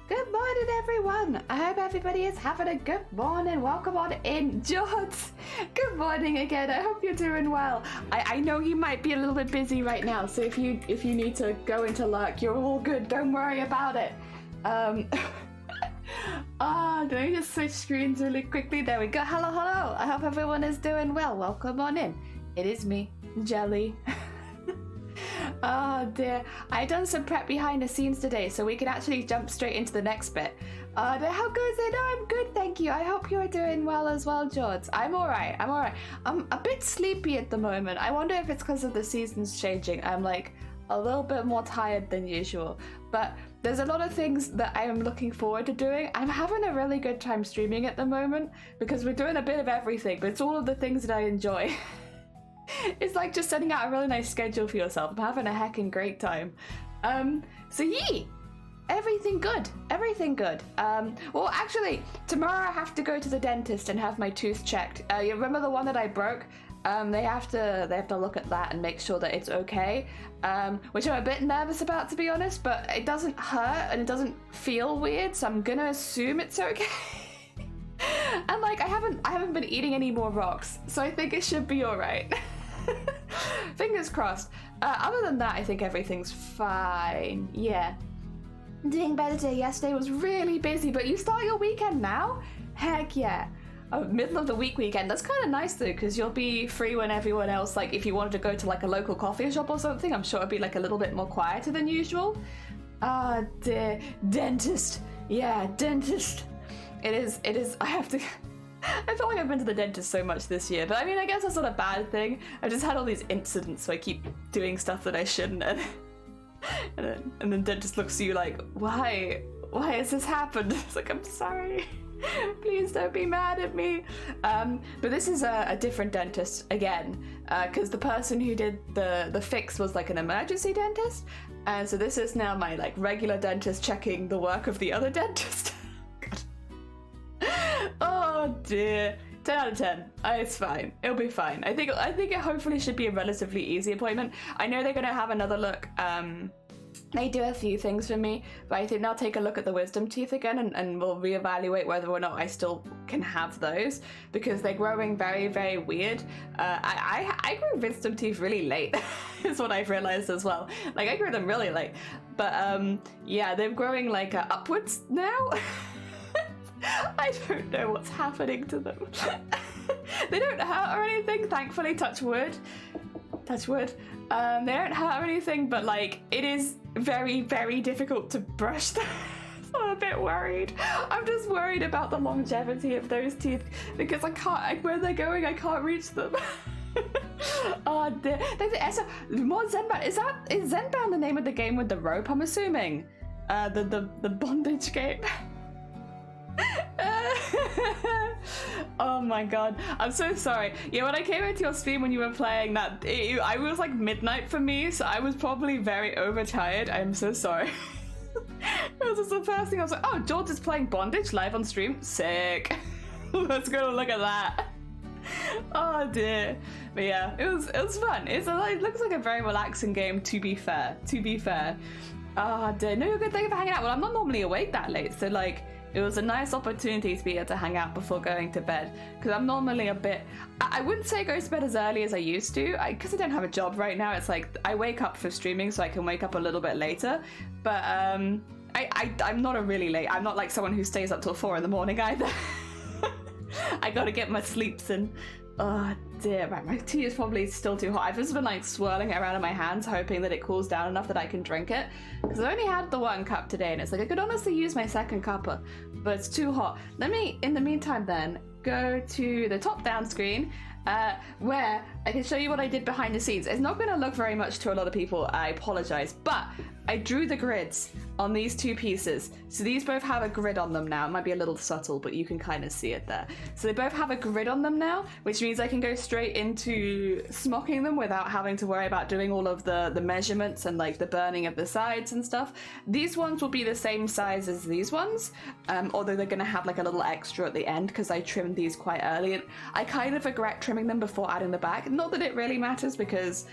Good morning, everyone. I hope everybody is having a good morning. Welcome on in, George. Good morning again. I hope you're doing well. I know you might be a little bit busy right now, so if you need to go into lurk, you're all good. Don't worry about it. Let me just switch screens really quickly. There we go. Hello. I hope everyone is doing well. Welcome on in. It is me, Jelly. Oh dear, I done some prep behind the scenes today, so we can actually jump straight into the next bit. How goes it? No, I'm good, thank you. I hope you're doing well as well, George. I'm alright. I'm a bit sleepy at the moment. I wonder if it's because of the seasons changing. I'm like a little bit more tired than usual, but there's a lot of things that I am looking forward to doing. I'm having a really good time streaming at the moment because we're doing a bit of everything, but it's all of the things that I enjoy. It's like just setting out a really nice schedule for yourself. I'm having a heckin' great time. So yeah, everything good. Well, actually, tomorrow I have to go to the dentist and have my tooth checked. You remember the one that I broke? They have to look at that and make sure that it's okay. Which I'm a bit nervous about, to be honest, but it doesn't hurt and it doesn't feel weird, so I'm gonna assume it's okay. And like I haven't been eating any more rocks, so I think it should be alright. Fingers crossed. Other than that, I think everything's fine. Yeah. Doing better today. Yesterday was really busy, but you start your weekend now? Heck yeah. Oh, middle of the week weekend. That's kind of nice though, because you'll be free when everyone else, like if you wanted to go to like a local coffee shop or something, I'm sure it'd be like a little bit more quieter than usual. Ah, dear. Dentist. Yeah, dentist. It is. I feel like I've been to the dentist so much this year, but I mean, I guess that's not a bad thing. I've just had all these incidents, so I keep doing stuff that I shouldn't, and then the dentist looks at you like, why has this happened? It's like, I'm sorry. Please don't be mad at me. But this is a different dentist again, because the person who did the fix was like an emergency dentist, and so this is now my like regular dentist checking the work of the other dentist. Oh dear. 10 out of 10. It's fine. It'll be fine. I think it hopefully should be a relatively easy appointment. I know they're gonna have another look. They do a few things for me, but I think they'll take a look at the wisdom teeth again and we'll reevaluate whether or not I still can have those, because they're growing very, very weird. I grew wisdom teeth really late, is what I've realized as well. Like I grew them really late, but yeah, they're growing like upwards now. I don't know what's happening to them. They don't hurt or anything, thankfully, touch wood. They don't hurt or anything, but like it is very, very difficult to brush them. So I'm a bit worried. I'm just worried about the longevity of those teeth because I can't, where they're going, I can't reach them. Oh dear. So, more Zenbound. Is Zenbound the name of the game with the rope, I'm assuming? The bondage game. Oh my god, I'm so sorry. Yeah, when I came into your stream when you were playing that, I was like midnight for me, so I was probably very overtired. I'm so sorry. That was just the first thing I was like, oh, George is playing Bondage live on stream? Sick. Let's go look at that. Oh dear. But yeah, it was fun. It looks like a very relaxing game, to be fair. Oh dear. No, good, thank you for hanging out. Well, I'm not normally awake that late, so like it was a nice opportunity to be able to hang out before going to bed, because I'm normally a bit, I wouldn't say I go to bed as early as I used to, because I don't have a job right now. It's like I wake up for streaming so I can wake up a little bit later, but I'm not a really late, I'm not like someone who stays up till 4 in the morning either. I gotta get my sleeps in. Oh dear, right, my tea is probably still too hot. I've just been like swirling it around in my hands, hoping that it cools down enough that I can drink it. Because I only had the 1 cup today, and it's like I could honestly use my 2nd cup, but it's too hot. Let me, in the meantime then, go to the top-down screen, where I can show you what I did behind the scenes. It's not going to look very much to a lot of people, I apologize, but I drew the grids on these 2 pieces. So these both have a grid on them now. It might be a little subtle, but you can kind of see it there. So they both have a grid on them now, which means I can go straight into smocking them without having to worry about doing all of the measurements and like the burning of the sides and stuff. These ones will be the same size as these ones, although they're going to have like a little extra at the end because I trimmed these quite early. And I kind of regret trimming them before adding the back. Not that it really matters because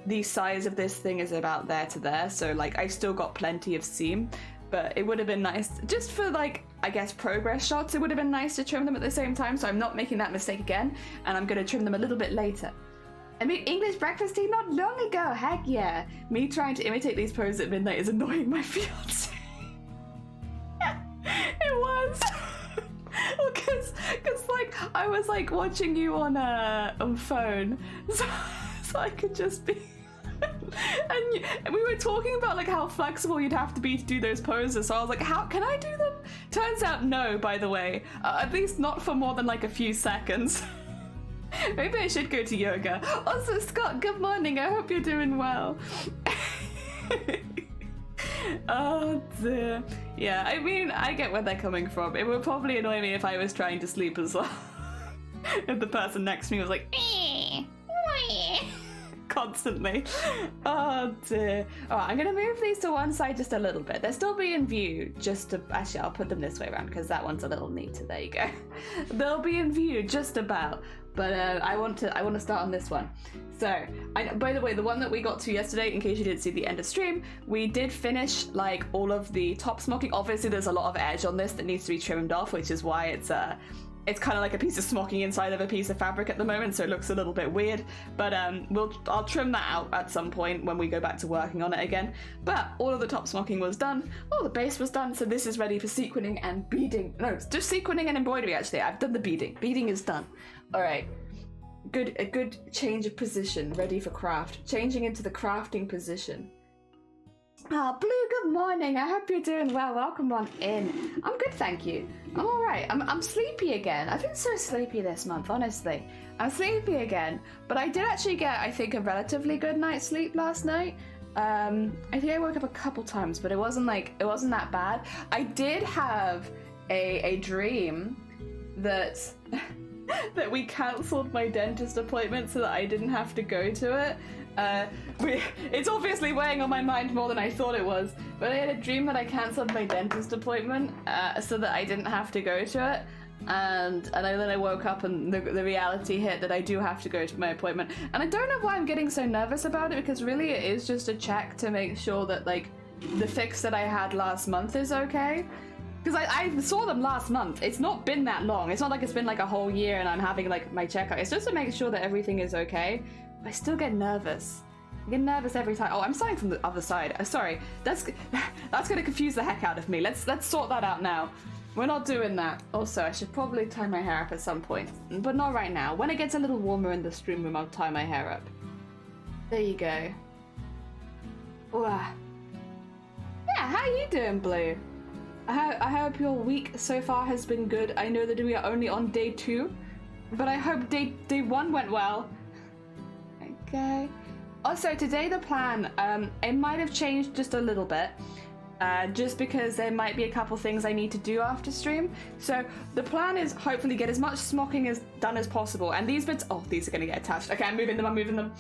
the size of this thing is about there to there, so like I've still got plenty of seam. but it would have been nice just for like, I guess, progress shots. It would have been nice to trim them at the same time, so I'm not making that mistake again, and I'm going to trim them a little bit later. I made English breakfast tea not long ago, heck yeah. Me trying to imitate these poses at midnight is annoying my fiance. It was. Because like, I was like watching you on phone, so I could just be... and we were talking about like how flexible you'd have to be to do those poses, so I was like, how can I do them? Turns out no, by the way. At least not for more than like a few seconds. Maybe I should go to yoga. Also, Scott, good morning. I hope you're doing well. Oh dear. Yeah, I mean, I get where they're coming from. It would probably annoy me if I was trying to sleep as well. If the person next to me was like, constantly. Oh dear. Alright, I'm gonna move these to one side just a little bit. They'll still be in view just to... Actually, I'll put them this way around because that one's a little neater. There you go. They'll be in view just about. But I want to start on this one. So, by the way, the one that we got to yesterday, in case you didn't see the end of stream, we did finish like all of the top smocking. Obviously, there's a lot of edge on this that needs to be trimmed off, which is why it's kind of like a piece of smocking inside of a piece of fabric at the moment, so it looks a little bit weird. But I'll trim that out at some point when we go back to working on it again. But all of the top smocking was done. All the base was done, so this is ready for sequining and beading. No, it's just sequining and embroidery. Actually, I've done the beading. Beading is done. All right. A good change of position, ready for craft. Changing into the crafting position. Ah, Blue, good morning. I hope you're doing well. Welcome on in. I'm good, thank you. I'm all right. I'm sleepy again. I've been so sleepy this month, honestly. I'm sleepy again, but I did actually get, I think, a relatively good night's sleep last night. I think I woke up a couple times, but it wasn't that bad. I did have a dream that that we cancelled my dentist appointment so that I didn't have to go to it. It's obviously weighing on my mind more than I thought it was, but I had a dream that I cancelled my dentist appointment so that I didn't have to go to it, and then I woke up and the reality hit that I do have to go to my appointment. And I don't know why I'm getting so nervous about it, because really it is just a check to make sure that like the fix that I had last month is okay. Because I saw them last month. It's not been that long. It's not like it's been like a whole year and I'm having like my checkup. It's just to make sure that everything is okay. But I still get nervous. I get nervous every time. Oh, I'm starting from the other side. Sorry. That's going to confuse the heck out of me. Let's sort that out now. We're not doing that. Also, I should probably tie my hair up at some point. But not right now. When it gets a little warmer in the stream room, I'll tie my hair up. There you go. Wow. Yeah, how are you doing, Blue? I hope your week so far has been good. I know that we are only on day 2, but I hope day 1 went well. Okay. Also, today the plan, it might have changed just a little bit, just because there might be a couple things I need to do after stream. So the plan is hopefully get as much smocking done as possible, and these bits, oh, these are going to get attached. Okay, I'm moving them.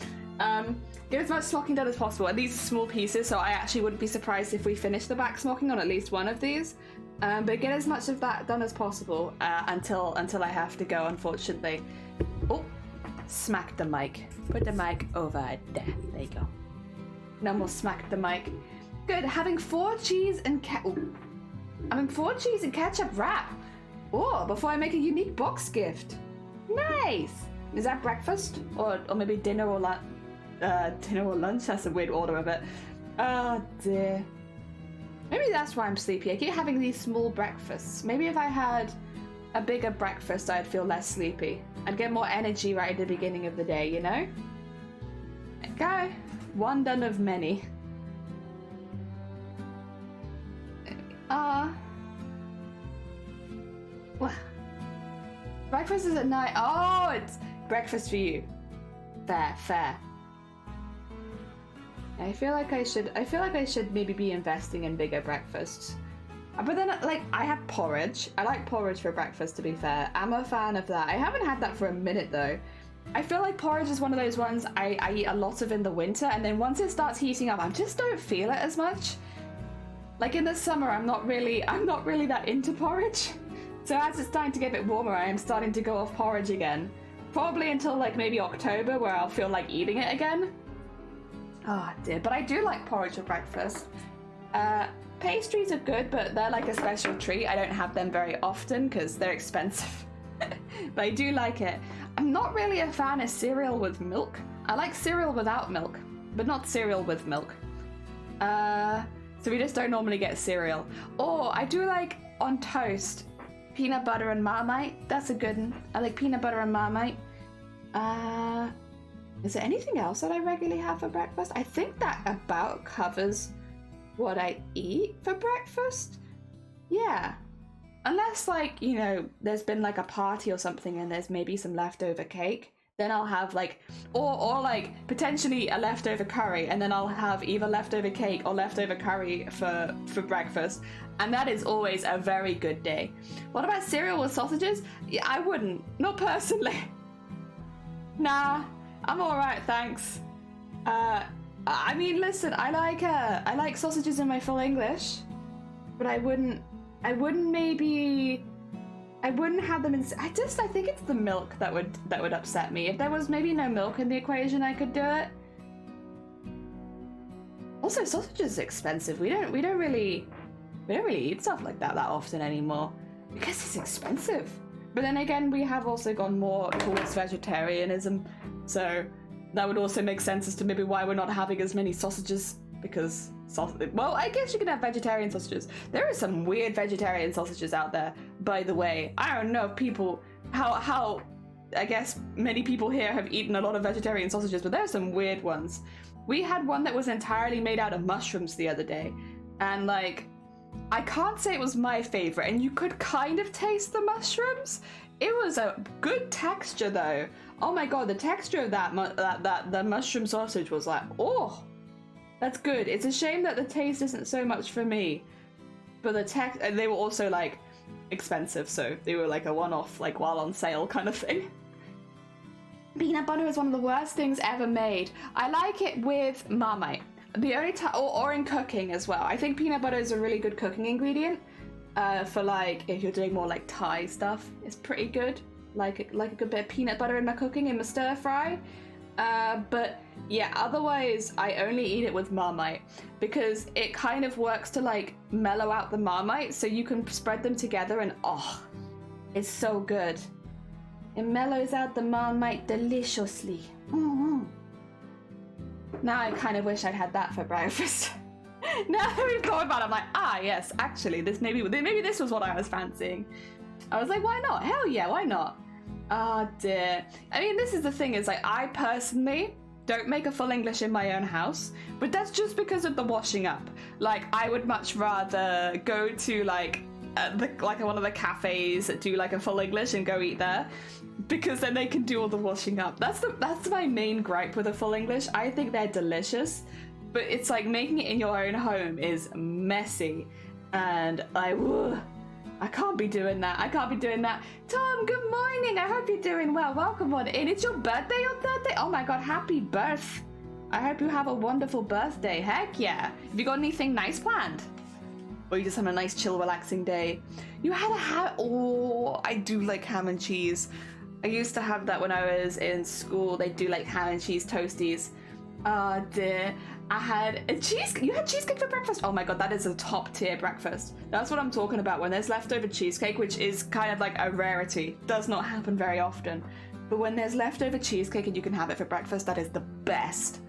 Get as much smocking done as possible, and these are small pieces, so I actually wouldn't be surprised if we finish the back smocking on at least one of these. But get as much of that done as possible until I have to go, unfortunately. Oh, smack the mic. Put the mic over there. There you go. No more smack the mic. Good. Having 4 cheese and having 4 cheese and ketchup wrap. Oh, before I make a unique box gift. Nice. Is that breakfast or maybe dinner or lunch? Dinner or lunch? That's a weird order of it. Oh dear. Maybe that's why I'm sleepy. I keep having these small breakfasts. Maybe if I had a bigger breakfast, I'd feel less sleepy. I'd get more energy right at the beginning of the day, you know? Okay. One done of many. Breakfast is at night. Oh, it's breakfast for you. Fair. I feel like I should maybe be investing in bigger breakfasts. But then, like, I have porridge. I like porridge for breakfast, to be fair. I'm a fan of that. I haven't had that for a minute, though. I feel like porridge is one of those ones I eat a lot of in the winter, and then once it starts heating up, I just don't feel it as much. Like, in the summer, I'm not really that into porridge. So as it's starting to get a bit warmer, I am starting to go off porridge again. Probably until, like, maybe October, where I'll feel like eating it again. Oh dear, but I do like porridge for breakfast. pastries are good, but they're like a special treat. I don't have them very often because they're expensive. But I do like it. I'm not really a fan of cereal with milk. I like cereal without milk, but not cereal with milk. So we just don't normally get cereal. Or I do like on toast, peanut butter and Marmite. That's a good one. I like peanut butter and Marmite. Is there anything else that I regularly have for breakfast? I think that about covers what I eat for breakfast. Yeah. Unless, like, you know, there's been like a party or something and there's maybe some leftover cake, then I'll have like, or like potentially a leftover curry, and then I'll have either leftover cake or leftover curry for breakfast, and that is always a very good day. What about cereal with sausages? Yeah, I wouldn't, not personally. Nah, I'm all right, thanks. I mean, listen, I like sausages in my full English, but I wouldn't have them in. I think it's the milk that would upset me. If there was maybe no milk in the equation, I could do it. Also, sausage is expensive. We don't really eat stuff like that often anymore because it's expensive. But then again, we have also gone more towards vegetarianism, so that would also make sense as to maybe why we're not having as many sausages, because well, I guess you can have vegetarian sausages. There are some weird vegetarian sausages out there, by the way. I don't know people how I guess many people here have eaten a lot of vegetarian sausages, but there are some weird ones. We had one that was entirely made out of mushrooms the other day, and like, I can't say it was my favorite, and you could kind of taste the mushrooms. It was a good texture though. Oh my god, the texture of that mushroom sausage was like, oh, that's good. It's a shame that the taste isn't so much for me, but and they were also like expensive, so they were like a one-off, like while on sale kind of thing. Peanut butter is one of the worst things ever made. I like it with Marmite. The only time, or in cooking as well. I think peanut butter is a really good cooking ingredient. For like, if you're doing more like Thai stuff, it's pretty good. Like a good bit of peanut butter in my cooking, in my stir fry. But yeah, otherwise I only eat it with Marmite because it kind of works to like mellow out the Marmite, so you can spread them together and oh, it's so good. It mellows out the Marmite deliciously. Mm-hmm. Now I kind of wish I'd had that for breakfast. Now that we've thought about it, I'm like, ah yes, actually maybe this was what I was fancying. I was like, why not? Hell yeah, why not? Ah dear. I mean, this is the thing, is like, I personally don't make a full English in my own house, but that's just because of the washing up. Like, I would much rather go to like one of the cafes that do like a full English and go eat there, because then they can do all the washing up. That's my main gripe with a full English. I think they're delicious, but it's like making it in your own home is messy, and I can't be doing that. Tom, good morning. I hope you're doing well. Welcome on in. It's your birthday on Thursday? Oh my god, happy birth. I hope you have a wonderful birthday. Heck yeah. Have you got anything nice planned? Or you just had a nice, chill, relaxing day? You had a ham. Oh, I do like ham and cheese. I used to have that when I was in school. They do like ham and cheese toasties. Oh dear. I had a cheesecake. You had cheesecake for breakfast? Oh my god, that is a top tier breakfast. That's what I'm talking about. When there's leftover cheesecake, which is kind of like a rarity, does not happen very often. But when there's leftover cheesecake and you can have it for breakfast, that is the best.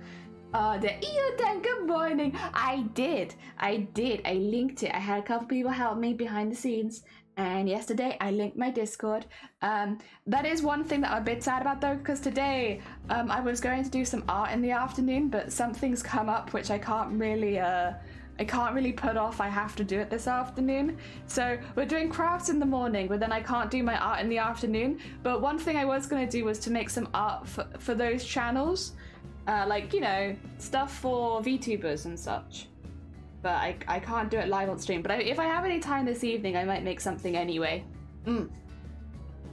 Good morning. I did. I linked it. I had a couple people help me behind the scenes. And yesterday I linked my Discord. That is one thing that I'm a bit sad about though, because today I was going to do some art in the afternoon, but something's come up which I can't really put off. I have to do it this afternoon. So we're doing crafts in the morning, but then I can't do my art in the afternoon. But one thing I was going to do was to make some art for those channels. Like, you know, stuff for VTubers and such. But I can't do it live on stream. But if I have any time this evening, I might make something anyway.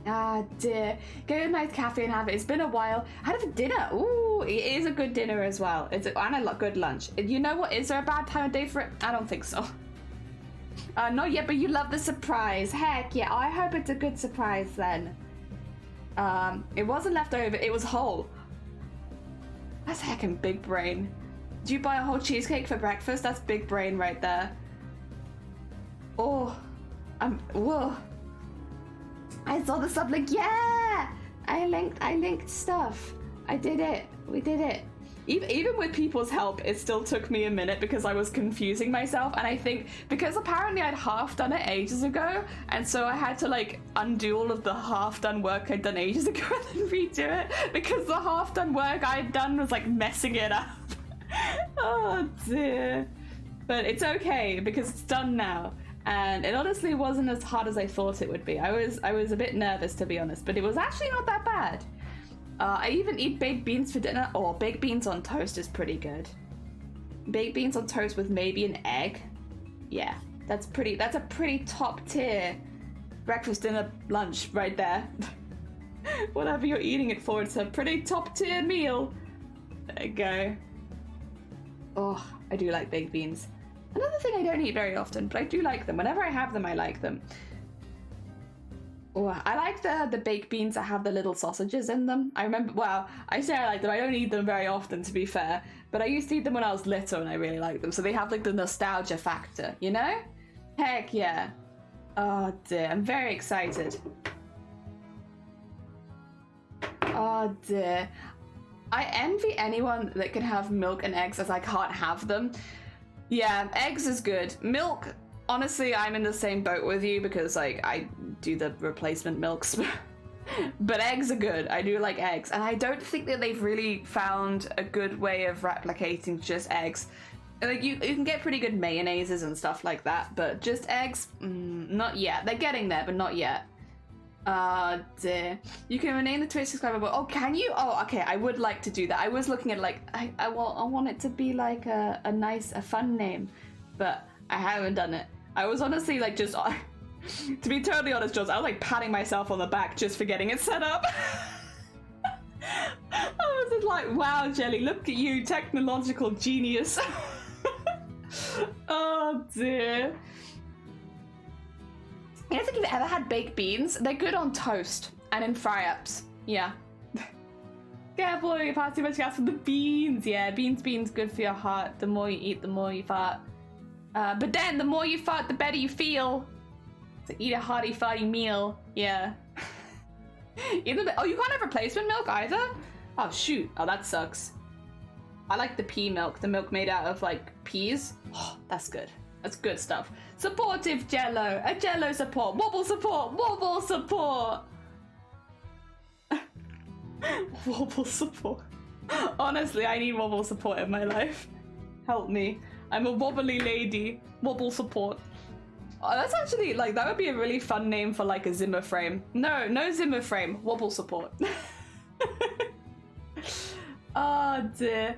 Ah dear. Go to a nice cafe and have it. It's been a while. I had a dinner. Ooh, it is a good dinner as well. And a good lunch. You know what? Is there a bad time of day for it? I don't think so. Not yet, but you love the surprise. Heck yeah. I hope it's a good surprise then. It wasn't leftover. It was whole. That's heckin' big brain. Did you buy a whole cheesecake for breakfast? That's big brain right there. Oh, whoa. I saw the sublink. Yeah, I linked stuff. I did it. We did it. Even with people's help, it still took me a minute because I was confusing myself. And I think because apparently I'd half done it ages ago, and so I had to like undo all of the half done work I'd done ages ago and then redo it because the half done work I'd done was like messing it up. Oh dear. But it's okay because it's done now. And it honestly wasn't as hard as I thought it would be. I was a bit nervous, to be honest, but it was actually not that bad. I even eat baked beans for dinner. Oh, baked beans on toast is pretty good. Baked beans on toast with maybe an egg. Yeah, that's a pretty top tier breakfast, dinner, lunch right there. Whatever you're eating it for, it's a pretty top tier meal. There you go. Oh, I do like baked beans. Another thing I don't eat very often, but I do like them. Whenever I have them, I like them. Oh, I like the baked beans that have the little sausages in them. I remember, well, I say I like them. I don't eat them very often, to be fair. But I used to eat them when I was little and I really liked them. So they have like the nostalgia factor, you know? Heck yeah. Oh dear, I'm very excited. Oh dear. I envy anyone that can have milk and eggs as I can't have them. Yeah, eggs is good. Milk, honestly, I'm in the same boat with you because like I do the replacement milks. But eggs are good. I do like eggs. And I don't think that they've really found a good way of replicating just eggs. Like you can get pretty good mayonnaises and stuff like that, but just eggs, not yet. They're getting there, but not yet. Dear. You can rename the Twitch subscriber, but oh, can you? Oh, okay. I would like to do that. I was looking at like I want it to be like a nice, fun name, but I haven't done it. I was honestly like just to be totally honest, Jules, I was like patting myself on the back just for getting it set up. I was just like, wow, Jelly, look at you, technological genius. Oh dear. I don't think you've ever had baked beans. They're good on toast and in fry-ups. Yeah. Careful, you pass too much gas with the beans. Yeah, beans, good for your heart. The more you eat, the more you fart. But then, the more you fart, the better you feel. So eat a hearty, farty meal. Yeah. Oh, you can't have replacement milk either? Oh, shoot. Oh, that sucks. I like the pea milk. The milk made out of, like, peas. Oh, that's good. That's good stuff. Supportive Jello. A Jello support. Wobble support. Wobble support. Wobble support. Honestly, I need wobble support in my life. Help me. I'm a wobbly lady. Wobble support. Oh, that's actually, like, that would be a really fun name for, like, a Zimmer frame. No Zimmer frame. Wobble support. Oh, dear.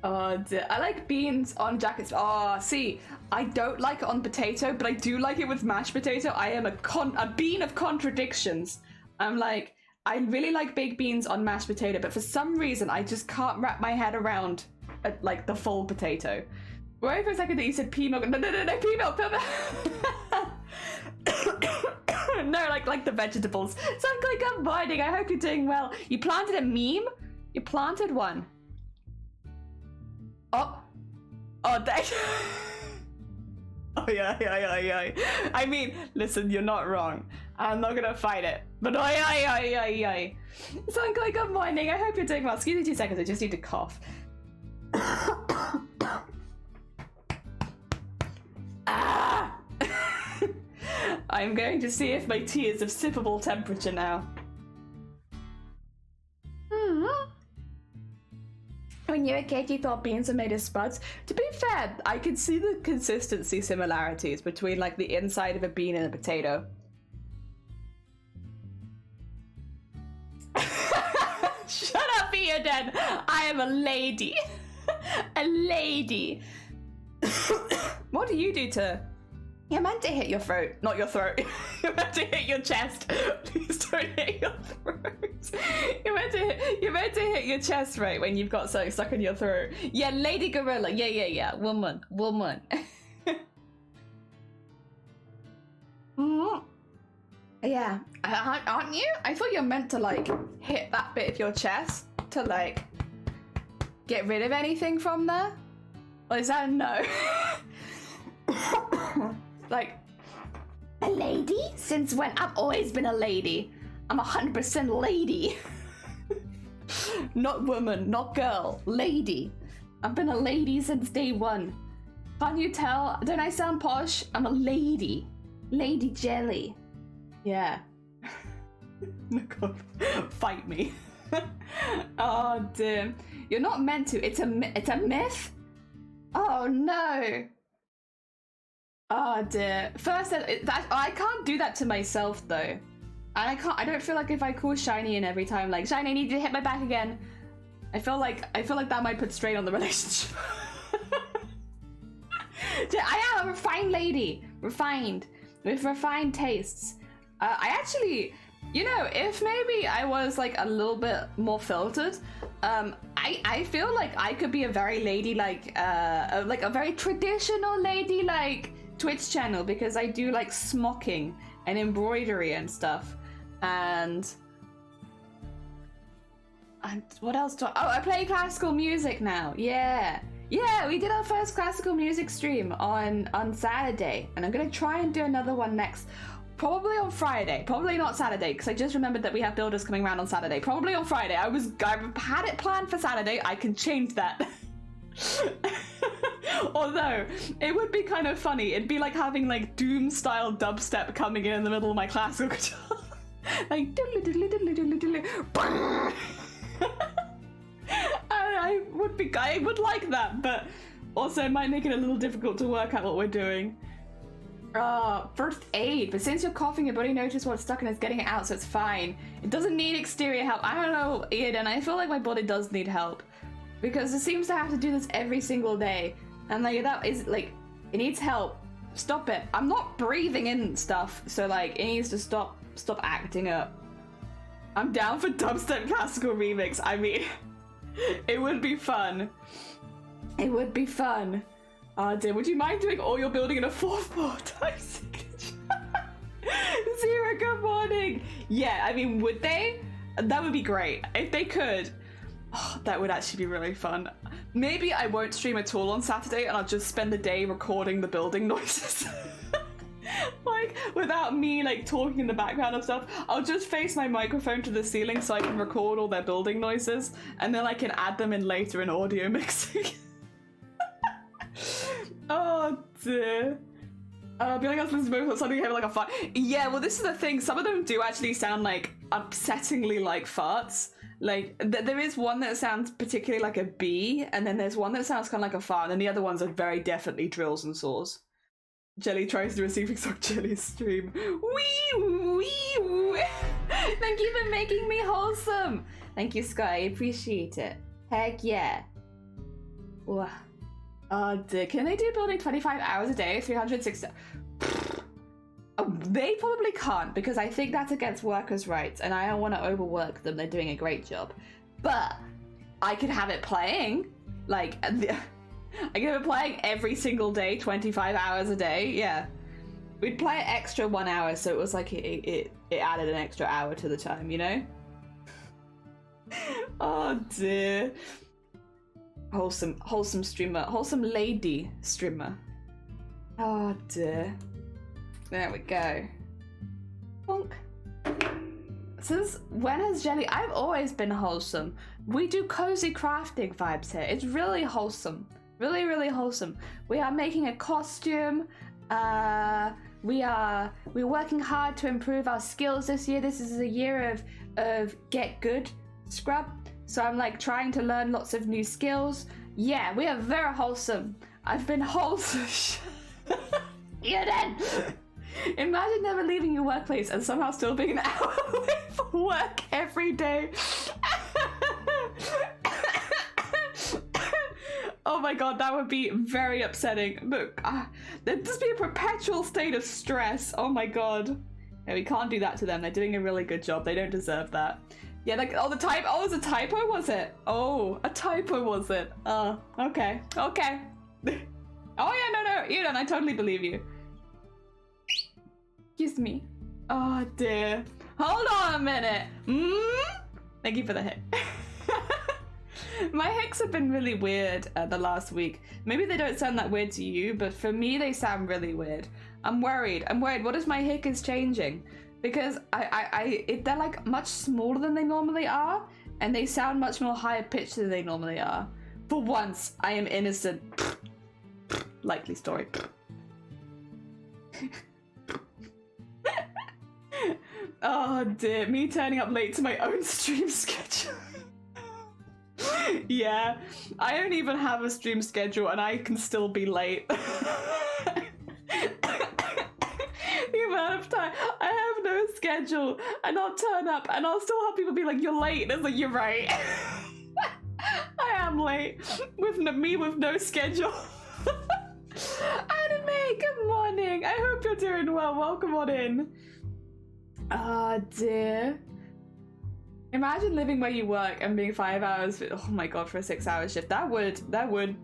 Oh, dear. I like beans on jackets. Oh, see, I don't like it on potato, but I do like it with mashed potato. I am a bean of contradictions. I'm like, I really like baked beans on mashed potato, but for some reason, I just can't wrap my head around, like, the full potato. Right for a second that you said pea milk. No, pea milk. No, like the vegetables. So I'm like, good morning. I hope you're doing well. You planted a meme? You planted one. Oh, thank you. Oh, yeah. I mean, listen, you're not wrong. I'm not gonna fight it. But oi. So I'm like, good morning. I hope you're doing well. Excuse me 2 seconds. I just need to cough. Ah! I'm going to see if my tea is of sippable temperature now. When you were a kid, you thought beans were made of spuds. To be fair, I could see the consistency similarities between like the inside of a bean and a potato. Shut up, Theoden! I am a lady. A lady. What do you do to... You're meant to hit your throat, not your throat. You're meant to hit your chest. Please don't hit your throat. You're meant to hit your chest, right, when you've got something stuck in your throat. Yeah, lady gorilla. Yeah. Woman. Yeah, aren't you? I thought you're meant to like hit that bit of your chest to like get rid of anything from there. Or is that a no? Like, a lady? Since when? I've always been a lady. I'm 100% lady. Not woman, not girl, lady. I've been a lady since day one. Can't you tell? Don't I sound posh? I'm a lady. Lady Jelly. Yeah. Oh God. Fight me. Oh damn. You're not meant to. It's a myth? Oh no. Oh dear. First, I can't do that to myself though. And I don't feel like if I call Shiny in every time, like, Shiny, I need you to hit my back again. I feel like that might put strain on the relationship. I am a refined lady. Refined. With refined tastes. I actually, you know, if maybe I was like a little bit more filtered, I feel like I could be a very like a very traditional ladylike Twitch channel, because I do like smocking and embroidery and stuff. And what else do I play classical music now. Yeah, we did our first classical music stream on Saturday, and I'm gonna try and do another one next, probably on Friday, probably not Saturday, because I just remembered that we have builders coming around on Saturday. Probably on Friday. I had it planned for Saturday. I can change that. Although it would be kind of funny. It'd be like having like Doom style dubstep coming in the middle of my classical guitar. Like diddly diddly diddly diddly diddly. I would like that, but also it might make it a little difficult to work out what we're doing. First aid, but since you're coughing, your body notices what's stuck and is getting it out, so it's fine. It doesn't need exterior help. I don't know, Ian, I feel like my body does need help, because it seems to have to do this every single day, and like that is like, it needs help. Stop it. I'm not breathing in stuff, so like it needs to stop acting up. I'm down for dubstep classical remix. I mean, it would be fun. It would be fun. Dear, would you mind doing all your building in a 4/4 time signature? Zero, good morning. Yeah, I mean, would they? That would be great. If they could, oh, that would actually be really fun. Maybe I won't stream at all on Saturday, and I'll just spend the day recording the building noises. Like, without me, like, talking in the background and stuff. I'll just face my microphone to the ceiling so I can record all their building noises, and then I can add them in later in audio mixing. Oh dear. I feel like I was listening to something having like a fart. Yeah, well, this is the thing. Some of them do actually sound like upsettingly like farts. Like, there is one that sounds particularly like a bee, and then there's one that sounds kind of like a fart, and then the other ones are very definitely drills and saws. Jelly tries to receive Exotic Jelly's stream. Wee! Thank you for making me wholesome. Thank you, Scott. I appreciate it. Heck yeah. Wow. Can they do building 25 hours a day, 360? They probably can't, because I think that's against workers' rights, and I don't want to overwork them. They're doing a great job. But I could have it playing, like, I could have it playing every single day, 25 hours a day. Yeah, we'd play it extra 1 hour, so it was like it added an extra hour to the time, you know? Oh dear. Wholesome streamer, wholesome lady streamer. Oh dear. There we go. Bonk. Since when has Jelly? I've always been wholesome. We do cozy crafting vibes here. It's really wholesome. Really, really wholesome. We are making a costume. We're working hard to improve our skills this year. This is a year of get good scrub. So I'm like trying to learn lots of new skills. Yeah, we are very wholesome. I've been wholesome. You then. Imagine never leaving your workplace and somehow still being an hour away from work every day. Oh my god, that would be very upsetting. Look, there'd just be a perpetual state of stress. Oh my god. Yeah, we can't do that to them. They're doing a really good job. They don't deserve that. Yeah, like, oh, oh, it was a typo, was it? Oh, a typo, was it? Okay. Oh yeah, no, Eden, I totally believe you. Excuse me. Oh dear. Hold on a minute. Thank you for the hit. My hicks have been really weird the last week. Maybe they don't sound that weird to you, but for me they sound really weird. I'm worried. What if my hic is changing? Because they're like much smaller than they normally are, and they sound much more higher pitched than they normally are. For once, I am innocent. Likely story. Oh dear, me turning up late to my own stream schedule. Yeah, I don't even have a stream schedule and I can still be late. The amount of time I have no schedule and I'll turn up and I'll still have people be like, you're late. And it's like, you're right. I am late with no schedule. Anime, good morning. I hope you're doing well. Welcome on in. Oh dear. Imagine living where you work and being 5 hours, oh my god, for a 6-hour shift. That would.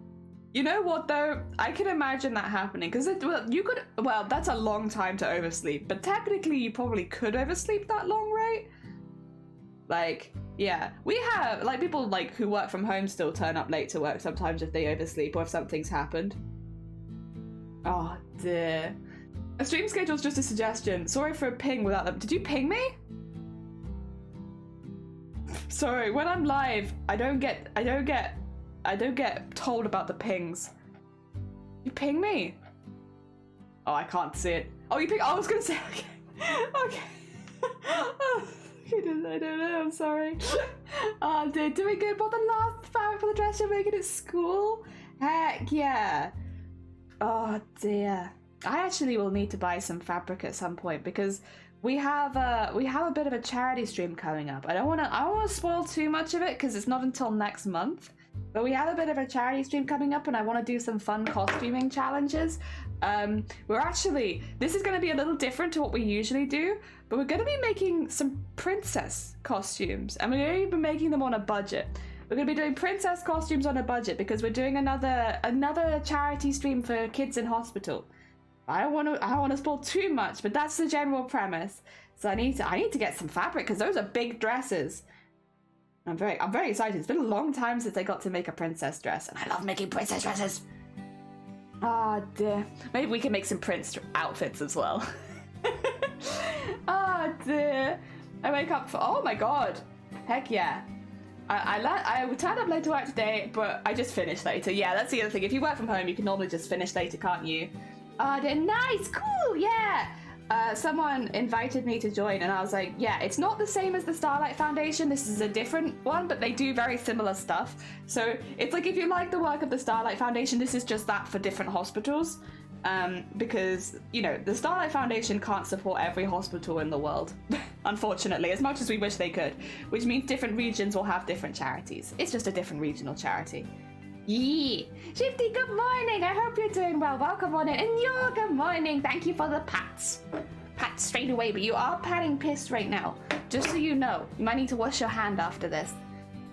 You know what though? I can imagine that happening because that's a long time to oversleep, but technically you probably could oversleep that long, right? Like, yeah. We have, like, people like who work from home still turn up late to work sometimes if they oversleep or if something's happened. Oh dear. A stream schedule's just a suggestion. Sorry for a ping without them. Did you ping me? Sorry, when I'm live, I don't get told about the pings. You ping me? Oh, I can't see it. Oh, you ping? Oh, I was gonna say. Okay. Oh, I don't know. I'm sorry. Oh, they're doing good. Bought the last fabric for the dress you're making at school. Heck yeah. Oh dear. I actually will need to buy some fabric at some point because we have a bit of a charity stream coming up. I don't want to spoil too much of it because it's not until next month. But we have a bit of a charity stream coming up and I want to do some fun costuming challenges. This is going to be a little different to what we usually do, but we're going to be making some princess costumes and we're going to be making them on a budget. We're going to be doing princess costumes on a budget because we're doing another charity stream for kids in hospital. I don't want to spoil too much, but that's the general premise. So I need to get some fabric because those are big dresses. I'm very excited. It's been a long time since I got to make a princess dress, and I love making princess dresses. Oh dear. Maybe we can make some prince outfits as well. Oh dear. I wake up for, oh my god. Heck yeah. I turned up late to work today, but I just finished later. Yeah, that's the other thing. If you work from home, you can normally just finish later, can't you? Oh, they're nice, cool, yeah. Someone invited me to join and I was like, yeah, it's not the same as the Starlight Foundation. This is a different one, but they do very similar stuff. So it's like if you like the work of the Starlight Foundation, this is just that for different hospitals. Because, you know, the Starlight Foundation can't support every hospital in the world, unfortunately, as much as we wish they could, which means different regions will have different charities. It's just a different regional charity. Yeah. Shifty, good morning. I hope you're doing well. Welcome on in. And you're good morning. Thank you for the pats. Pats straight away, but you are patting piss right now. Just so you know, you might need to wash your hand after this.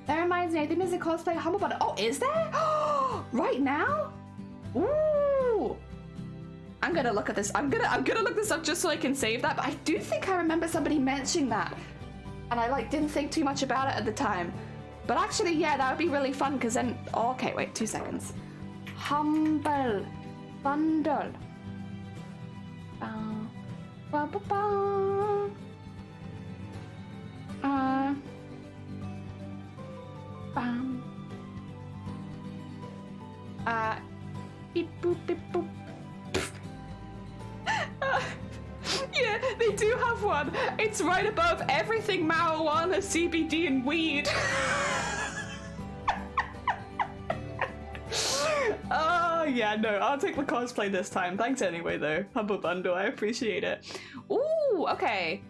That reminds me, I think there's a cosplay Humble Bundle. Oh, is there? Right now? Ooh. I'm gonna look at this. I'm gonna look this up just so I can save that. But I do think I remember somebody mentioning that, and I didn't think too much about it at the time. But actually, yeah, that would be really fun because then. Oh, okay, wait, 2 seconds. Humble Bundle. Ba, ba, ba. Bam. Beep boop beep boop. Yeah, they do have one. It's right above everything marijuana, CBD, and weed. Oh, yeah, no, I'll take the cosplay this time. Thanks anyway, though. Humble Bundle, I appreciate it. Ooh, okay.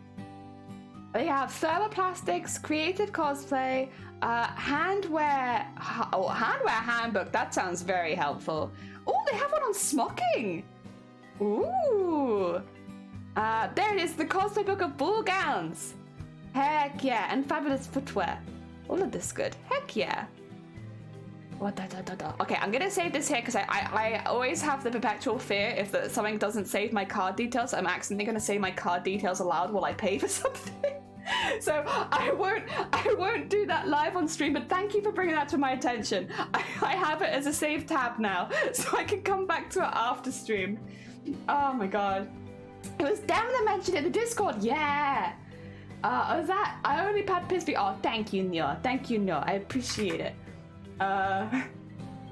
They have thermoplastics, creative cosplay, handwear handbook. That sounds very helpful. Oh, they have one on smocking. Ooh. There it is, the cosplay book of ball gowns. Heck yeah, and fabulous footwear. All of this good. Heck yeah. Okay, I'm gonna save this here because I always have the perpetual fear if something doesn't save my card details, I'm accidentally gonna say my card details aloud while I pay for something. So I won't do that live on stream, but thank you for bringing that to my attention. I have it as a save tab now, so I can come back to it after stream. Oh my god. It was Dan that mentioned it in the Discord. Yeah. Was that? I only had piss feet. Oh, thank you, Neo. Thank you, Neo. I appreciate it.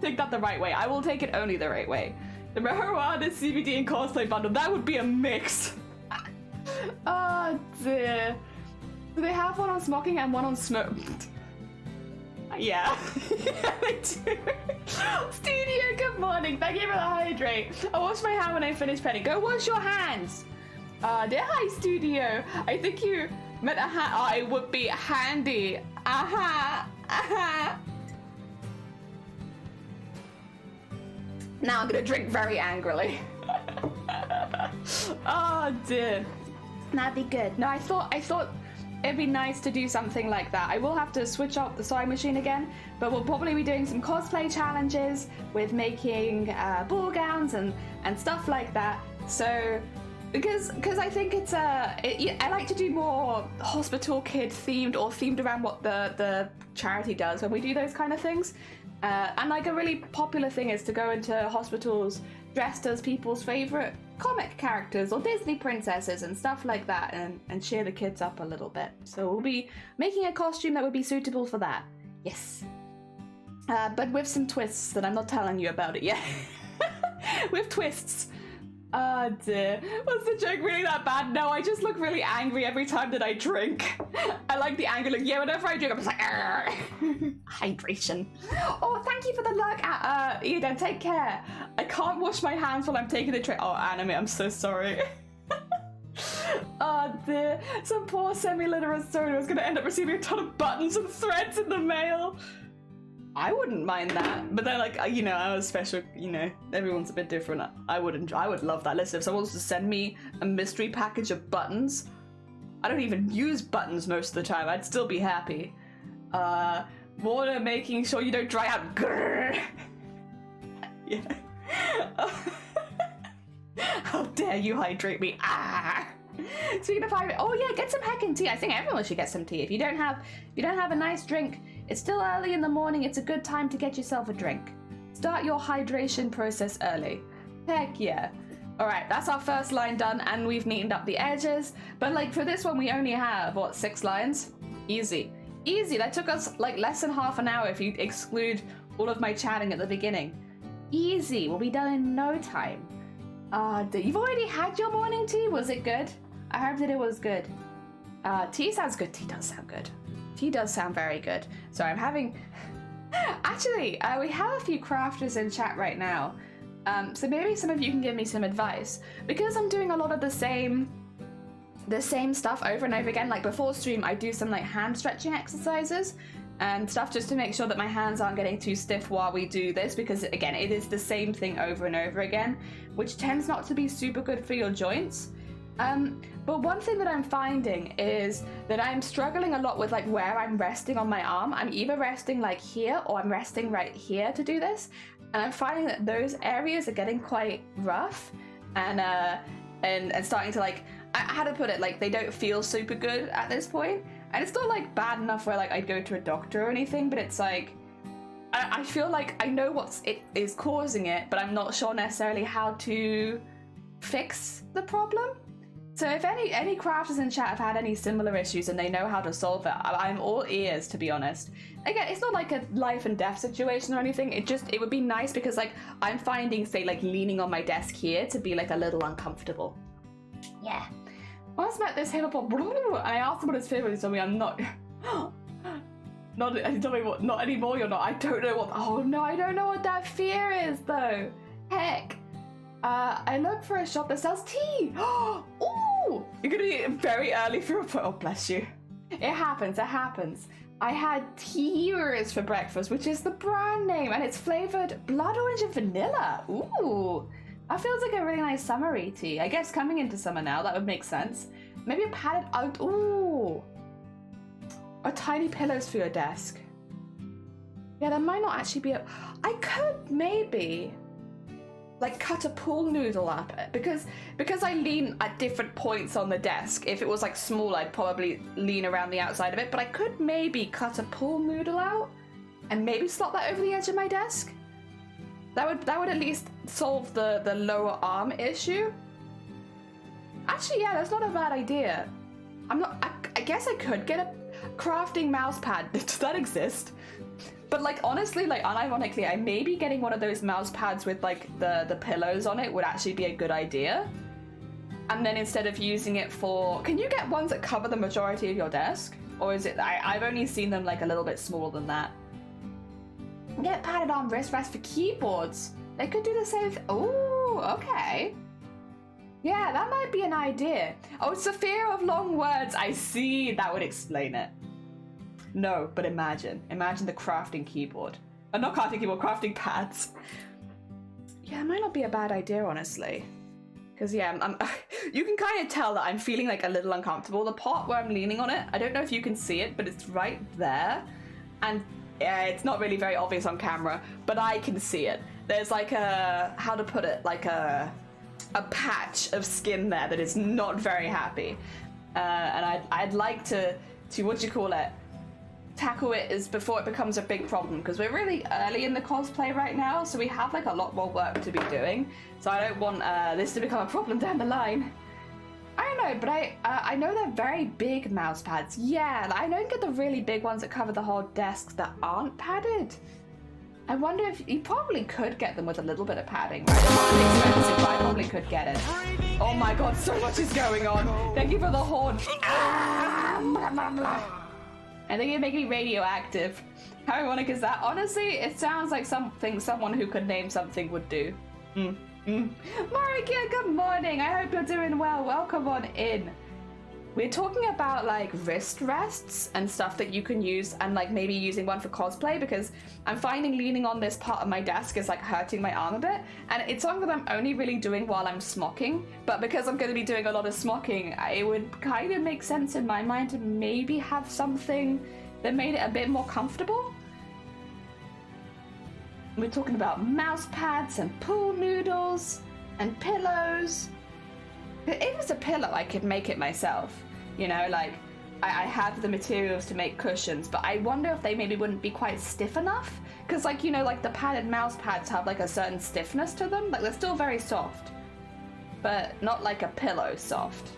Take that the right way. I will take it only the right way. The marijuana, CBD, and cosplay bundle. That would be a mix. Oh dear. Do they have one on smocking and one on smoke? Yeah. Yeah, they do. Studio, good morning. Thank you for the hydrate. I wash my hand when I finish petting. Go wash your hands. Hi, Studio. I think you meant a hat. Oh, it would be handy. Aha. Aha. Now I'm gonna drink very angrily. Oh dear. That'd be good. No, I thought it'd be nice to do something like that. I will have to switch up the sewing machine again, but we'll probably be doing some cosplay challenges with making ball gowns and stuff like that. So, because I think I like to do more hospital kid themed or themed around what the charity does when we do those kind of things. And like a really popular thing is to go into hospitals dressed as people's favorite comic characters or Disney princesses and stuff like that, and cheer the kids up a little bit. So we'll be making a costume that would be suitable for that. Yes. But with some twists that I'm not telling you about it yet. With twists. Oh dear. Was the joke really that bad? No, I just look really angry every time that I drink. I like the anger look. Yeah, whenever I drink, I'm just like, hydration. Oh, thank you for the look at Eden. Take care. I can't wash my hands while I'm taking the drink. Oh, Anime, I'm so sorry. Oh dear. Some poor semi-literate story was going to end up receiving a ton of buttons and threads in the mail. I wouldn't mind that, but then, like, you know, I was special, you know, everyone's a bit different. I would love that. Listen, if someone was to send me a mystery package of buttons, I don't even use buttons most of the time, I'd still be happy. Water, making sure you don't dry out. Grrr. Yeah. How dare you hydrate me? Ah. Speaking of hydrate, oh yeah, get some heckin' tea. I think everyone should get some tea. If you don't have a nice drink, it's still early in the morning. It's a good time to get yourself a drink. Start your hydration process early. Heck yeah. All right, that's our first line done, and we've neatened up the edges. But like for this one, we only have what, 6 lines? Easy. That took us like less than half an hour if you exclude all of my chatting at the beginning. Easy. We'll be done in no time. You've already had your morning tea? Was it good? I hope that it was good. Tea sounds good. Tea does sound good. Tea does sound very good. So I'm having... Actually, we have a few crafters in chat right now. So maybe some of you can give me some advice. Because I'm doing a lot of the same stuff over and over again. Like before stream, I do some like hand stretching exercises and stuff just to make sure that my hands aren't getting too stiff while we do this, because again, it is the same thing over and over again, which tends not to be super good for your joints. But one thing that I'm finding is that I'm struggling a lot with like where I'm resting on my arm. I'm either resting like here or I'm resting right here to do this. And I'm finding that those areas are getting quite rough and starting to like, how to put it, like they don't feel super good at this point. And it's not like bad enough where like I'd go to a doctor or anything, but it's like, I feel like I know it is causing it, but I'm not sure necessarily how to fix the problem. So if any crafters in chat have had any similar issues and they know how to solve it, I'm all ears, to be honest. Again, it's not like a life and death situation or anything. It would be nice because like I'm finding, say, like leaning on my desk here to be like a little uncomfortable. Yeah. Once met this hippopot, and I asked him what his favorite is. He told me I'm not. He told me what, not anymore. You're not. I don't know what. Oh no, I don't know what that fear is though. Heck. I look for a shop that sells tea. Ooh, you're gonna be very early for a put. Oh, bless you. It happens. I had Tears for breakfast, which is the brand name, and it's flavored blood orange and vanilla. Ooh, that feels like a really nice summery tea. I guess coming into summer now, that would make sense. Maybe a padded out. Ooh, or tiny pillows for your desk. Yeah, there might not actually be I could maybe like cut a pool noodle up because I lean at different points on the desk. If it was like small, I'd probably lean around the outside of it, but I could maybe cut a pool noodle out and maybe slot that over the edge of my desk. That would at least solve the lower arm issue. Actually, yeah, that's not a bad idea. I guess I could get a crafting mouse pad. Does that exist? But like honestly, like unironically, I may be getting one of those mouse pads with like the pillows on it would actually be a good idea. And then instead of using it for, can you get ones that cover the majority of your desk? Or is it, I've only seen them like a little bit smaller than that. Get padded arm wrist rest for keyboards. They could do the same oh, okay. Yeah, that might be an idea. Oh, it's the fear of long words. I see, that would explain it. No, but imagine the crafting keyboard. Not crafting keyboard, crafting pads. Yeah, it might not be a bad idea, honestly. Because yeah, you can kind of tell that I'm feeling like a little uncomfortable. The part where I'm leaning on it, I don't know if you can see it, but it's right there. And yeah, it's not really very obvious on camera, but I can see it. There's like a, how to put it, like a patch of skin there that is not very happy. And I'd like to what do you call it? Tackle it is before it becomes a big problem, because we're really early in the cosplay right now, so we have like a lot more work to be doing. So I don't want this to become a problem down the line. I don't know, but I know they're very big mouse pads. Yeah, I know you can get the really big ones that cover the whole desk that aren't padded. I wonder if you probably could get them with a little bit of padding, right? It's probably expensive, but I probably could get it. Oh my god, so much is going on. Thank you for the horn. I think you're making me radioactive. How ironic is that? Honestly, it sounds like something someone who could name something would do. Marikia, good morning. I hope you're doing well. Welcome on in. We're talking about like wrist rests and stuff that you can use, and like maybe using one for cosplay, because I'm finding leaning on this part of my desk is like hurting my arm a bit, and it's something that I'm only really doing while I'm smocking. But because I'm going to be doing a lot of smocking, it would kind of make sense in my mind to maybe have something that made it a bit more comfortable. We're talking about mouse pads and pool noodles and pillows. If it's a pillow, I could make it myself. You know, like, I have the materials to make cushions, but I wonder if they maybe wouldn't be quite stiff enough. Because, like, you know, like the padded mouse pads have, like, a certain stiffness to them. Like, they're still very soft, but not like a pillow soft.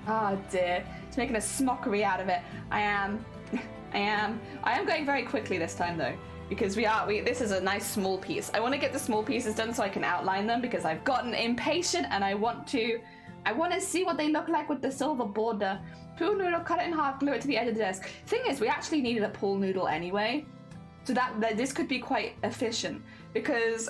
Oh, dear. It's making a smockery out of it. I am going very quickly this time, though. Because this is a nice small piece. I want to get the small pieces done so I can outline them, because I've gotten impatient and I want to see what they look like with the silver border. Pool noodle, cut it in half, glue it to the edge of the desk. Thing is, we actually needed a pool noodle anyway, so that this could be quite efficient, because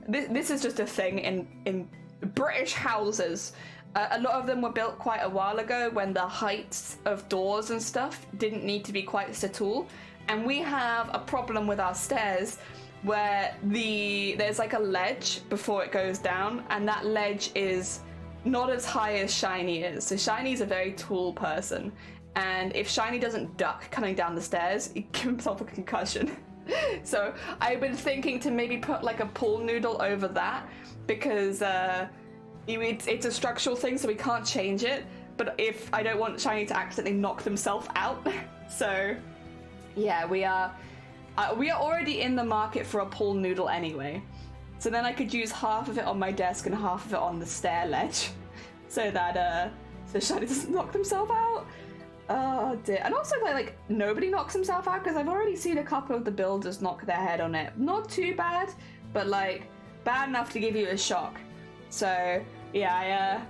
this is just a thing in British houses. A lot of them were built quite a while ago when the heights of doors and stuff didn't need to be quite so tall. And we have a problem with our stairs where there's like a ledge before it goes down, and that ledge is not as high as Shiny is. So Shiny's a very tall person, and if Shiny doesn't duck coming down the stairs, he gives himself a concussion. So I've been thinking to maybe put like a pool noodle over that, because it's a structural thing, so we can't change it. But if I don't want Shiny to accidentally knock themselves out, so. Yeah, we are already in the market for a pool noodle anyway. So then I could use half of it on my desk and half of it on the stair ledge, so that so Shiny doesn't knock themselves out. Oh dear. And also like nobody knocks himself out, because I've already seen a couple of the builders knock their head on it. Not too bad, but like bad enough to give you a shock. So yeah,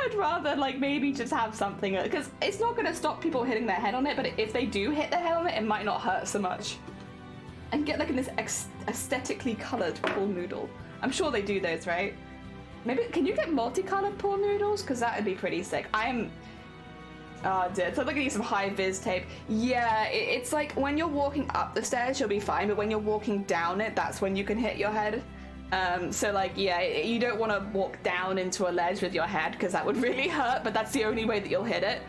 I'd rather like maybe just have something, because it's not going to stop people hitting their head on it, but if they do hit their head on it, it might not hurt so much. And get like this aesthetically coloured pool noodle. I'm sure they do those, right? Maybe, can you get multicolored pool noodles? Because that would be pretty sick. Oh dear, so looking at some high vis tape. Yeah, it's like when you're walking up the stairs, you'll be fine, but when you're walking down it, that's when you can hit your head. So like, yeah, you don't want to walk down into a ledge with your head, because that would really hurt, but that's the only way that you'll hit it.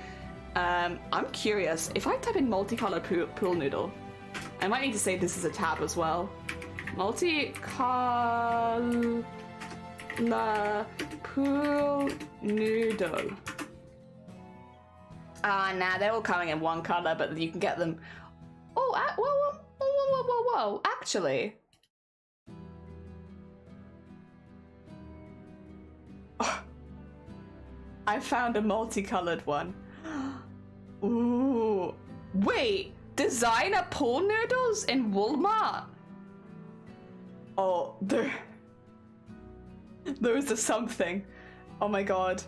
I'm curious, if I type in multicolored pool noodle, I might need to save this as a tab as well. Multicolored pool noodle. Nah, they're all coming in one color, but you can get them. Oh, whoa. Oh, actually. Oh, I found a multicolored one. Ooh. Wait, designer pool noodles in Walmart? Oh, those are something. Oh my god.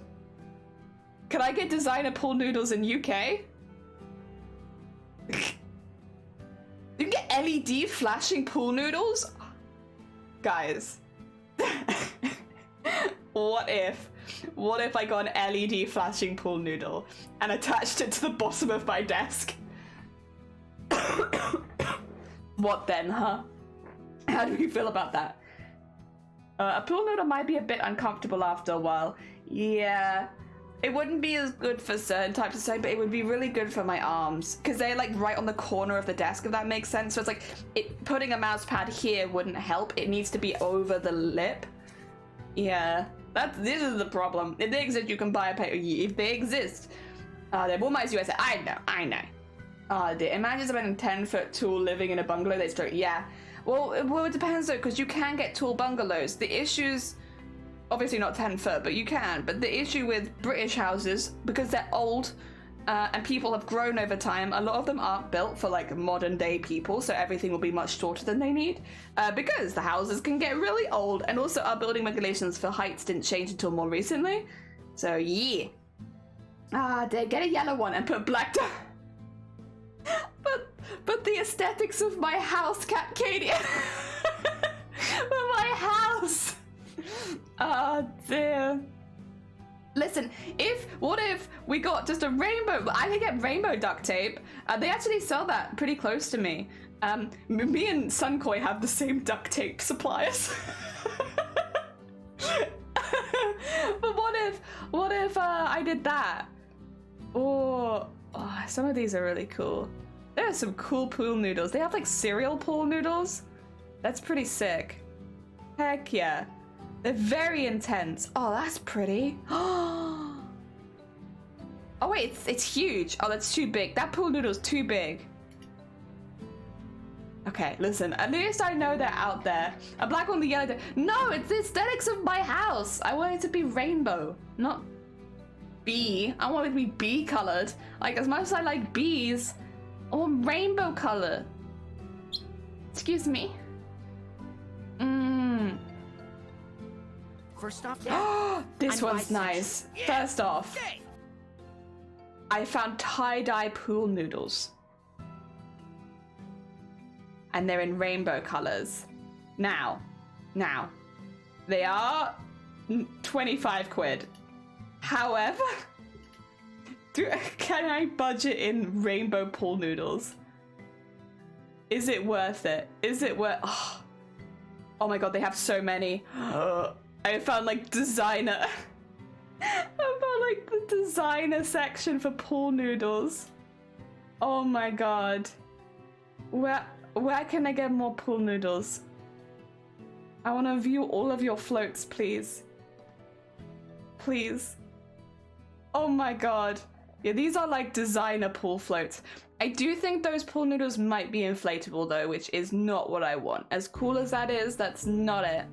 Can I get designer pool noodles in UK? You can get LED flashing pool noodles? Guys. What if I got an LED flashing pool noodle and attached it to the bottom of my desk? What then, huh? How do you feel about that? A pool noodle might be a bit uncomfortable after a while. Yeah. It wouldn't be as good for certain types of sewing, but it would be really good for my arms. Because they're like right on the corner of the desk, if that makes sense. So it's like, putting a mouse pad here wouldn't help. It needs to be over the lip. Yeah. This is the problem. If they exist, you can buy a pair. If they exist. They're Walmart's USA. I know. Imagine spending 10-foot tall living in a bungalow that's straight. Yeah. Well, it depends though, because you can get tall bungalows. The issue's obviously not 10 foot, but you can. But the issue with British houses, because they're old and people have grown over time, a lot of them aren't built for like modern day people, so everything will be much shorter than they need because the houses can get really old, and also our building regulations for heights didn't change until more recently. So yeah. They get a yellow one and put black down. But the aesthetics of my house, Cat Katie. My house. Oh dear. Listen, what if we got just a rainbow? I can get rainbow duct tape. They actually sell that pretty close to me. Me and Sunkoi have the same duct tape suppliers. But what if I did that? Oh, some of these are really cool. There are some cool pool noodles. They have like cereal pool noodles. That's pretty sick. Heck yeah. They're very intense. Oh, that's pretty. Oh wait, it's huge. Oh, that's too big. That pool noodle's too big. Okay, listen. At least I know they're out there. A black one, the yellow. No, it's the aesthetics of my house. I want it to be rainbow, not bee. I want it to be bee colored. Like, as much as I like bees, I want rainbow color. Excuse me. First off, this one's nice. Yeah. First off, I found tie-dye pool noodles. And they're in rainbow colors. Now, they are 25 quid. However, can I budget in rainbow pool noodles? Is it worth it? Is it worth... Oh my god, they have so many. I found like designer. I found like the designer section for pool noodles. Oh my god. Where can I get more pool noodles? I want to view all of your floats, please. Please. Oh my god. Yeah, these are like designer pool floats. I do think those pool noodles might be inflatable though, which is not what I want. As cool as that is, that's not it.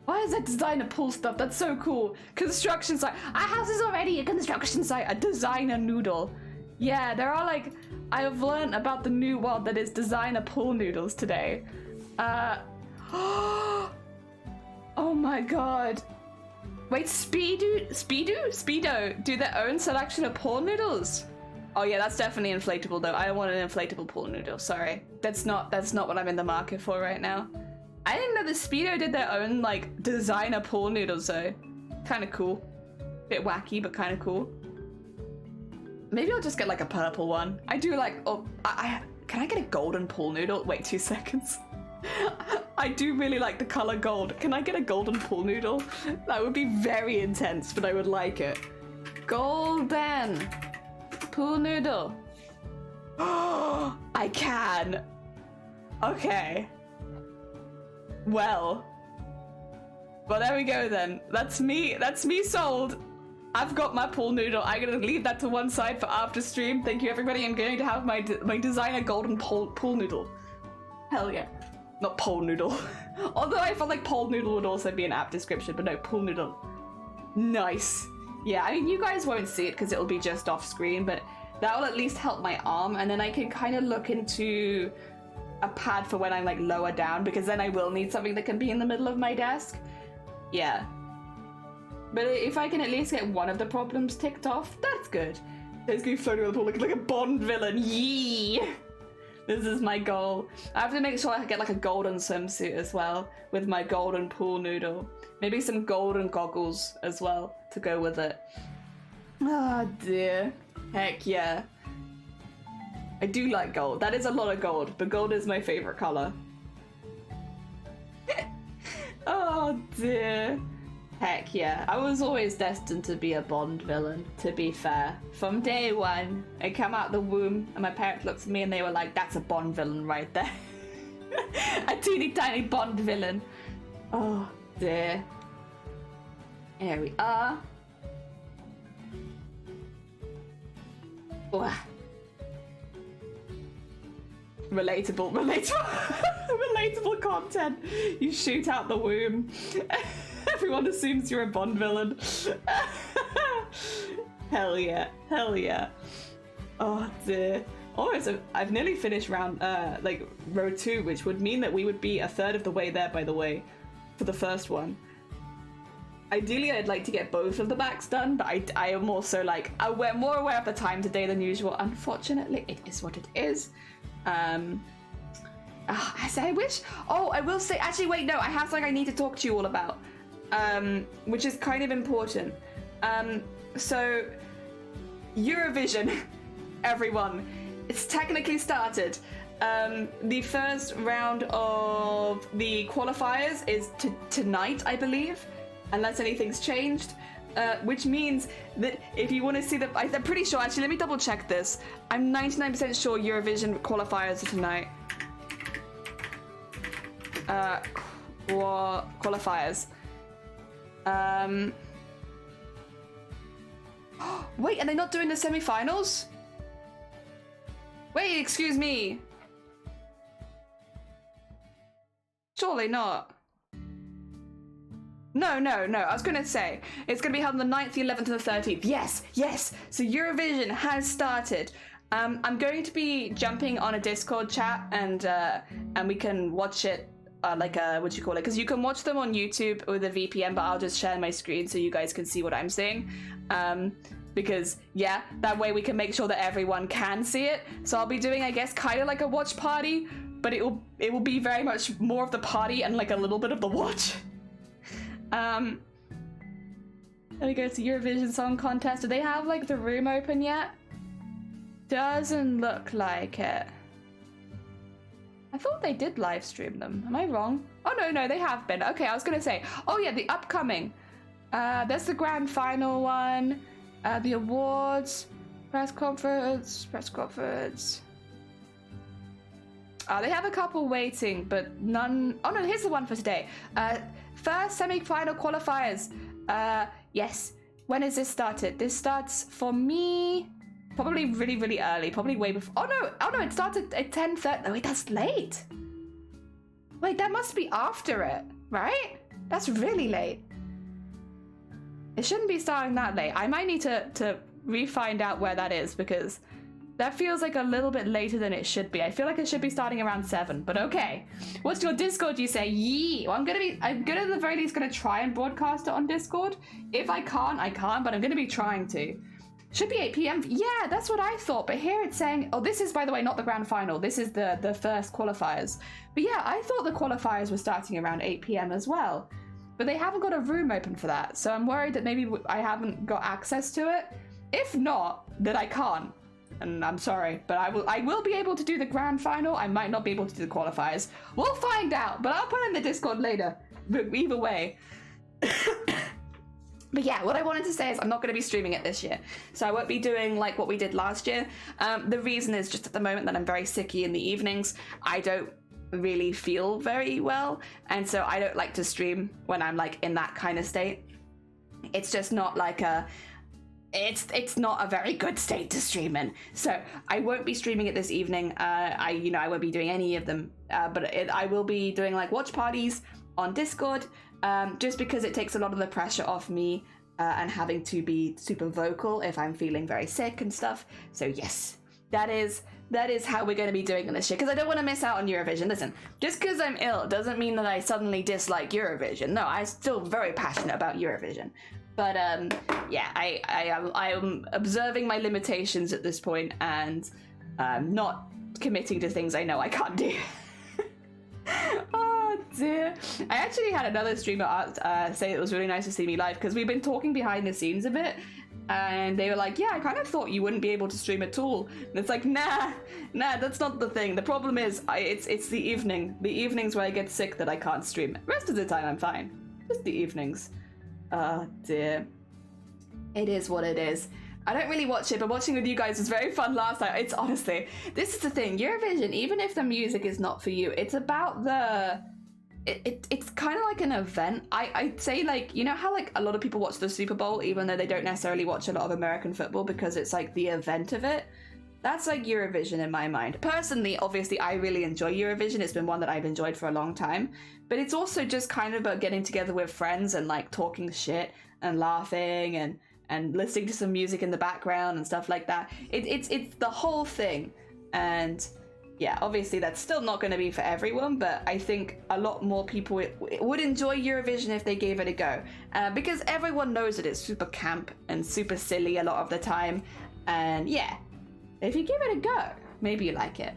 Why is that designer pool stuff? That's so cool. Construction site. Our house is already a construction site. A designer noodle. Yeah, there are like... I have learned about the new world that is designer pool noodles today. Oh my god. Wait, Speedo do their own selection of pool noodles? Oh yeah, that's definitely inflatable though. I don't want an inflatable pool noodle, sorry. That's not what I'm in the market for right now. I didn't know the Speedo did their own like designer pool noodles though. Kind of cool. Bit wacky, but kind of cool. Maybe I'll just get like a purple one. I do like, can I get a golden pool noodle? Wait 2 seconds. I do really like the color gold. Can I get a golden pool noodle? That would be very intense, but I would like it. Golden pool noodle. Oh, I can. Okay. Well, there we go then. That's me sold. I've got my pool noodle. I'm gonna leave that to one side for after stream. Thank you, everybody. I'm going to have my designer golden pool noodle. Hell yeah. Not pole noodle. Although I felt like pole noodle would also be an apt description, but no, pool noodle. Nice. Yeah, I mean, you guys won't see it because it'll be just off screen, but that will at least help my arm, and then I can kind of look into a pad for when I'm like lower down, because then I will need something that can be in the middle of my desk. Yeah. But if I can at least get one of the problems ticked off, that's good. It's going floating around the pool looking like a Bond villain. Yee! This is my goal. I have to make sure I get like a golden swimsuit as well with my golden pool noodle. Maybe some golden goggles as well to go with it. Oh dear. Heck yeah. I do like gold. That is a lot of gold, but gold is my favorite color. Oh dear. Heck yeah. I was always destined to be a Bond villain, to be fair. From day one, I come out the womb and my parents looked at me and they were like, that's a Bond villain right there. A teeny tiny Bond villain. Oh dear. Here we are. Oh. Relatable relatable content. You shoot out the womb. Everyone assumes you're a Bond villain. Hell yeah, hell yeah. Oh dear. Almost, I've nearly finished round, row 2, which would mean that we would be a third of the way there, by the way, for the first one. Ideally, I'd like to get both of the backs done, but I am also like, we're more aware of the time today than usual. Unfortunately, it is what it is. I wish. Oh, I will say. Actually, wait. No, I have something I need to talk to you all about, which is kind of important. So, Eurovision, everyone, it's technically started. The first round of the qualifiers is tonight, I believe, unless anything's changed. Which means that if you want to see the, I'm pretty sure. Actually, let me double check this. I'm 99% sure Eurovision qualifiers are tonight. Qualifiers. Wait, are they not doing the semi-finals? Wait, excuse me. Surely not. No. I was going to say, it's going to be held on the 9th, the 11th, and the 13th. Yes. So Eurovision has started. I'm going to be jumping on a Discord chat, and we can watch it, what do you call it? Because you can watch them on YouTube with a VPN, but I'll just share my screen so you guys can see what I'm seeing. Because, yeah, that way we can make sure that everyone can see it. So I'll be doing, I guess, kind of like a watch party, but it will be very much more of the party and like a little bit of the watch. Let me go to Eurovision Song Contest. Do they have like the room open yet? Doesn't look like it. I thought they did live stream them. Am I wrong? Oh no, they have been. Okay, I was gonna say. Oh yeah, the upcoming. There's the grand final one. The awards, press conference. They have a couple waiting, but none. Oh no, here's the one for today. First semi-final qualifiers. Yes. When is this started? This starts for me probably really, really early. Probably way before. Oh no, it started at 10:30. Oh wait, that's late. Wait, that must be after it, right? That's really late. It shouldn't be starting that late. I might need to re-find out where that is, because that feels like a little bit later than it should be. I feel like it should be starting around 7, but okay. What's your Discord, you say? Yee! Well, I'm gonna at the very least gonna try and broadcast it on Discord. If I can't, I can't, but I'm gonna be trying to. Should be 8 p.m. Yeah, that's what I thought, but here it's saying, oh, this is, by the way, not the grand final. This is the first qualifiers. But yeah, I thought the qualifiers were starting around 8 p.m. as well. But they haven't got a room open for that, so I'm worried that maybe I haven't got access to it. If not, then I can't. And I'm sorry, but I will be able to do the grand final. I might not be able to do the qualifiers. We'll find out, but I'll put it in the Discord later. But either way. But yeah, what I wanted to say is I'm not going to be streaming it this year. So I won't be doing like what we did last year. The reason is just at the moment that I'm very sicky in the evenings. I don't really feel very well. And so I don't like to stream when I'm like in that kind of state. It's just not like it's not a very good state to stream in. So I won't be streaming it this evening. I won't be doing any of them, but I will be doing like watch parties on Discord, just because it takes a lot of the pressure off me and having to be super vocal if I'm feeling very sick and stuff. So yes, that is how we're going to be doing it this year, because I don't want to miss out on Eurovision. Listen, just because I'm ill doesn't mean that I suddenly dislike Eurovision. No, I'm still very passionate about Eurovision. But yeah, I am observing my limitations at this point and not committing to things I know I can't do. Oh dear. I actually had another streamer say it was really nice to see me live, because we've been talking behind the scenes a bit, and they were like, yeah, I kind of thought you wouldn't be able to stream at all. And it's like, nah, that's not the thing. The problem is it's the evenings where I get sick that I can't stream. The rest of the time I'm fine. Just the evenings. Oh dear. It is what it is. I don't really watch it, but watching with you guys was very fun last night. It's honestly, this is the thing, Eurovision, even if the music is not for you, it's about it's kind of like an event. I'd say, like, you know how like a lot of people watch the Super Bowl even though they don't necessarily watch a lot of American football because it's like the event of it? That's like Eurovision in my mind. Personally, obviously, I really enjoy Eurovision. It's been one that I've enjoyed for a long time. But it's also just kind of about getting together with friends and like talking shit and laughing and listening to some music in the background and stuff like that. It's the whole thing. And yeah, obviously that's still not going to be for everyone, but I think a lot more people would enjoy Eurovision if they gave it a go. Because everyone knows that it's super camp and super silly a lot of the time. And yeah, if you give it a go, maybe you like it.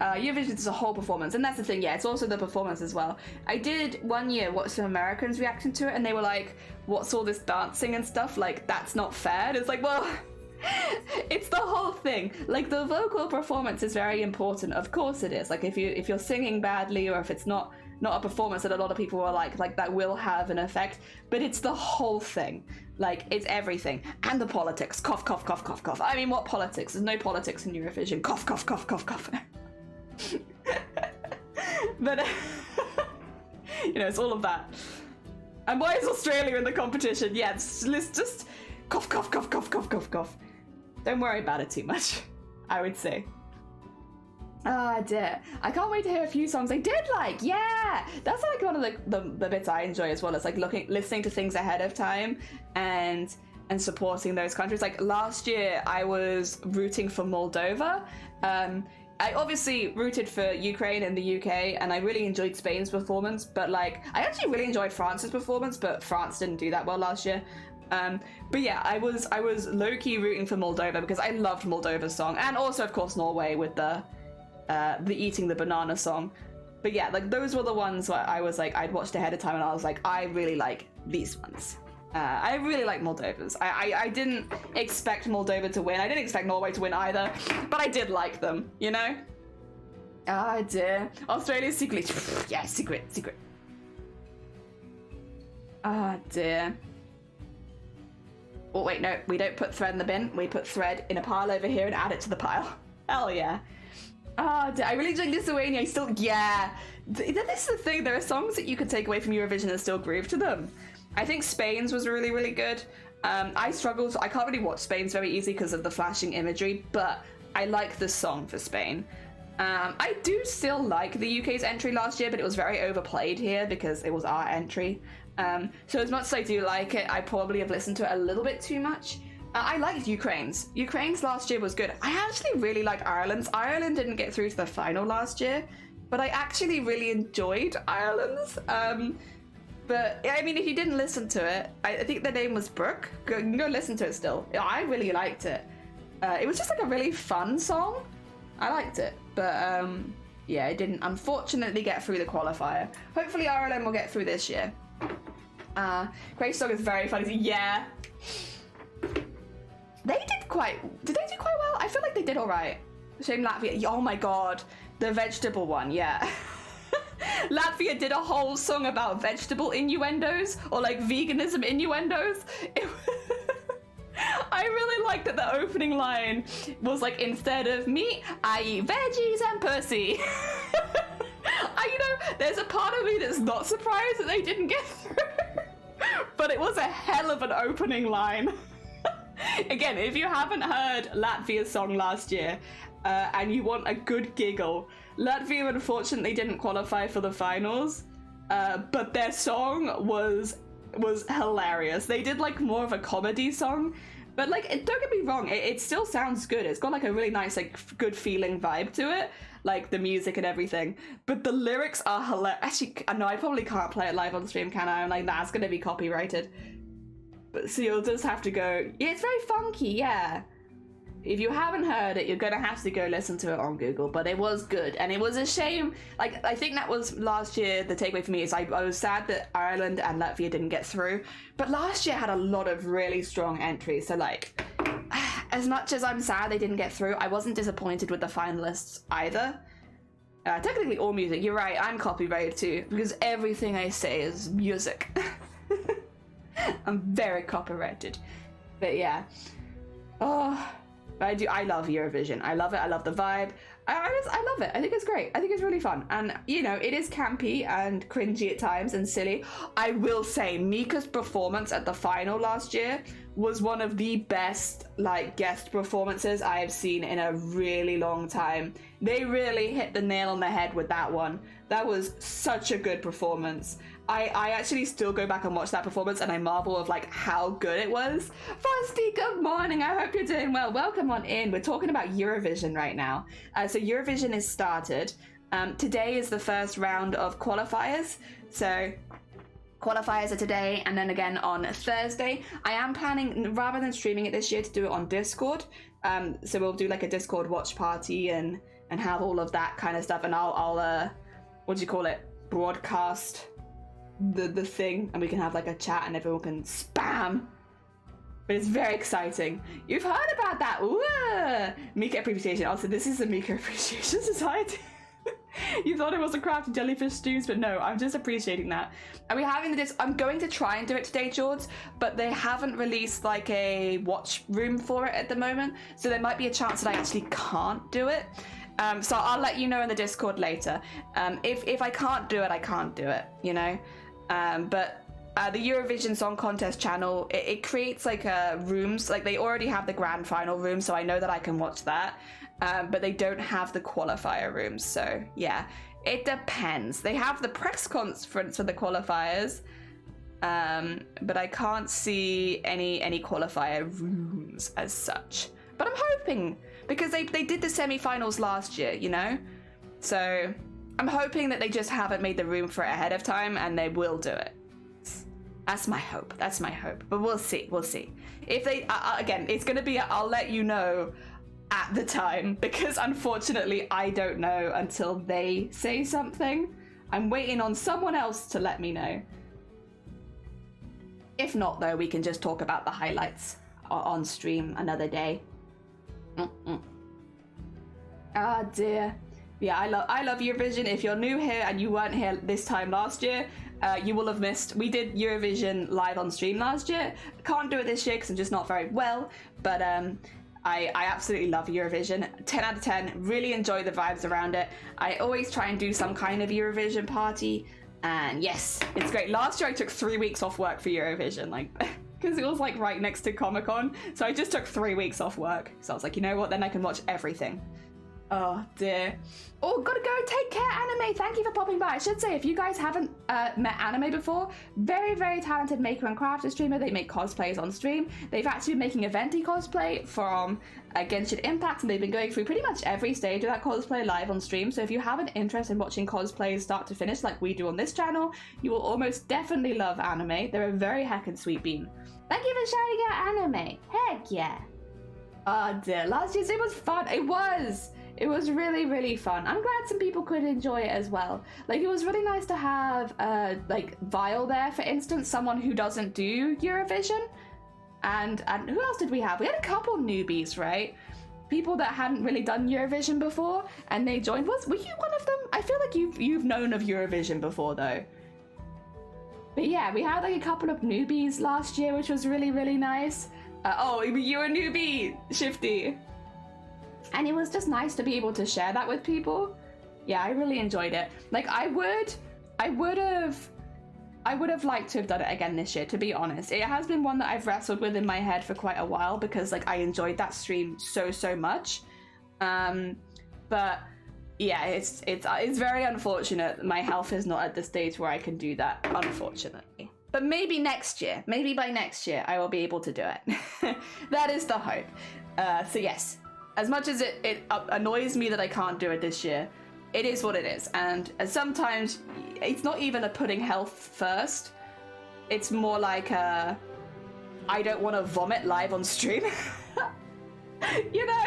Eurovision is a whole performance, and that's the thing, yeah, it's also the performance as well. I did one year watch some Americans reaction to it, and they were like, what's all this dancing and stuff? Like, that's not fair. And it's like, well, it's the whole thing. Like, the vocal performance is very important. Of course it is. Like, if you're singing badly, or if it's not a performance that a lot of people are like that will have an effect, but it's the whole thing. Like, it's everything. And the politics. Cough, cough, cough, cough, cough. I mean, what politics? There's no politics in Eurovision. Cough, cough, cough, cough, cough. But you know, it's all of that. And why is Australia in the competition? Yeah, let's just cough, cough, cough, cough, cough, cough, cough. Don't worry about it too much, I would say. Ah, dear. I can't wait to hear a few songs I did like. Yeah, that's like one of the bits I enjoy as well. It's like listening to things ahead of time and supporting those countries. Like last year, I was rooting for Moldova. I obviously rooted for Ukraine and the UK, and I really enjoyed Spain's performance, but like, I actually really enjoyed France's performance, but France didn't do that well last year. But yeah, I was low-key rooting for Moldova because I loved Moldova's song, and also, of course, Norway with the eating the banana song. But yeah, like, those were the ones where I was like, I'd watched ahead of time, and I was like, I really like these ones. I really like Moldova's. I didn't expect Moldova to win. I didn't expect Norway to win either, but I did like them, you know? Ah, dear. Australia's secret. Yeah, secret. Ah, dear. Oh, wait, no. We don't put thread in the bin. We put thread in a pile over here and add it to the pile. Hell yeah. Ah, dear. I really enjoy Lithuania. Yeah. This is the thing. There are songs that you could take away from Eurovision and still groove to them. I think Spain's was really, really good. I struggled. I can't really watch Spain's very easily because of the flashing imagery, but I like the song for Spain. I do still like the UK's entry last year, but it was very overplayed here because it was our entry. So as much as I do like it, I probably have listened to it a little bit too much. I liked Ukraine's. Ukraine's last year was good. I actually really like Ireland's. Ireland didn't get through to the final last year, but I actually really enjoyed Ireland's. But I mean, if you didn't listen to it, I think the name was Brooke. You can go listen to it still. I really liked it. It was just like a really fun song. I liked it, but yeah, it didn't unfortunately get through the qualifier. Hopefully Ireland will get through this year. Craig's song is very funny. Yeah. Did they do quite well? I feel like they did all right. Shame Latvia. Oh my god, the vegetable one. Yeah. Latvia did a whole song about vegetable innuendos or like veganism innuendos. I really liked that the opening line was like, instead of meat, I eat veggies and pussy. You know, there's a part of me that's not surprised that they didn't get through. But it was a hell of an opening line. Again, if you haven't heard Latvia's song last year and you want a good giggle, Latvia unfortunately didn't qualify for the finals, but their song was hilarious. They did like more of a comedy song, but like don't get me wrong, it still sounds good. It's got like a really nice like good feeling vibe to it, like the music and everything. But the lyrics are hilarious. Actually, no, I probably can't play it live on stream, can I? I'm like, that's gonna be copyrighted. But so you'll just have to go. Yeah, it's very funky, yeah. If you haven't heard it, you're gonna have to go listen to it on Google. But it was good, and it was a shame. Like, I think that was last year. The takeaway for me is I was sad that Ireland and Latvia didn't get through. But last year had a lot of really strong entries. So like, as much as I'm sad they didn't get through, I wasn't disappointed with the finalists either. Technically, all music. You're right. I'm copyrighted too because everything I say is music. I'm very copyrighted, but yeah. Oh, I love Eurovision. I love it. I love the vibe. I love it. I think it's great. I think it's really fun. And, you know, it is campy and cringy at times and silly. I will say Mika's performance at the final last year was one of the best, like, guest performances I have seen in a really long time. They really hit the nail on the head with that one. That was such a good performance. I actually still go back and watch that performance and I marvel of like how good it was. Frosty, good morning. I hope you're doing well. Welcome on in. We're talking about Eurovision right now. So Eurovision is started. Today is the first round of qualifiers. So qualifiers are today and then again on Thursday. I am planning, rather than streaming it this year, to do it on Discord. So we'll do like a Discord watch party and have all of that kind of stuff. And I'll what do you call it? Broadcast the thing, and we can have like a chat and everyone can spam. But it's very exciting. You've heard about that. Ooh, Mika Appreciation. Also, this is a Mika Appreciation Society. You thought it was a crafted jellyfish stews, but no, I'm just appreciating that. And we're having this. I'm going to try and do it today, George, but they haven't released like a watch room for it at the moment, so there might be a chance that I actually can't do it. So I'll let you know in the Discord later. If I can't do it, I can't do it, you know? But the Eurovision Song Contest channel, it creates like rooms, like they already have the grand final room, so I know that I can watch that. But they don't have the qualifier rooms, so yeah, it depends. They have the press conference for the qualifiers, but I can't see any qualifier rooms as such. But I'm hoping, because they did the semi-finals last year, you know? So I'm hoping that they just haven't made the room for it ahead of time and they will do it. That's my hope. That's my hope. But we'll see. We'll see. If they, again, it's going to be, I'll let you know at the time, because unfortunately I don't know until they say something. I'm waiting on someone else to let me know. If not, though, we can just talk about the highlights on stream another day. Ah, dear. Yeah, I love Eurovision. If you're new here and you weren't here this time last year, you will have missed. We did Eurovision live on stream last year. Can't do it this year because I'm just not very well. But I absolutely love Eurovision. 10 out of 10. Really enjoy the vibes around it. I always try and do some kind of Eurovision party. And yes, it's great. Last year I took 3 weeks off work for Eurovision, like, because it was like right next to Comic-Con. So I just took 3 weeks off work. So I was like, you know what? Then I can watch everything. Oh dear. Oh, gotta go. Take care, Anime. Thank you for popping by. I should say, if you guys haven't met Anime before, very, very talented maker and crafter streamer. They make cosplays on stream. They've actually been making a Venti cosplay from Genshin Impact, and they've been going through pretty much every stage of that cosplay live on stream. So if you have an interest in watching cosplays start to finish like we do on this channel, you will almost definitely love Anime. They're a very heckin' sweet bean. Thank you for shouting out Anime. Heck yeah. Oh dear. Last year's, it was fun. It was. It was really, really fun. I'm glad some people could enjoy it as well. Like, it was really nice to have, like, Vile there, for instance, someone who doesn't do Eurovision. And who else did we have? We had a couple newbies, right? People that hadn't really done Eurovision before, and they joined. Were you one of them? I feel like you've known of Eurovision before, though. But yeah, we had, like, a couple of newbies last year, which was really, really nice. Oh, you're a newbie, Shifty. And it was just nice to be able to share that with people. Yeah, I really enjoyed it. Like, I would have I would have liked to have done it again this year, to be honest. It has been one that I've wrestled with in my head for quite a while because like I enjoyed that stream so much. But yeah, it's very unfortunate. My health is not at the stage where I can do that, unfortunately. But maybe next year, maybe by next year, I will be able to do it. That is the hope. So yes, as much as it annoys me that I can't do it this year, it is what it is. And sometimes it's not even a putting health first. It's more like I don't want to vomit live on stream. You know?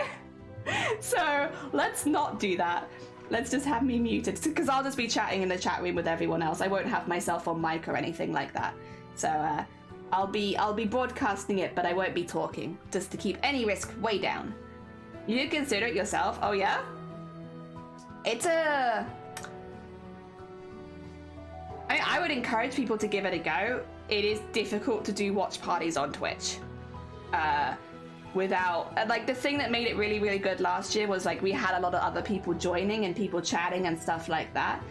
So let's not do that. Let's just have me muted, because I'll just be chatting in the chat room with everyone else. I won't have myself on mic or anything like that. So I'll be broadcasting it, but I won't be talking, just to keep any risk way down. You consider it yourself? Oh yeah? It's I would encourage people to give it a go. It is difficult to do watch parties on Twitch. Without, like, the thing that made it really good last year was like we had a lot of other people joining and people chatting and stuff like that.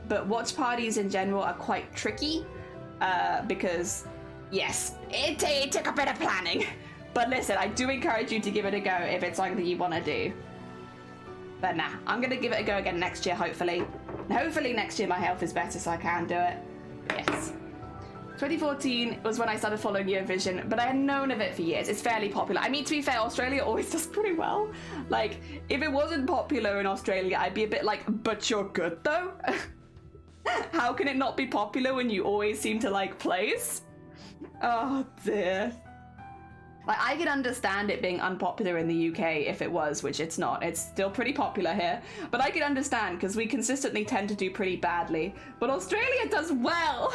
But watch parties in general are quite tricky because yes, it took a bit of planning. But listen, I do encourage you to give it a go if it's something that you want to do. But nah, I'm gonna give it a go again next year, hopefully. Hopefully next year my health is better so I can do it. Yes. 2014 was when I started following Eurovision, but I had known of it for years. It's fairly popular. I mean, to be fair, Australia always does pretty well. Like, if it wasn't popular in Australia, I'd be a bit like, but you're good though? How can it not be popular when you always seem to like place? Oh dear. Like, I could understand it being unpopular in the UK if it was, which it's not. It's still pretty popular here. But I could understand, because we consistently tend to do pretty badly. But Australia does well!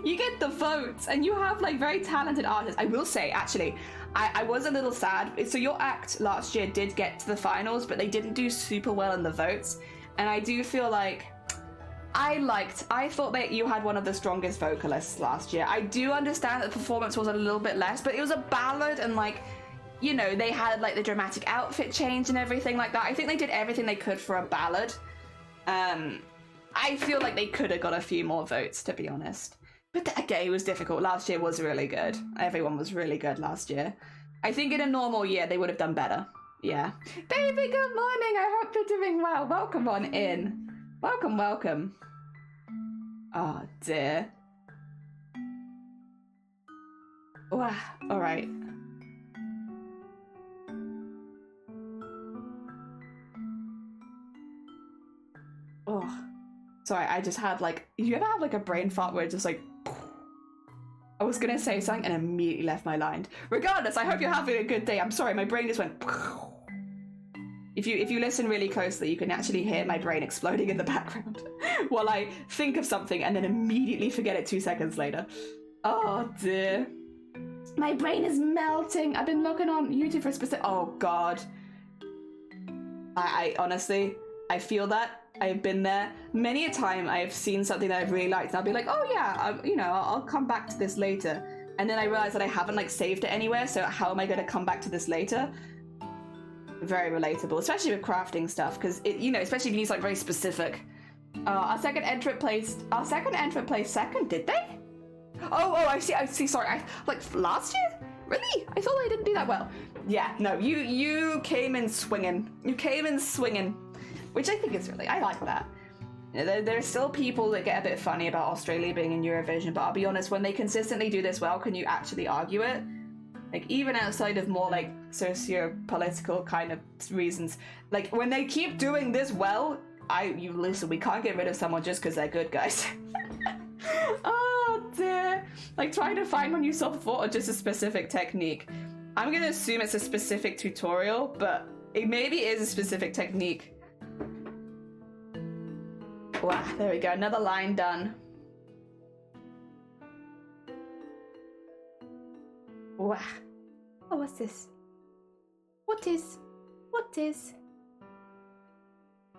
You get the votes, and you have, like, very talented artists. I will say, actually, I was a little sad. So your act last year did get to the finals, but they didn't do super well in the votes. And I do feel like I thought that you had one of the strongest vocalists last year. I do understand that the performance was a little bit less, but it was a ballad, and like, you know, they had like the dramatic outfit change and everything like that. I think they did everything they could for a ballad. I feel like they could have got a few more votes, to be honest. But again, it was difficult. Last year was really good. Everyone was really good last year. I think in a normal year, they would have done better. Yeah. Baby, good morning. I hope you're doing well. Welcome on in. Welcome, welcome. Oh, dear. Wow. All right. Oh. Sorry, I just had like... You ever have like a brain fart where it just like... I was gonna say something and immediately left my mind. Regardless, I hope you're having a good day. I'm sorry, my brain just went... If you listen really closely, you can actually hear my brain exploding in the background while I think of something and then immediately forget it 2 seconds later. Oh dear. My brain is melting. I've been looking on YouTube for a specific... Oh god. I honestly, I feel that. I've been there. Many a time I've seen something that I've really liked and I'll be like, oh yeah, you know, I'll come back to this later. And then I realize that I haven't like saved it anywhere, so how am I going to come back to this later? Very relatable, especially with crafting stuff, because it, you know, especially if you need something very specific. Our second entrant placed second, did they? Oh, I see, sorry, like last year? Really? I thought they didn't do that well. Yeah, no, you came in swinging. You came in swinging. Which I think is really, I like that. There's still people that get a bit funny about Australia being in Eurovision, but I'll be honest, when they consistently do this well, can you actually argue it? Like, even outside of more like socio-political kind of reasons, like when they keep doing this well, you listen, we can't get rid of someone just because they're good, guys. Oh dear. Like trying to find one you saw before or just a specific technique. I'm gonna assume it's a specific tutorial, but it maybe is a specific technique. Wow, there we go, another line done. Wow. Oh, what's this? What is?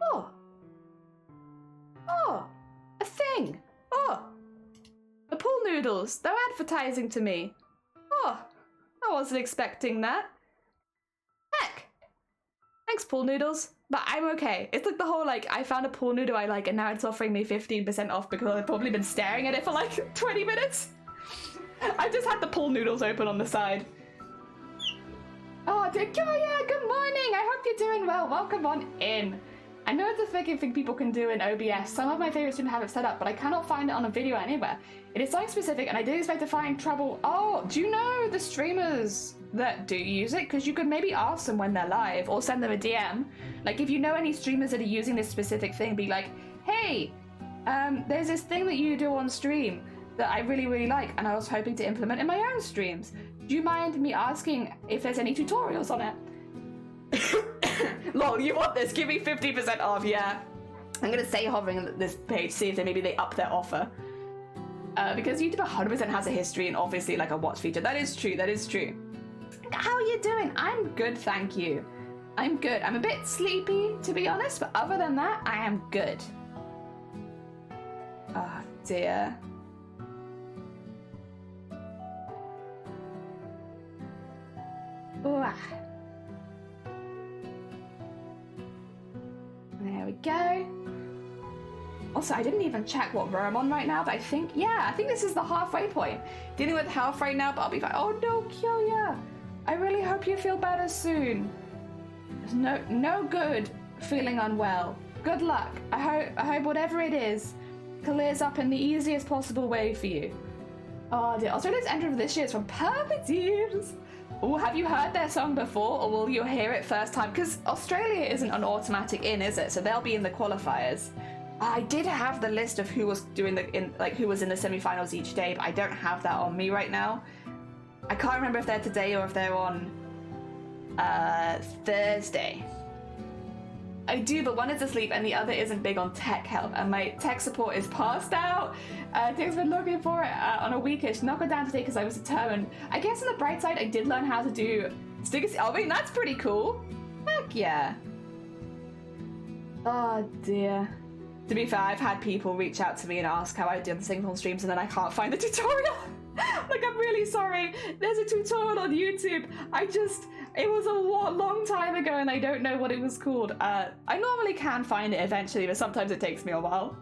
Oh, a thing. Oh, the pool noodles, they're advertising to me. Oh, I wasn't expecting that. Heck, Thanks, pool noodles. But I'm okay. It's like the whole, like, I found a pool noodle I like, and now it's offering me 15% off because I've probably been staring at it for like 20 minutes. I just had the pool noodles open on the side. Oh, Decoya, good morning. I hope you're doing well. Welcome on in. I know it's a freaking thing people can do in OBS. Some of my favorites didn't have it set up, but I cannot find it on a video anywhere. It is something specific, and I did expect to find trouble. Oh, do you know the streamers that do use it? Because you could maybe ask them when they're live, or send them a DM. Like, if you know any streamers that are using this specific thing, be like, hey, there's this thing that you do on stream that I really, really like, and I was hoping to implement in my own streams. Do you mind me asking if there's any tutorials on it? Lol, you want this? Give me 50% off, yeah. I'm gonna stay hovering on this page, see if maybe they up their offer. Because YouTube 100% has a history and obviously like a watch feature. That is true, that is true. How are you doing? I'm good, thank you. I'm good. I'm a bit sleepy, to be honest, but other than that, I am good. Oh, dear. Ooh. There we go. Also, I didn't even check what row I'm on right now, but I think this is the halfway point. Dealing with health right now, but I'll be fine. Oh no, Kyoya. I really hope you feel better soon. There's no good feeling unwell. Good luck. I hope whatever it is clears up in the easiest possible way for you. Oh dear. Australia's entry for this year is from Perpeteers. Oh, have you heard their song before, or will you hear it first time? Because Australia isn't an automatic in, is it? So they'll be in the qualifiers. I did have the list of who was doing who was in the semi-finals each day, but I don't have that on me right now. I can't remember if they're today or if they're on Thursday. I do, but one is asleep and the other isn't big on tech help, and my tech support is passed out. Dick's been looking for it on a weekish. Knock it down today because I was determined. I guess on the bright side, I did learn how to do stickers. I mean, that's pretty cool. Heck yeah. Oh dear. To be fair, I've had people reach out to me and ask how I do the sing-along streams, and then I can't find the tutorial. Like, I'm really sorry. There's a tutorial on YouTube. It was a long time ago, and I don't know what it was called. I normally can find it eventually, but sometimes it takes me a while.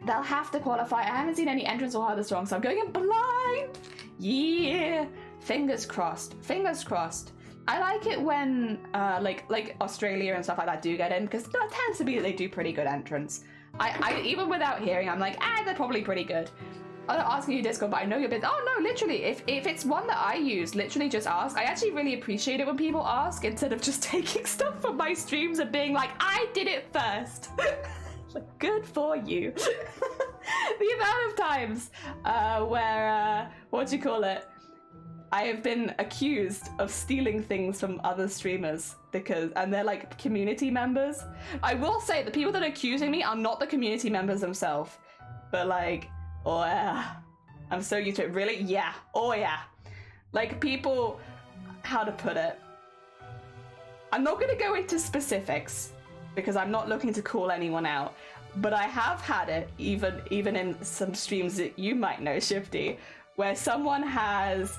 They'll have to qualify. I haven't seen any entrance or harder strong, so I'm going in blind. Yeah. Fingers crossed. Fingers crossed. I like it when like Australia and stuff like that do get in, because that tends to be that they do pretty good entrance. I even without hearing, I'm like, they're probably pretty good. I'm not asking you Discord, but I know you're busy. Oh no, literally, if it's one that I use, literally just ask. I actually really appreciate it when people ask instead of just taking stuff from my streams and being like, I did it first. Like, good for you. The amount of times where I have been accused of stealing things from other streamers and they're like community members. I will say the people that are accusing me are not the community members themselves, but like, oh yeah, I'm so used to it. Really? Yeah. Oh yeah. Like people, how to put it? I'm not going to go into specifics because I'm not looking to call anyone out, but I have had it even in some streams that you might know, Shifty, where someone has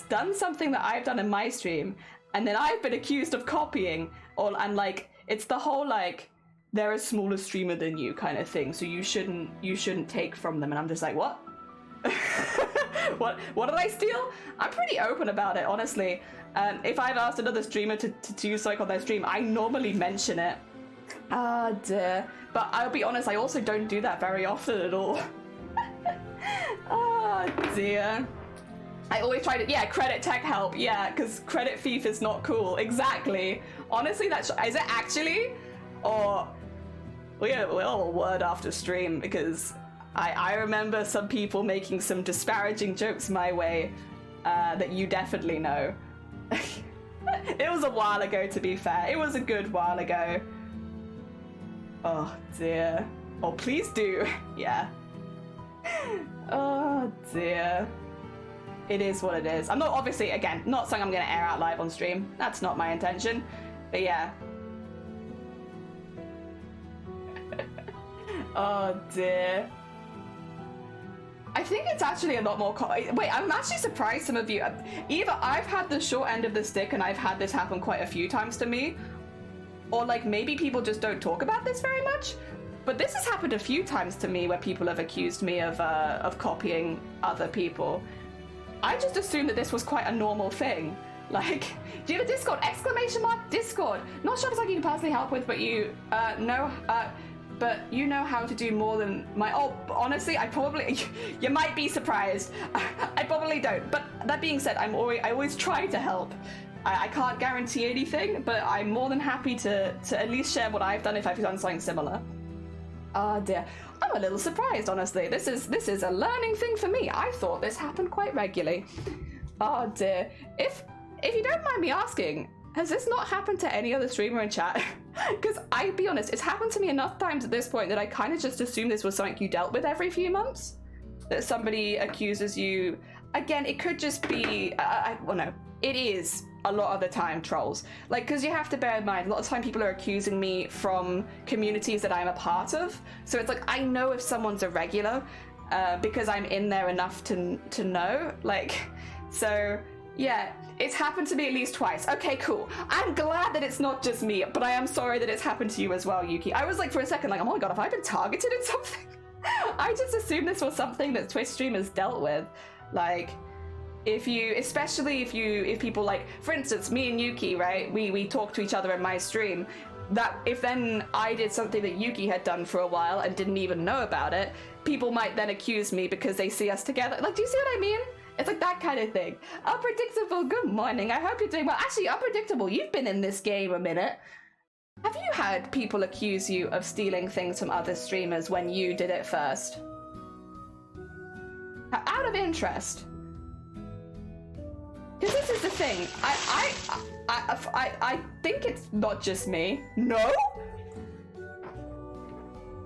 done something that I've done in my stream, and then I've been accused of copying, and like it's the whole like they're a smaller streamer than you kind of thing, so you shouldn't take from them, and I'm just like, what? What did I steal? I'm pretty open about it, honestly. If I've asked another streamer to do something on their stream, I normally mention it. Ah, dear. But I'll be honest, I also don't do that very often at all. Oh dear. I always try to, credit tech help, because credit thief is not cool. Exactly. Honestly, is it actually? Or we'll word after stream, because I remember some people making some disparaging jokes my way that you definitely know. It was a while ago, to be fair. It was a good while ago. Oh dear. Oh, please do. Yeah. Oh dear. It is what it is. I'm not, obviously, again, not something I'm going to air out live on stream. That's not my intention. But yeah. Oh dear. I think it's actually a lot more wait, I'm actually surprised some of you, either I've had the short end of the stick and I've had this happen quite a few times to me, or like maybe people just don't talk about this very much. But this has happened a few times to me where people have accused me of copying other people. I just assumed that this was quite a normal thing. Like, do you have a Discord? Exclamation mark Discord. Not sure if it's something you can personally help with, but you but you know how to do more than my. Oh, honestly, I probably you might be surprised. I probably don't. But that being said, I always try to help. I can't guarantee anything, but I'm more than happy to at least share what I've done if I've done something similar. Oh dear, I'm a little surprised, honestly. This is a learning thing for me. I thought this happened quite regularly. Oh dear. If you don't mind me asking, has this not happened to any other streamer in chat? Because I'll be honest, it's happened to me enough times at this point that I kind of just assume this was something you dealt with every few months. That somebody accuses you. Again, it could just be, well no, it is a lot of the time trolls. Like, because you have to bear in mind, a lot of time people are accusing me from communities that I'm a part of. So it's like, I know if someone's a regular because I'm in there enough to know. Like, so yeah, it's happened to me at least twice. Okay, cool. I'm glad that it's not just me, but I am sorry that it's happened to you as well, Yuki. I was like, for a second, like, oh my god, have I been targeted in something? I just assumed this was something that Twitch streamers dealt with. Like, especially if people, like, for instance, me and Yuki, right? We talk to each other in my stream. That if then I did something that Yuki had done for a while and didn't even know about it, people might then accuse me because they see us together. Like, do you see what I mean? It's like that kind of thing. Unpredictable, good morning. I hope you're doing well. Actually, Unpredictable, you've been in this game a minute. Have you had people accuse you of stealing things from other streamers when you did it first? Out of interest. Because this is the thing. I think it's not just me. No?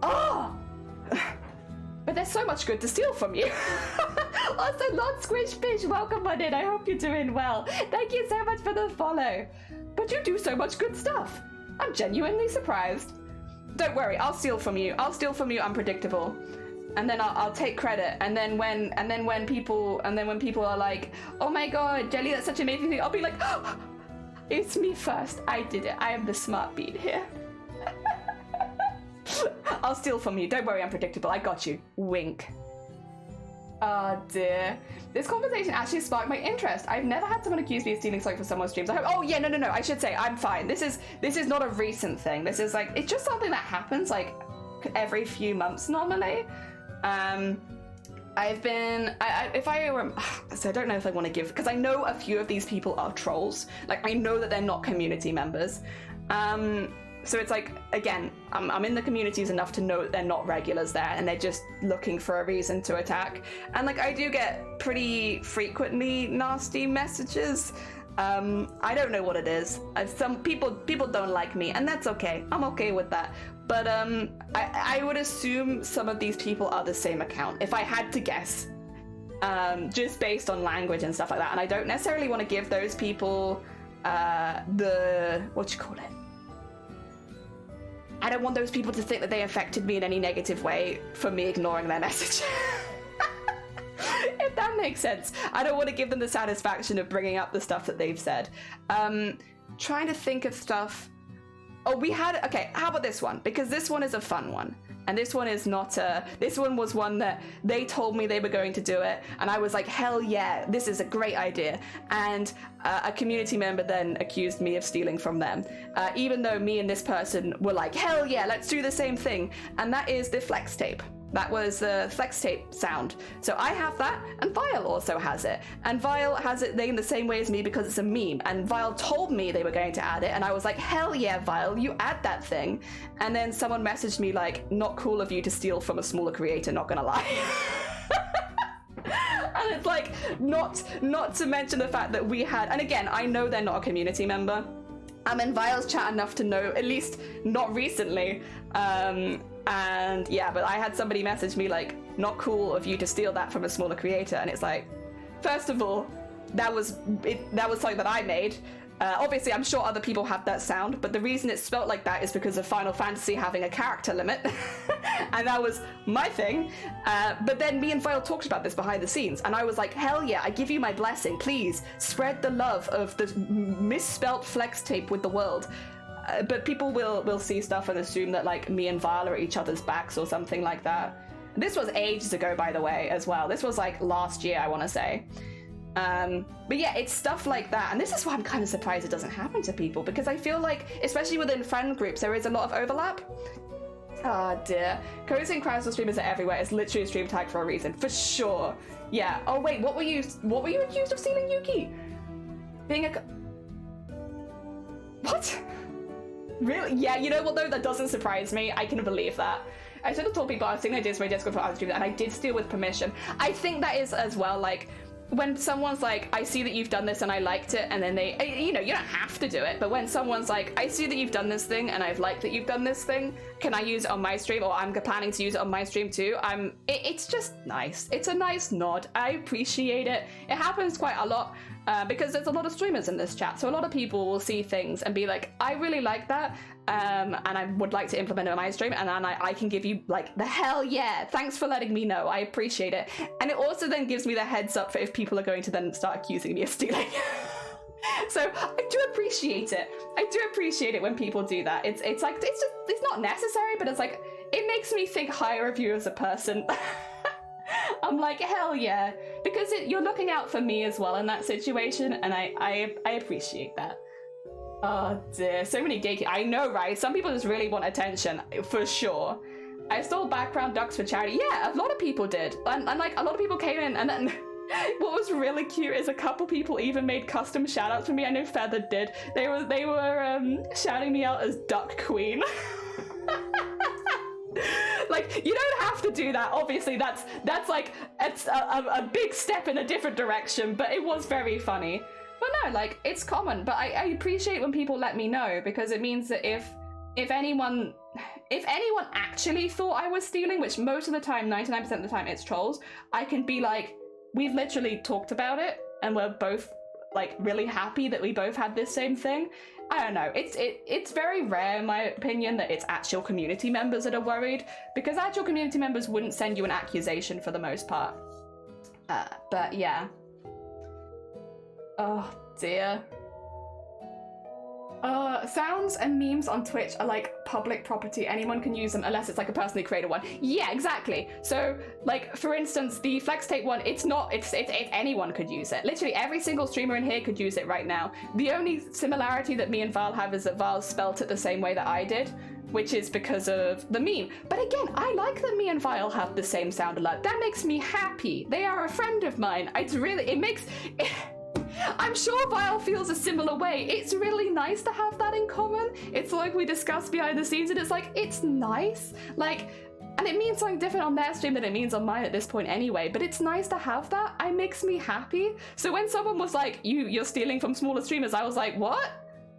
Oh! But there's so much good to steal from you. Also, Lord Squishfish, welcome on in. I hope you're doing well. Thank you so much for the follow. But you do so much good stuff. I'm genuinely surprised. Don't worry, I'll steal from you. I'll steal from you, Unpredictable. And then I'll take credit. And then when people are like, oh my god, Jelly, that's such an amazing thing, I'll be like, oh, it's me first. I did it. I am the smart bean here. I'll steal from you. Don't worry, Unpredictable. I got you. Wink. Oh dear. This conversation actually sparked my interest. I've never had someone accuse me of stealing something from someone's streams. I hope. Oh yeah, no. I should say I'm fine. This is not a recent thing. This is like, it's just something that happens like every few months normally. I've been, if I were, so I don't know if I want to give, because I know a few of these people are trolls. Like, I know that they're not community members. So it's like, again, I'm in the communities enough to know that they're not regulars there and they're just looking for a reason to attack. And like, I do get pretty frequently nasty messages. I don't know what it is. Some people don't like me, and that's okay. I'm okay with that. But I would assume some of these people are the same account, if I had to guess, just based on language and stuff like that. And I don't necessarily want to give those people I don't want those people to think that they affected me in any negative way for me ignoring their message. If that makes sense. I don't want to give them the satisfaction of bringing up the stuff that they've said. Trying to think of stuff. Oh, okay, how about this one? Because this one is a fun one. And this one is not this one was one that they told me they were going to do it. And I was like, hell yeah, this is a great idea. And a community member then accused me of stealing from them. Even though me and this person were like, hell yeah, let's do the same thing. And that is the flex tape. That was the flex tape sound. So I have that, and Vile also has it. And Vile has it in the same way as me because it's a meme. And Vile told me they were going to add it, and I was like, hell yeah, Vile, you add that thing. And then someone messaged me like, not cool of you to steal from a smaller creator, not gonna lie. And it's like, not to mention the fact that we had, and again, I know they're not a community member. I'm in Vile's chat enough to know, at least not recently, and yeah, but I had somebody message me like, not cool of you to steal that from a smaller creator. And it's like, first of all, that was something that I made. Obviously, I'm sure other people have that sound, but the reason it's spelt like that is because of Final Fantasy having a character limit, and that was my thing. But then me and Vile talked about this behind the scenes, and I was like, hell yeah, I give you my blessing. Please spread the love of the misspelt flex tape with the world. But people will see stuff and assume that like me and Vile are at each other's backs or something like that. This was ages ago, by the way, as well. This was like last year, I want to say. But yeah, it's stuff like that, and this is why I'm kind of surprised it doesn't happen to people, because I feel like, especially within friend groups, there is a lot of overlap. Oh dear. Cozy and Crowdsourced streamers are everywhere. It's literally a stream tag for a reason, for sure. Yeah. Oh wait, what were you accused of stealing, Yuki? Being a... What? Really? Yeah, you know what though, that doesn't surprise me. I can believe that. I sort of told people I was stealing ideas for my Discord for other streamers, and I did steal with permission. I think that is as well, like, when someone's like, I see that you've done this and I liked it, and then they, you know, you don't have to do it, but when someone's like, I see that you've done this thing and I've liked that you've done this thing, can I use it on my stream, or I'm planning to use it on my stream too, it's just nice. It's a nice nod. I appreciate it. It happens quite a lot because there's a lot of streamers in this chat, so a lot of people will see things and be like, I really like that, and I would like to implement it on my stream, and then I can give you like the hell yeah, thanks for letting me know, I appreciate it. And it also then gives me the heads up for if people are going to then start accusing me of stealing. So I do appreciate it. I do appreciate it when people do that. It's like, it's not necessary, but it's like, it makes me think higher of you as a person. I'm like, hell yeah, because you're looking out for me as well in that situation, and I appreciate that. Oh dear, so many gatekeepers. I know, right? Some people just really want attention, for sure. I stole background ducks for charity. Yeah, a lot of people did, and like a lot of people came in, and then what was really cute is a couple people even made custom shoutouts for me. I know Feathered did. They were shouting me out as Duck Queen. Like, you don't have to do that, obviously. That's like, it's a big step in a different direction, but it was very funny. But no, like, it's common, but I appreciate when people let me know, because it means that if anyone actually thought I was stealing, which most of the time, 99% of the time, it's trolls, I can be like, we've literally talked about it, and we're both like really happy that we both had this same thing. I don't know, it's very rare in my opinion that it's actual community members that are worried, because actual community members wouldn't send you an accusation for the most part. But yeah. Oh dear. Sounds and memes on Twitch are like public property. Anyone can use them unless it's like a personally created one. Yeah, exactly. So like, for instance, the flex tape one, it's anyone could use it. Literally every single streamer in here could use it right now. The only similarity that me and Val have is that Val spelt it the same way that I did, which is because of the meme. But again, I like that me and Vile have the same sound alert. That makes me happy. They are a friend of mine. I'm sure Vile feels a similar way. It's really nice to have that in common. It's like we discussed behind the scenes, and it's like, it's nice. Like, and it means something different on their stream than it means on mine at this point anyway, but it's nice to have that. It makes me happy. So when someone was like, you're stealing from smaller streamers, I was like, what?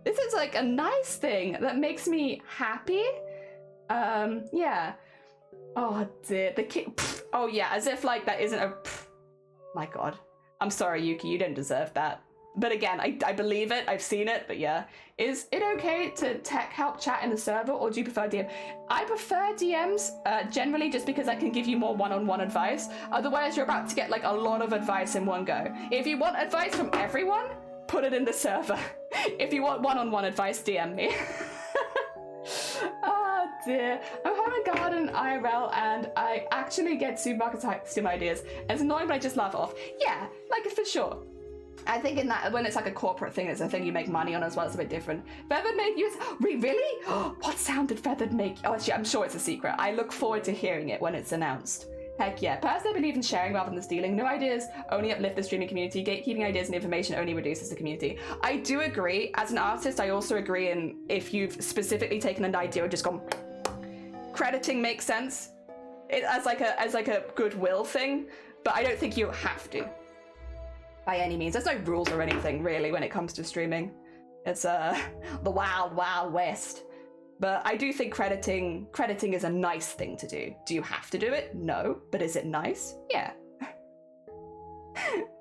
This is like a nice thing that makes me happy. Yeah. Oh dear, the kid. Oh yeah, as if like that isn't a. My God. I'm sorry, Yuki, you don't deserve that. But again, I believe it, I've seen it, but yeah. Is it okay to tech help chat in the server, or do you prefer DM? I prefer DMs, generally just because I can give you more one-on-one advice. Otherwise, you're about to get like a lot of advice in one go. If you want advice from everyone, put it in the server. If you want one-on-one advice, DM me. Oh dear. I'm having a garden IRL and I actually get supermarket sim ideas. It's annoying, but I just laugh it off. Yeah, like for sure. I think in that, when it's like a corporate thing, it's a thing you make money on as well, it's a bit different. Feathered make use, really? What sound did Feathered make? Oh, actually, I'm sure it's a secret. I look forward to hearing it when it's announced. Heck yeah. Personally, I believe in sharing rather than stealing. No ideas only uplift the streaming community. Gatekeeping ideas and information only reduces the community. I do agree. As an artist, I also agree in if you've specifically taken an idea or just gone, crediting makes sense. As like a goodwill thing, but I don't think you have to. By any means. There's no rules or anything, really, when it comes to streaming. It's the wild, wild west. But I do think crediting is a nice thing to do. Do you have to do it? No. But is it nice? Yeah.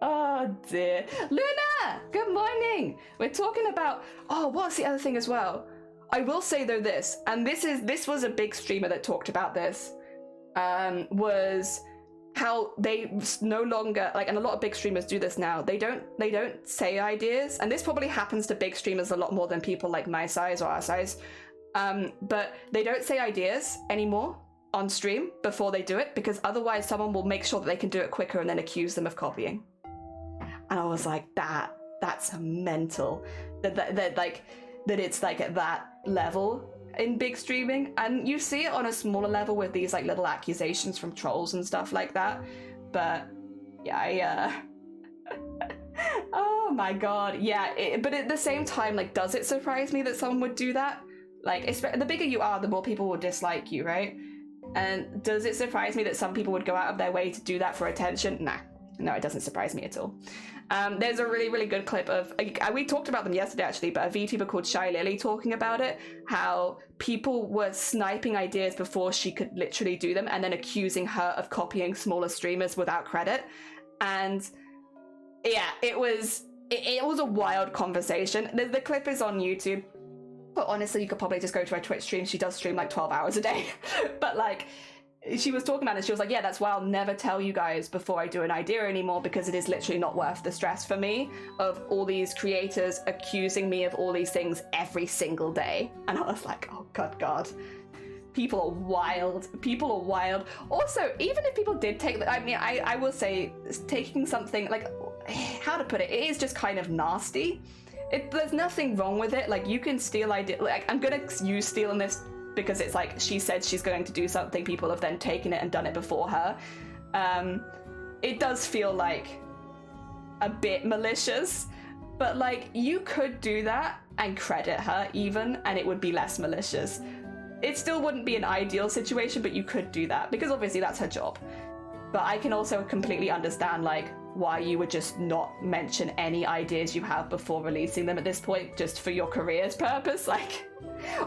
Oh dear. Luna! good morning. We're talking about, oh, what's the other thing as well? I will say though this, and this was a big streamer that talked about this, was how they no longer, like, and a lot of big streamers do this now, they don't say ideas, and this probably happens to big streamers a lot more than people like my size or our size, but they don't say ideas anymore on stream before they do it, because otherwise someone will make sure that they can do it quicker and then accuse them of copying. And I was like, that's mental, that it's like at that level in big streaming. And you see it on a smaller level with these like little accusations from trolls and stuff like that, but yeah, oh my god, yeah, but at the same time, like, does it surprise me that someone would do that? Like, the bigger you are, the more people will dislike you, right? And does it surprise me that some people would go out of their way to do that for attention? Nah, no, it doesn't surprise me at all. There's a really, really good clip of, we talked about them yesterday actually, but a VTuber called Shy Lily talking about it, how people were sniping ideas before she could literally do them and then accusing her of copying smaller streamers without credit. And yeah, it was a wild conversation. The clip is on YouTube. But honestly, you could probably just go to her Twitch stream. She does stream like 12 hours a day. But like, she was talking about it. She was like, yeah, that's why I'll never tell you guys before I do an idea anymore, because it is literally not worth the stress for me of all these creators accusing me of all these things every single day. And I was like, oh God. People are wild. People are wild. Also, even if people did take, I mean, I will say taking something like, how to put it, it is just kind of nasty. There's nothing wrong with it. Like, you can steal idea. Like, I'm gonna use steal in this because it's like she said she's going to do something. People have then taken it and done it before her. It does feel like a bit malicious, but like, you could do that and credit her even, and it would be less malicious. It still wouldn't be an ideal situation, but you could do that because obviously that's her job. But I can also completely understand like why you would just not mention any ideas you have before releasing them at this point, just for your career's purpose. Like,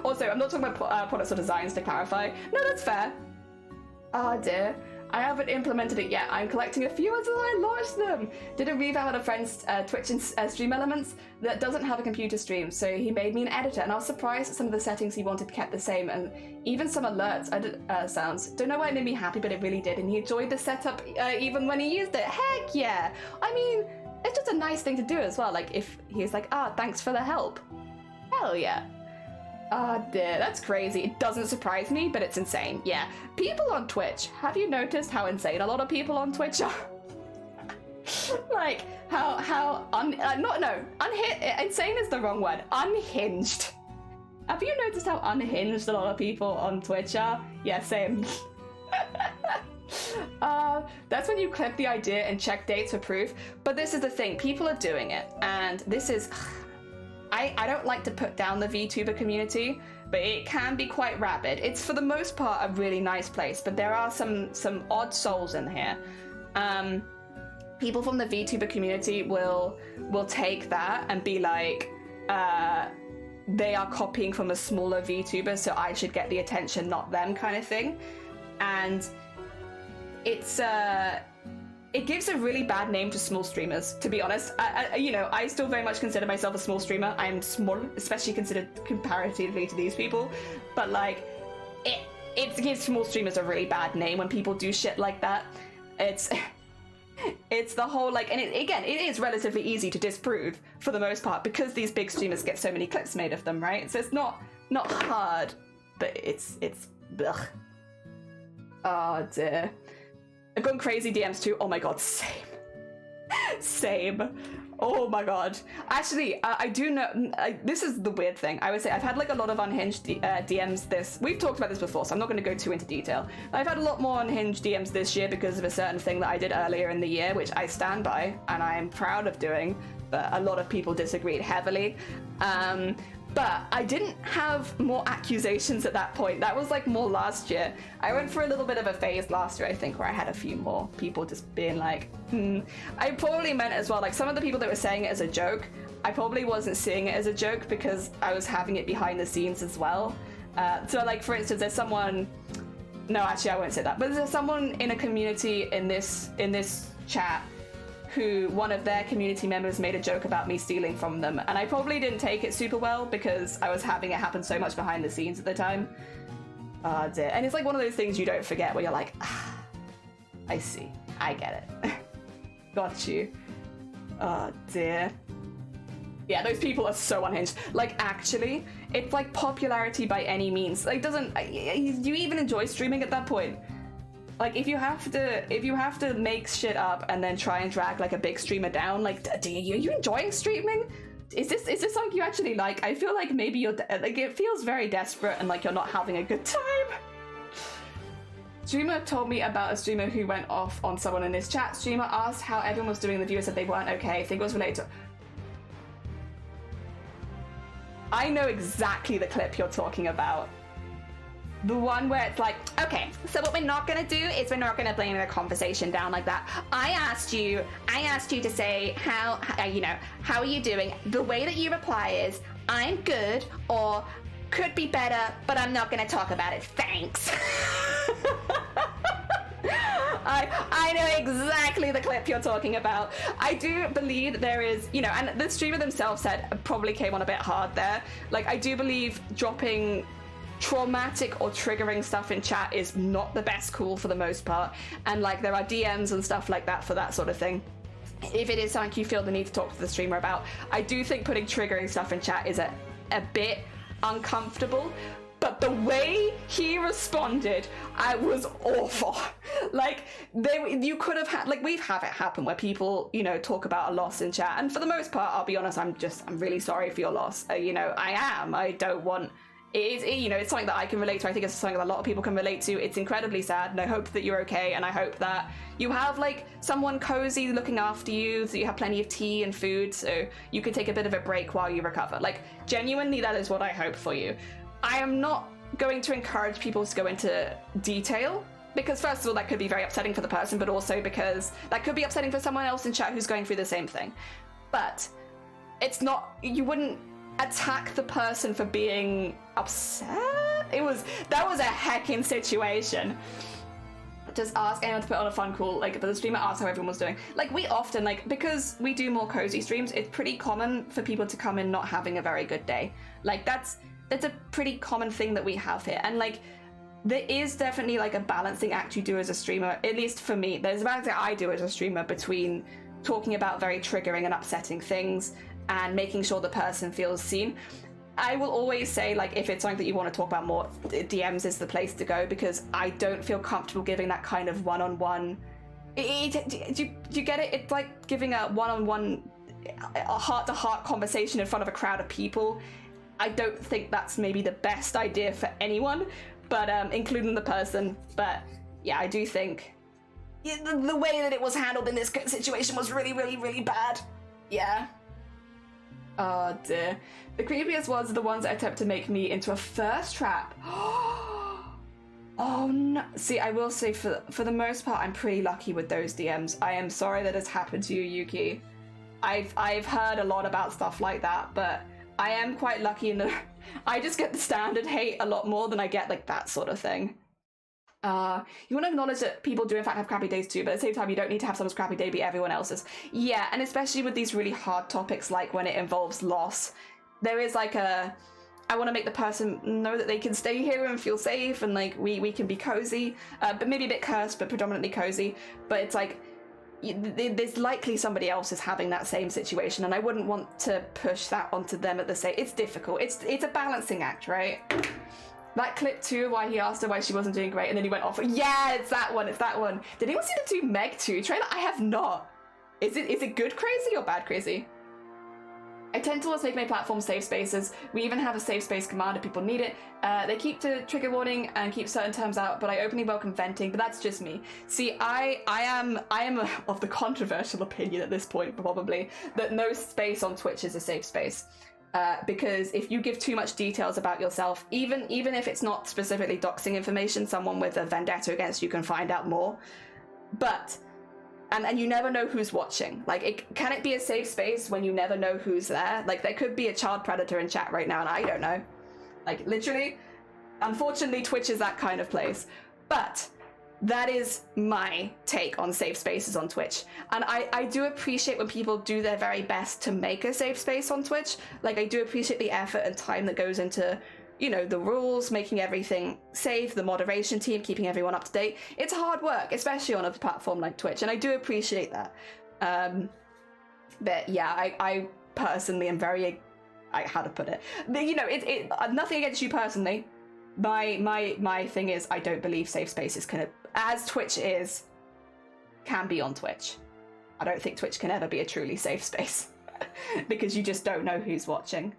also, I'm not talking about products or designs, to clarify. No, that's fair. Oh dear, I haven't implemented it yet. I'm collecting a few until I launch them. Did a revamp on a friend's Twitch and stream elements that doesn't have a computer stream, so he made me an editor, and I was surprised that some of the settings he wanted kept the same, and even some alerts sounds. Don't know why it made me happy, but it really did, and he enjoyed the setup even when he used it. Heck yeah! I mean, it's just a nice thing to do as well. Like, if he's like, thanks for the help. Hell yeah. Oh dear, that's crazy. It doesn't surprise me, but it's insane. Yeah, people on Twitch, have you noticed how insane a lot of people on Twitch are? Like, insane is the wrong word. Unhinged. Have you noticed how unhinged a lot of people on Twitch are? Yeah, same. That's when you clip the idea and check dates for proof. But this is the thing, people are doing it, and this is... I don't like to put down the VTuber community, but it can be quite rabid. It's for the most part a really nice place, but there are some odd souls in here. People from the VTuber community will take that and be like, they are copying from a smaller VTuber, so I should get the attention, not them, kind of thing. And it's it gives a really bad name to small streamers, to be honest. I still very much consider myself a small streamer. I'm small, especially considered comparatively to these people. But like, it gives small streamers a really bad name when people do shit like that. It's the whole like, and it is relatively easy to disprove for the most part because these big streamers get so many clips made of them, right? So it's not hard, but it's ugh. Oh dear. I've gone crazy DMs too. Oh my god, same. Same. Oh my god. Actually, I do know, this is the weird thing. I would say I've had like a lot of unhinged DMs we've talked about this before, so I'm not going to go too into detail. I've had a lot more unhinged DMs this year because of a certain thing that I did earlier in the year, which I stand by and I'm proud of doing, but a lot of people disagreed heavily. But I didn't have more accusations at that point. That was like more last year. I went for a little bit of a phase last year, I think, where I had a few more people just being like, I probably meant as well, like some of the people that were saying it as a joke, I probably wasn't seeing it as a joke because I was having it behind the scenes as well. So like, for instance, there's someone, no, actually I won't say that, but there's someone in a community in this chat who one of their community members made a joke about me stealing from them, and I probably didn't take it super well because I was having it happen so much behind the scenes at the time. Oh dear. And it's like one of those things you don't forget where you're like, I see, I get it. Got you. Oh dear. Yeah, those people are so unhinged. Like, actually, it's like popularity by any means. Like, do you even enjoy streaming at that point? Like, if you have to make shit up and then try and drag like a big streamer down, like, are you enjoying streaming? Is this something you actually like? I feel like maybe you're like, it feels very desperate and like you're not having a good time. Streamer told me about a streamer who went off on someone in this chat. Streamer asked how everyone was doing. The viewer said they weren't okay. I think it was related to... I know exactly the clip you're talking about. The one where it's like, okay, so what we're not gonna do is we're not gonna blame the conversation down like that. I asked you to say how are you doing? The way that you reply is, I'm good, or could be better, but I'm not gonna talk about it, thanks. I know exactly the clip you're talking about. I do believe there is, and the streamer themselves said probably came on a bit hard there. Like, I do believe dropping traumatic or triggering stuff in chat is not the best call for the most part, and like there are DMs and stuff like that for that sort of thing if it is something you feel the need to talk to the streamer about. I do think putting triggering stuff in chat is a bit uncomfortable, but the way he responded, I was awful. Like, you could have had, like, we've had it happen where people, talk about a loss in chat, and for the most part, I'll be honest, I'm really sorry for your loss. I don't want... It's something that I can relate to. I think it's something that a lot of people can relate to. It's incredibly sad, and I hope that you're okay, and I hope that you have, like, someone cozy looking after you, so you have plenty of tea and food, so you can take a bit of a break while you recover. Like, genuinely, that is what I hope for you. I am not going to encourage people to go into detail, because first of all, that could be very upsetting for the person, but also because that could be upsetting for someone else in chat who's going through the same thing. But it's not... You wouldn't attack the person for being upset. That was a heckin' situation. Just ask anyone to put on a fun call, like, the streamer asked how everyone was doing. Like, we often, like, because we do more cozy streams, it's pretty common for people to come in not having a very good day. Like, that's a pretty common thing that we have here. And like, there is definitely like a balancing act you do as a streamer, at least for me. There's a balancing act I do as a streamer between talking about very triggering and upsetting things and making sure the person feels seen. I will always say, like, if it's something that you want to talk about more, DMs is the place to go, because I don't feel comfortable giving that kind of one-on-one... Do you get it? It's like giving a one-on-one, a heart-to-heart conversation in front of a crowd of people. I don't think that's maybe the best idea for anyone, but including the person. But yeah, I do think the way that it was handled in this situation was really, really, really bad. Yeah. Oh dear. The creepiest ones are the ones that attempt to make me into a thirst trap. Oh no. See, I will say for the most part, I'm pretty lucky with those DMs. I am sorry that has happened to you, Yuki. I've heard a lot about stuff like that, but I am quite lucky in that I just get the standard hate a lot more than I get like that sort of thing. You want to acknowledge that people do in fact have crappy days too, but at the same time you don't need to have someone's crappy day be everyone else's. Yeah, and especially with these really hard topics like when it involves loss, there is like I want to make the person know that they can stay here and feel safe, and like we can be cozy, but maybe a bit cursed, but predominantly cozy. But it's like, there's likely somebody else is having that same situation, and I wouldn't want to push that onto them at the same. It's difficult. It's a balancing act, right? That clip too, why he asked her why she wasn't doing great, and then he went off. Yeah, it's that one. It's that one. Did anyone see the 2 Meg 2 trailer? I have not. Is it good crazy or bad crazy? I tend towards making my platform safe spaces. We even have a safe space command if people need it. They keep to trigger warning and keep certain terms out, but I openly welcome venting, but that's just me. See, I am of the controversial opinion at this point, probably, that no space on Twitch is a safe space. Because if you give too much details about yourself, even if it's not specifically doxing information, someone with a vendetta against you can find out more. But... And you never know who's watching. Like, can it be a safe space when you never know who's there? Like, there could be a child predator in chat right now, and I don't know. Like, literally, unfortunately, Twitch is that kind of place. But that is my take on safe spaces on Twitch. And I do appreciate when people do their very best to make a safe space on Twitch. Like, I do appreciate the effort and time that goes into, you know, the rules, making everything safe, the moderation team, keeping everyone up to date. It's hard work, especially on a platform like Twitch, and I do appreciate that. But yeah, I personally am very, how to put it? You know, nothing against you personally. My thing is, I don't believe safe spaces can, as Twitch is, can be on Twitch. I don't think Twitch can ever be a truly safe space because you just don't know who's watching.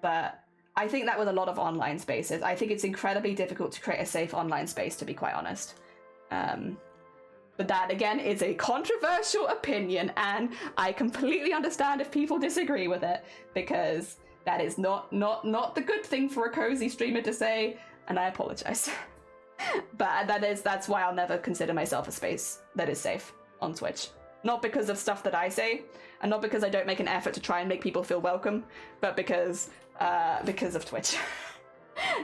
But I think that with a lot of online spaces, I think it's incredibly difficult to create a safe online space, to be quite honest. But that, again, is a controversial opinion, and I completely understand if people disagree with it, because that is not the good thing for a cozy streamer to say, and I apologize. But that's why I'll never consider myself a space that is safe on Twitch. Not because of stuff that I say, and not because I don't make an effort to try and make people feel welcome, but because of Twitch.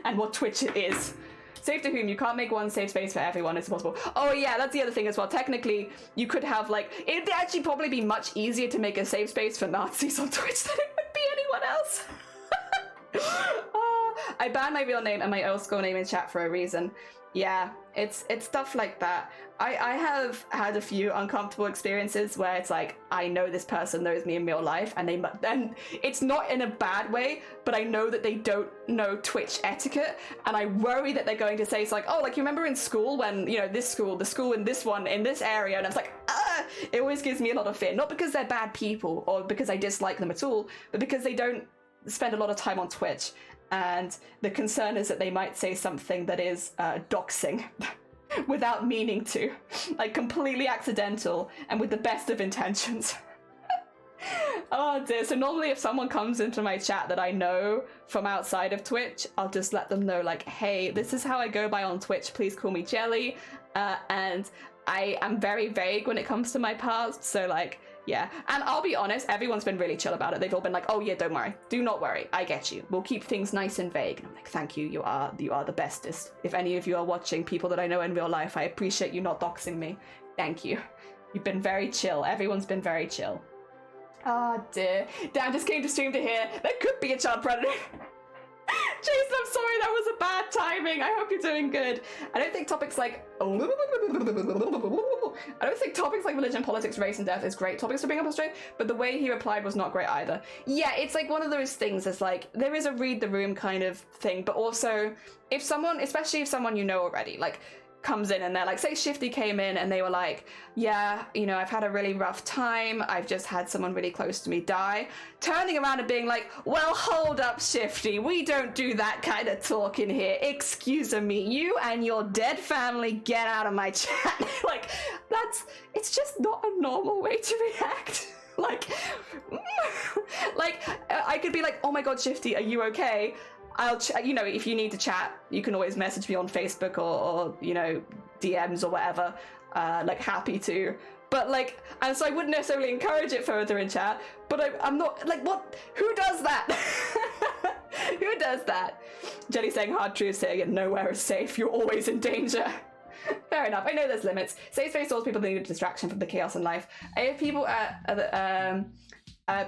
And what Twitch is. Safe to whom? You can't make one safe space for everyone. It's impossible. Oh yeah, that's the other thing as well. Technically, you could have, like, it'd actually probably be much easier to make a safe space for Nazis on Twitch than it would be anyone else. I banned my real name and my old school name in chat for a reason. Yeah, it's stuff like that. I have had a few uncomfortable experiences where it's like, I know this person knows me in real life, and it's not in a bad way, but I know that they don't know Twitch etiquette, and I worry that they're going to say, it's like, oh, like, you remember in school when, you know, the school in this one, in this area, and I was like, ah! It always gives me a lot of fear, not because they're bad people, or because I dislike them at all, but because they don't spend a lot of time on Twitch. And the concern is that they might say something that is doxing without meaning to, like completely accidental and with the best of intentions. Oh dear. So normally if someone comes into my chat that I know from outside of Twitch, I'll just let them know, like, hey, this is how I go by on Twitch, please call me Jelly. And I am very vague when it comes to my past, so like, yeah. And I'll be honest, everyone's been really chill about it. They've all been like, oh yeah, don't worry, do not worry, I get you, we'll keep things nice and vague. And I'm like, thank you, you are the bestest. If any of you are watching, people that I know in real life, I appreciate you not doxing me. Thank you. You've been very chill. Everyone's been very chill. Oh dear. Dan just came to stream to hear there could be a child predator. Jason, I'm sorry, that was a bad timing. I hope you're doing good. I don't think topics like religion, politics, race, and death is great topics to bring up on stream, but the way he replied was not great either. Yeah, it's like one of those things that's like, there is a read the room kind of thing, but also if someone, especially if someone you know already, like, comes in and they're like, say Shifty came in and they were like, yeah, you know, I've had a really rough time, I've just had someone really close to me die, turning around and being like, well, hold up, Shifty, we don't do that kind of talk in here, excuse me, you and your dead family get out of my chat. Like, it's just not a normal way to react. Like I could be like, oh my god, Shifty, are you okay? You know, if you need to chat, you can always message me on Facebook or you know, DMs or whatever. Like, happy to. But like, and so I wouldn't necessarily encourage it further in chat, but I'm not, like, what? Who does that? Who does that? Jenny saying hard truth, saying nowhere is safe, you're always in danger. Fair enough, I know there's limits. Safe space allows people that need a distraction from the chaos in life. If people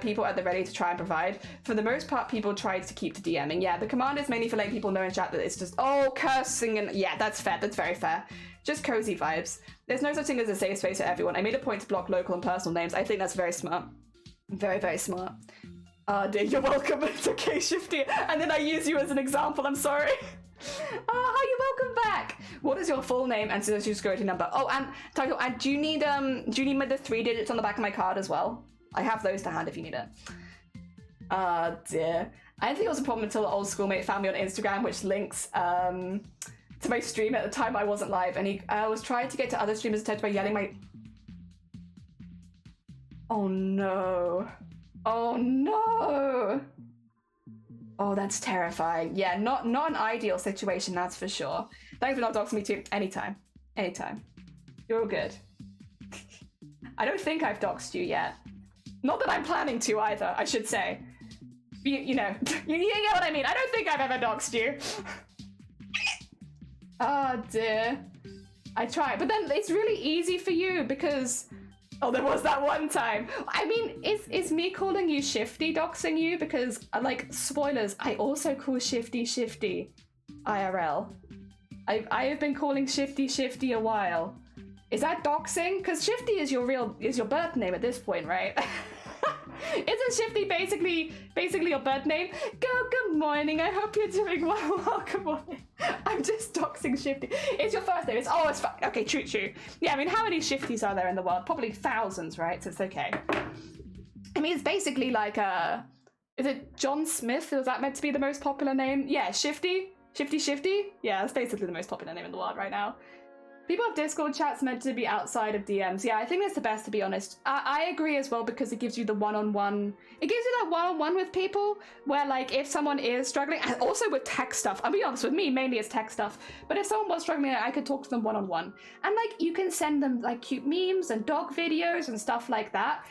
people at the ready to try and provide. For the most part, people try to keep to DMing. Yeah, the command is mainly for letting people know in chat that it's just, oh, cursing, and yeah, that's fair, that's very fair. Just cozy vibes. There's no such thing as a safe space for everyone. I made a point to block local and personal names. I think that's very smart. Very, very smart. Oh dear, you're welcome. It's okay, Shifty. And then I use you as an example, I'm sorry. Hi, you're welcome back. What is your full name and social security number? Oh, and title, and do you need the 3 digits on the back of my card as well? I have those to hand if you need it. Oh dear. I didn't think it was a problem until the old schoolmate found me on Instagram, which links to my stream at the time I wasn't live, and I was trying to get to other streamers' attention by yelling my... Oh no. Oh no. Oh, that's terrifying. Yeah, not an ideal situation, that's for sure. Thanks for not doxing me too. Anytime. Anytime. You're all good. I don't think I've doxed you yet. Not that I'm planning to either, I should say. You know, you get what I mean. I don't think I've ever doxed you. Oh dear. I try, but then it's really easy for you because, oh, there was that one time. I mean, is me calling you Shifty doxing you? Because, like, spoilers, I also call Shifty IRL. I have been calling Shifty a while. Is that doxing? Because Shifty is your birth name at this point, right? Isn't Shifty basically your birth name? Good morning. I hope you're doing well. Welcome morning. I'm just doxing Shifty. It's your first name. It's fine. Okay, true. Yeah, I mean, how many Shifties are there in the world? Probably thousands, right? So it's okay. I mean, it's basically like is it John Smith? Was that meant to be the most popular name? Yeah, Shifty. Yeah, that's basically the most popular name in the world right now. People have Discord chats meant to be outside of DMs. Yeah, I think that's the best, to be honest. I agree as well, because it gives you the one-on-one. It gives you that one-on-one with people where, like, if someone is struggling, and also with tech stuff. I'll be honest, with me, mainly it's tech stuff. But if someone was struggling, I could talk to them one-on-one. And, like, you can send them, like, cute memes and dog videos and stuff like that.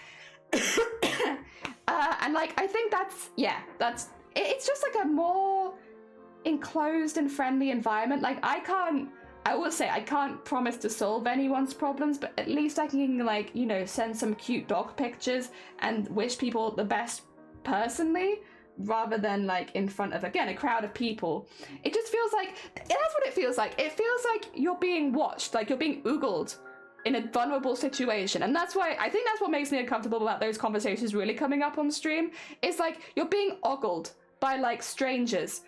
And, like, I think it's just, like, a more enclosed and friendly environment. Like, I will say I can't promise to solve anyone's problems, but at least I can, like, you know, send some cute dog pictures and wish people the best personally, rather than, like, in front of, again, a crowd of people. It just feels like, that's what it feels like. It feels like you're being watched, like you're being oogled in a vulnerable situation. And that's why, I think that's what makes me uncomfortable about those conversations really coming up on stream. It's like you're being ogled by, like, strangers.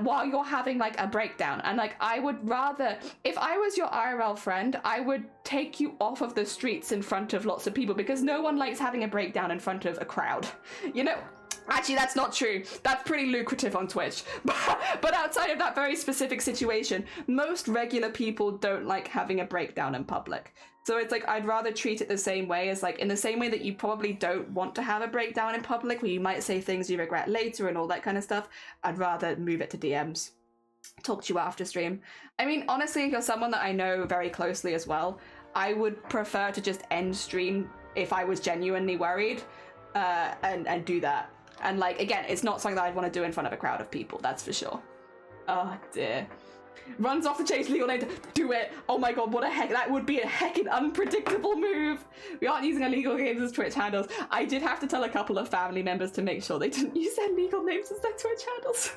While you're having, like, a breakdown. And, like, I would rather, if I was your IRL friend, I would take you off of the streets in front of lots of people, because no one likes having a breakdown in front of a crowd. You know, actually, that's not true. That's pretty lucrative on Twitch. But outside of that very specific situation, most regular people don't like having a breakdown in public. So it's like, I'd rather treat it the same way as, like, in the same way that you probably don't want to have a breakdown in public, where you might say things you regret later and all that kind of stuff. I'd rather move it to DMs. Talk to you after stream. I mean, honestly, if you're someone that I know very closely as well, I would prefer to just end stream if I was genuinely worried, and do that. And, like, again, it's not something that I'd want to do in front of a crowd of people, that's for sure. Oh dear. Runs off to chase legal name. Do it. Oh my god, what a heck. That would be a heckin' unpredictable move. We aren't using illegal games as Twitch handles. I did have to tell a couple of family members to make sure they didn't use their legal names as their Twitch handles.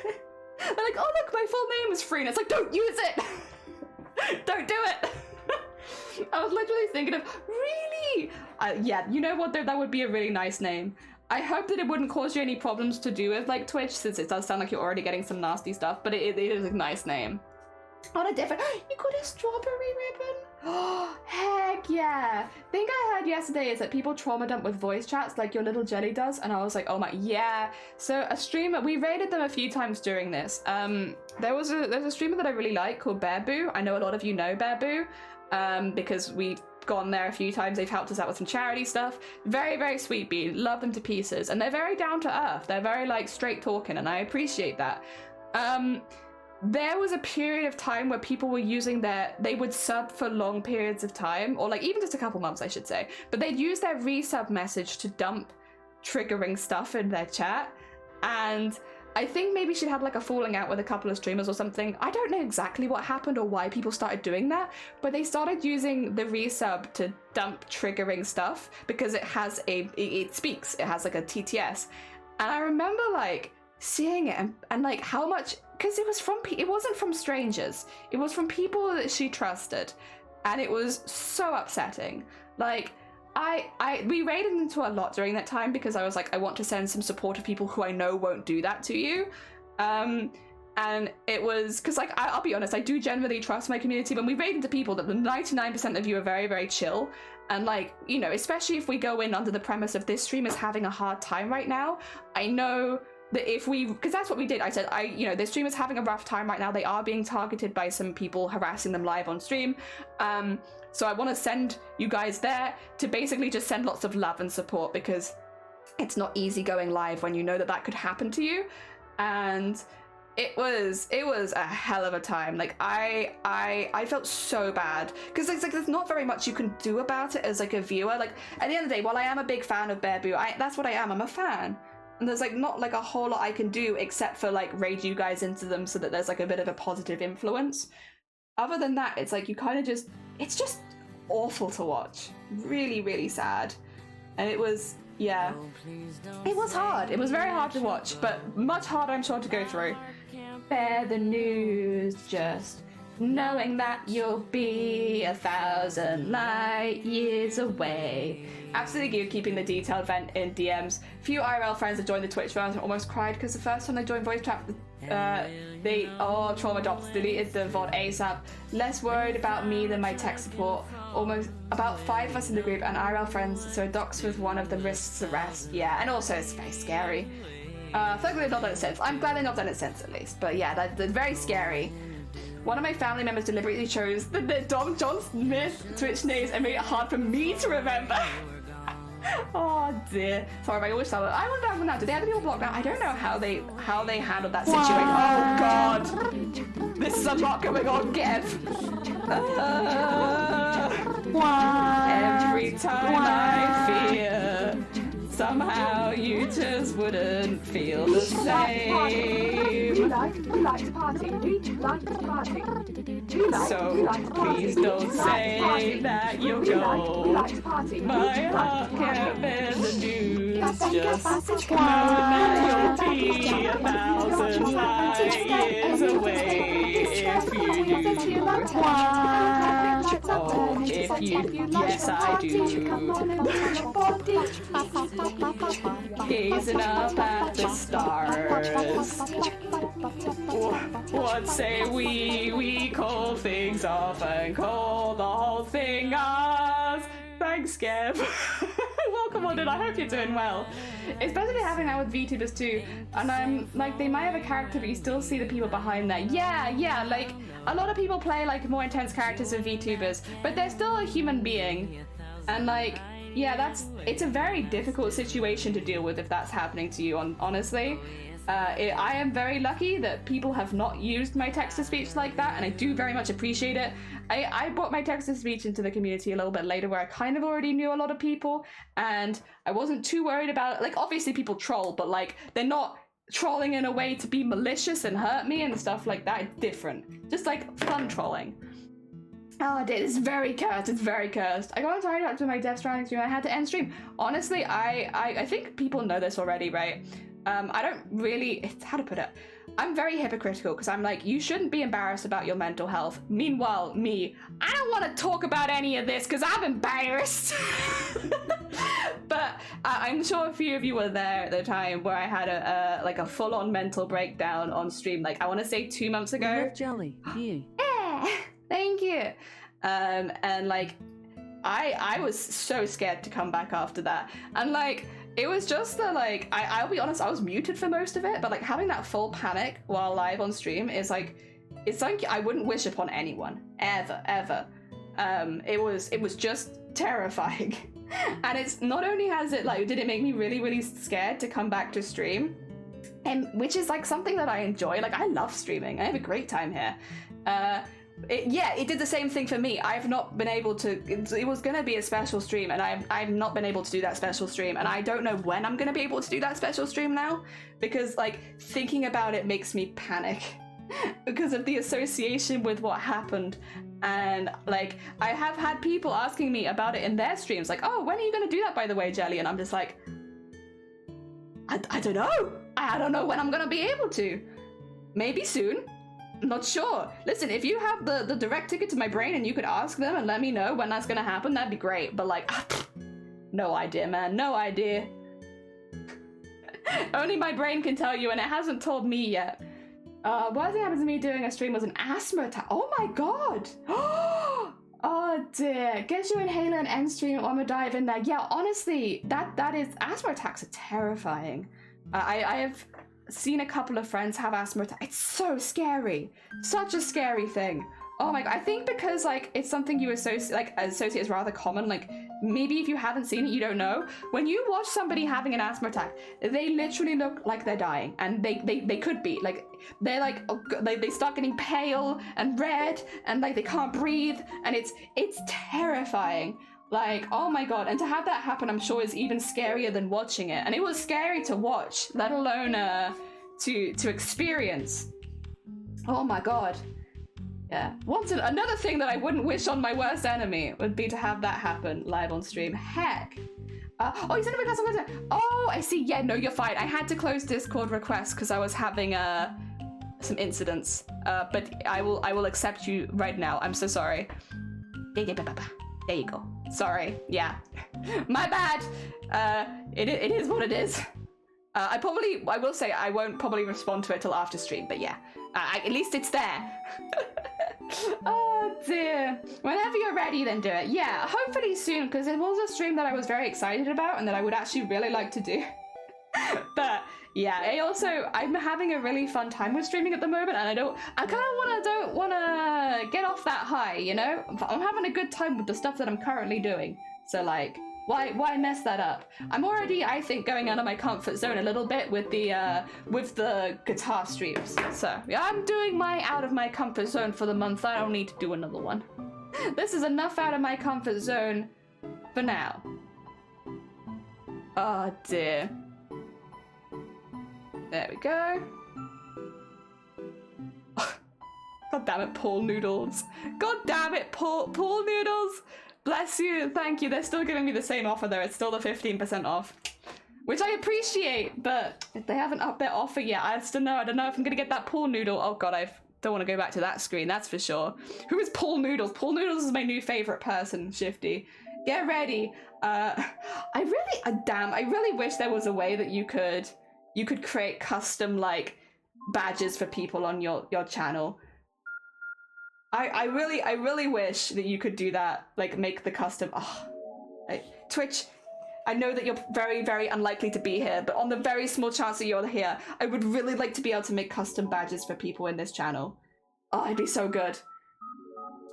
They're like, oh look, my full name is free. And it's like, don't use it. Don't do it. I was literally thinking of, really? Yeah, you know what, that would be a really nice name. I hope that it wouldn't cause you any problems to do with, like, Twitch, since it does sound like you're already getting some nasty stuff, but it is a nice name. On a different, you got a strawberry ribbon? Oh, heck yeah. Thing I heard yesterday is that people trauma dump with voice chats like your little jelly does, and I was like, oh my, yeah. So a streamer, we raided them a few times during this. There's a streamer that I really like called Bearboo. I know a lot of you know Bearboo, because we've gone there a few times. They've helped us out with some charity stuff. Very, very sweet bean. Love them to pieces. And they're very down to earth. They're very, like, straight talking, and I appreciate that. There was a period of time where people were using they would sub for long periods of time, or, like, even just a couple months, I should say, but they'd use their resub message to dump triggering stuff in their chat. And I think maybe she had, like, a falling out with a couple of streamers or something. I don't know exactly what happened or why people started doing that, but they started using the resub to dump triggering stuff because it has it speaks. It has, like, a TTS. And I remember, like, seeing it and like, how much, because it wasn't from strangers. It was from people that she trusted. And it was so upsetting. Like, we raided into a lot during that time because I was like, I want to send some support to people who I know won't do that to you. And it was, because, like, I'll be honest, I do generally trust my community, but we raid into people that the 99% of you are very, very chill. And, like, you know, especially if we go in under the premise of this stream is having a hard time right now, I know that if we, because that's what we did. I said, you know, this stream is having a rough time right now. They are being targeted by some people harassing them live on stream. So I want to send you guys there to basically just send lots of love and support, because it's not easy going live when you know that that could happen to you. And it was a hell of a time. Like, I felt so bad because it's like there's not very much you can do about it as, like, a viewer. Like, at the end of the day, while I am a big fan of Bearboo, that's what I am. I'm a fan. And there's, like, not, like, a whole lot I can do except for, like, raid you guys into them so that there's, like, a bit of a positive influence. other than that, it's like you kind of just, it's just awful to watch. Really, really sad. And it was, yeah, it was hard. It was very hard to watch, but much harder, I'm sure, to go through. Bear the news, just knowing that you'll be 1,000 light years away. Absolutely good keeping the detailed vent in DMs. Few IRL friends that joined the Twitch version almost cried because the first time they joined voice chat, trauma drops, deleted the VOD ASAP. Less worried about me than my tech support. Almost about 5 of us in the group and IRL friends, so docs with one of them risks arrest. Yeah, and also it's very scary. Thankfully they've not done it since. I'm glad they've not done it since at least. But yeah, that's very scary. One of my family members deliberately chose the Dom John Smith Twitch names and made it hard for me to remember. Oh dear. Sorry, I always tell it. I wonder back now. Did they have the people blocked out? I don't know how they handled that situation. Oh god. This is a lot going on, Gev. Every time I fear, somehow you just wouldn't feel the same. Do you like to party? Do you like to party? So please don't say that you'll go. My heart can't bear the news. Just know that you'll be 1,000 light years away if you do. Oh, if you, yes I do. Gazing up at the stars. What say we call things off and call the whole thing ours? Thanks, Geb. Welcome on, and I hope you're doing well. Especially having that with VTubers too. And I'm like, they might have a character, but you still see the people behind that. Yeah, like a lot of people play like more intense characters with VTubers, but they're still a human being. And like, yeah, it's a very difficult situation to deal with if that's happening to you, honestly. I am very lucky that people have not used my text-to-speech like that, and I do very much appreciate it. I brought my text-to-speech into the community a little bit later where I kind of already knew a lot of people, and I wasn't too worried about it. Like, obviously people troll, but like, they're not trolling in a way to be malicious and hurt me and stuff like that. It's different. Just like fun trolling. Oh, dude, it's very cursed. It's very cursed. I got tired after my Death Stranding stream. I had to end stream. Honestly, I think people know this already, right? I don't really, how to put it? I'm very hypocritical because I'm like, you shouldn't be embarrassed about your mental health. Meanwhile, me, I don't want to talk about any of this because I'm embarrassed. But I'm sure a few of you were there at the time where I had a full-on mental breakdown on stream. Like, I want to say 2 months ago. You love jelly. Yeah, thank you. And like, I was so scared to come back after that. And like, it was just that, like, I'll be honest, I was muted for most of it, but like having that full panic while live on stream is like, it's like I wouldn't wish upon anyone ever. It was just terrifying. And it's not only did it make me really, really scared to come back to stream, and which is like something that I enjoy. Like, I love streaming. I have a great time here. It did the same thing for me. I've not been able to, it was going to be a special stream, and I've not been able to do that special stream, and I don't know when I'm going to be able to do that special stream now, because like thinking about it makes me panic because of the association with what happened. And like, I have had people asking me about it in their streams, like, oh, when are you going to do that, by the way, Jelly? And I'm just like, I don't know. I don't know when I'm going to be able to. Maybe soon. I'm not sure. Listen, if you have the direct ticket to my brain and you could ask them and let me know when that's gonna happen, that'd be great. But like, no idea, man. No idea. Only my brain can tell you, and it hasn't told me yet. One thing happened to me doing a stream was an asthma attack. Oh my god. Oh dear. Get your inhaler and end stream. I'm gonna dive in there. Yeah, honestly, that is, asthma attacks are terrifying. I have seen a couple of friends have asthma attack. It's so scary. Such a scary thing. Oh my god. I think because like it's something you associate as rather common. Like, maybe if you haven't seen it, you don't know. When you watch somebody having an asthma attack, they literally look like they're dying, and they could be like, they're like, they start getting pale and red, and like they can't breathe, and it's terrifying. Like, oh my god. And to have that happen, I'm sure, is even scarier than watching it. And it was scary to watch, let alone to experience. Oh my god. Yeah. Another thing that I wouldn't wish on my worst enemy would be to have that happen live on stream. Heck. Oh, you sent me a class. Oh, I see. Yeah, no, you're fine. I had to close Discord requests because I was having some incidents. But I will accept you right now. I'm so sorry. There you go. Sorry. Yeah. My bad. It is what it is. I will say I won't probably respond to it till after stream, but yeah. At least it's there. Oh dear. Whenever you're ready, then do it. Yeah, hopefully soon, because it was a stream that I was very excited about and that I would actually really like to do. But yeah, I'm having a really fun time with streaming at the moment, and I don't want to get off that high, you know? I'm having a good time with the stuff that I'm currently doing. So like, why mess that up? I'm already, I think, going out of my comfort zone a little bit with the guitar streams. So yeah, I'm doing my out of my comfort zone for the month. I don't need to do another one. This is enough out of my comfort zone for now. Oh dear. There we go. God damn it, Paul Noodles. God damn it, Paul Noodles. Bless you, thank you. They're still giving me the same offer though. It's still the 15% off, which I appreciate, but if they haven't upped their offer yet, I don't know if I'm gonna get that Paul Noodle. Oh God, I don't want to go back to that screen, that's for sure. Who is Paul Noodles? Paul Noodles is my new favorite person, Shifty. Get ready. I really wish there was a way that you could create custom like badges for people on your channel. I really wish that you could do that, like make the custom. Twitch, I know that you're very, very unlikely to be here, but on the very small chance that you're here, I would really like to be able to make custom badges for people in this channel. Oh, it'd be so good.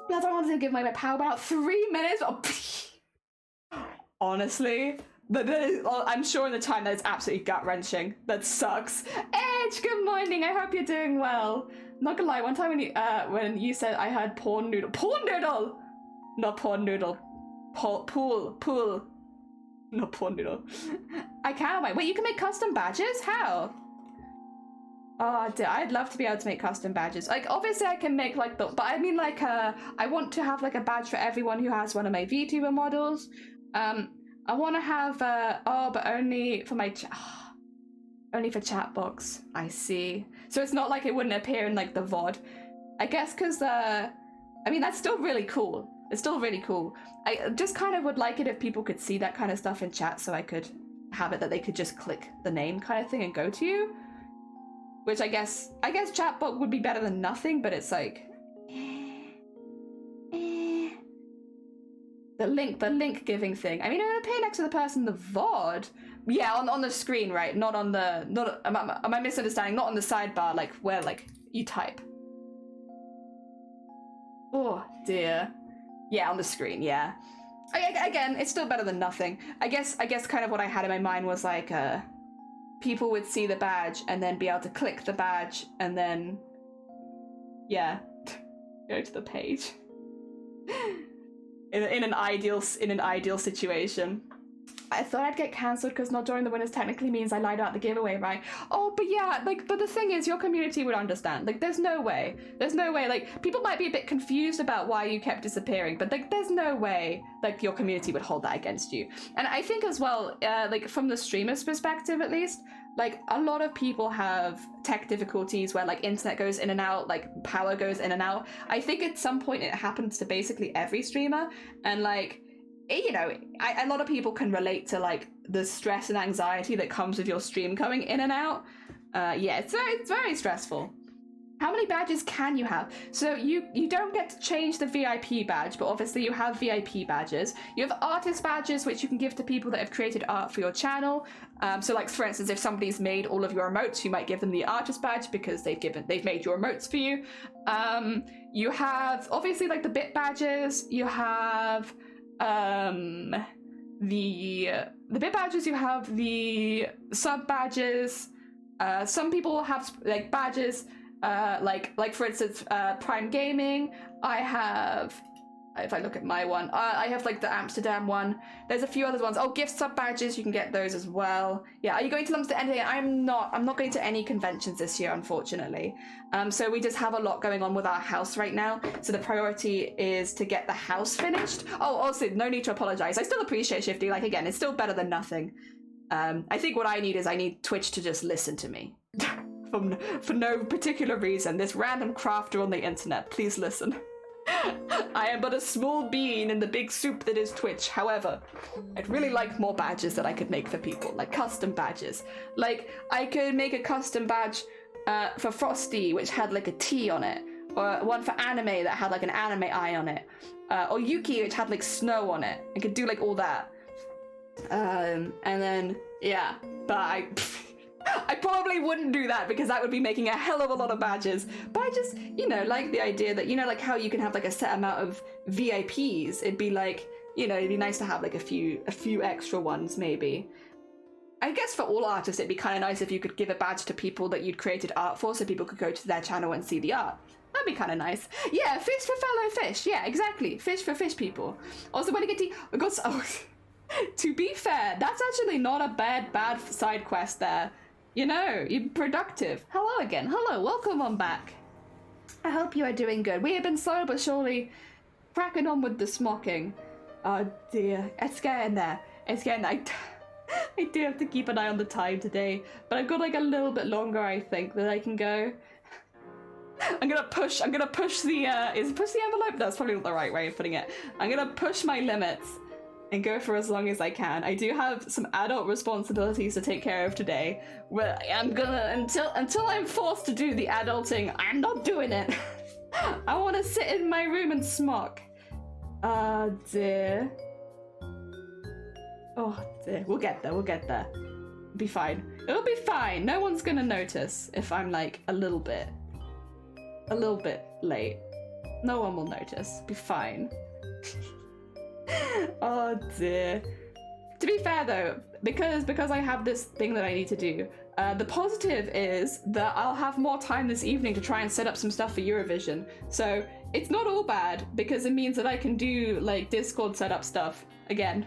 That's why I wanted to give my power about 3 minutes. Oh, honestly, I'm sure in the time that is absolutely gut-wrenching. That sucks. Edge, good morning. I hope you're doing well. Not gonna lie, one time when you said I had porn noodle, not porn noodle, pool, not porn noodle. I can't wait. You can make custom badges? How? Oh, I'd love to be able to make custom badges. Like, obviously I can make like but I mean like I want to have like a badge for everyone who has one of my VTuber models. I want to have but only for my only for chat box. I see. So it's not like it wouldn't appear in like the VOD. I guess because I mean that's still really cool. It's still really cool. I just kind of would like it if people could see that kind of stuff in chat, so I could have it that they could just click the name kind of thing and go to you. Which I guess chatbot would be better than nothing, but it's like the link giving thing. I mean, it would appear next to the person in the VOD. Yeah, on the screen, right? Not on the am I misunderstanding? Not on the sidebar, like where like you type. Oh dear. Yeah, on the screen. Yeah. Again, it's still better than nothing. I guess kind of what I had in my mind was like people would see the badge and then be able to click the badge and then yeah, go to the page. in an ideal situation. I thought I'd get cancelled because not joining the winners technically means I lied about the giveaway, right? Oh, but yeah, like, but the thing is, your community would understand. Like, there's no way, like, people might be a bit confused about why you kept disappearing, but like, there's no way, like, your community would hold that against you. And I think as well, like, from the streamer's perspective at least, like, a lot of people have tech difficulties where, like, internet goes in and out, like, power goes in and out. I think at some point it happens to basically every streamer, and, like, you know, a lot of people can relate to like the stress and anxiety that comes with your stream coming in and out. Yeah, it's very stressful. How many badges can you have? So you don't get to change the VIP badge, but obviously you have VIP badges. You have artist badges, which you can give to people that have created art for your channel. So like, for instance, if somebody's made all of your emotes, you might give them the artist badge because they've made your emotes for you. You have obviously like the bit badges. You have the bit badges, you have the sub badges. Some people have like badges like for instance Prime Gaming. I have if I look at my one, I have like the Amsterdam one. There's a few other ones. Oh, gift sub badges, you can get those as well. Yeah, are you going to Lumsden anything? I'm not going to any conventions this year, unfortunately. So we just have a lot going on with our house right now. So the priority is to get the house finished. Oh, also, no need to apologize. I still appreciate Shifty. Like, again, it's still better than nothing. I think what I need Twitch to just listen to me. For no particular reason. This random crafter on the internet, please listen. I am but a small bean in the big soup that is Twitch. However, I'd really like more badges that I could make for people, like custom badges. Like, I could make a custom badge for Frosty, which had like a T on it, or one for Anime that had like an anime eye on it, or Yuki, which had like snow on it. I could do like all that. And then, yeah, but I probably wouldn't do that because that would be making a hell of a lot of badges. But I just, like the idea that, like how you can have like a set amount of VIPs. It'd be like, it'd be nice to have like a few extra ones maybe. I guess for all artists, it'd be kind of nice if you could give a badge to people that you'd created art for so people could go to their channel and see the art. That'd be kind of nice. Yeah, fish for fellow fish. Yeah, exactly. Fish for fish people. Also, when you get to be fair, that's actually not a bad side quest there. You're productive. Hello again. Hello, welcome on back. I hope you are doing good. We have been slow but surely cracking on with the smocking. Oh dear, it's getting there. It's getting there. I do have to keep an eye on the time today, but I've got like a little bit longer, I think, that I can go. I'm gonna push the, is push the envelope? That's probably not the right way of putting it. I'm gonna push my limits and go for as long as I can. I do have some adult responsibilities to take care of today. Well, I'm gonna, until I'm forced to do the adulting, I'm not doing it. I wanna sit in my room and smock. Oh dear. Oh dear, we'll get there. It'll be fine. It'll be fine. No one's gonna notice if I'm like a little bit late. No one will notice. Be fine. Oh dear. To be fair though, because I have this thing that I need to do, the positive is that I'll have more time this evening to try and set up some stuff for Eurovision. So it's not all bad because it means that I can do like Discord setup stuff again.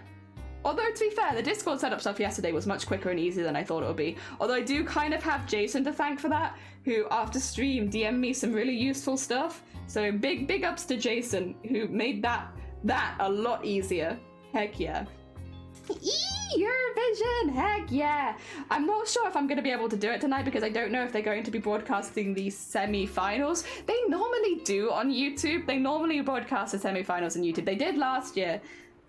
Although to be fair, the Discord setup stuff yesterday was much quicker and easier than I thought it would be. Although I do kind of have Jason to thank for that, who after stream DM'd me some really useful stuff. So big ups to Jason, who made that a lot easier. Heck yeah. Eurovision, heck yeah. I'm not sure if I'm going to be able to do it tonight because I don't know if they're going to be broadcasting the semi-finals. They normally do on YouTube. They normally broadcast the semi-finals on YouTube. They did last year.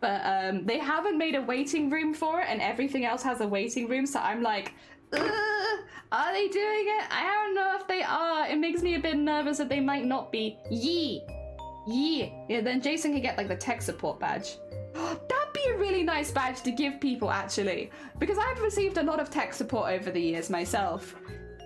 But they haven't made a waiting room for it, and everything else has a waiting room, so I'm like, are they doing it? I don't know if they are. It makes me a bit nervous that they might not be. Yee. Yeah, then Jason can get like the tech support badge. That'd be a really nice badge to give people, actually, because I've received a lot of tech support over the years myself.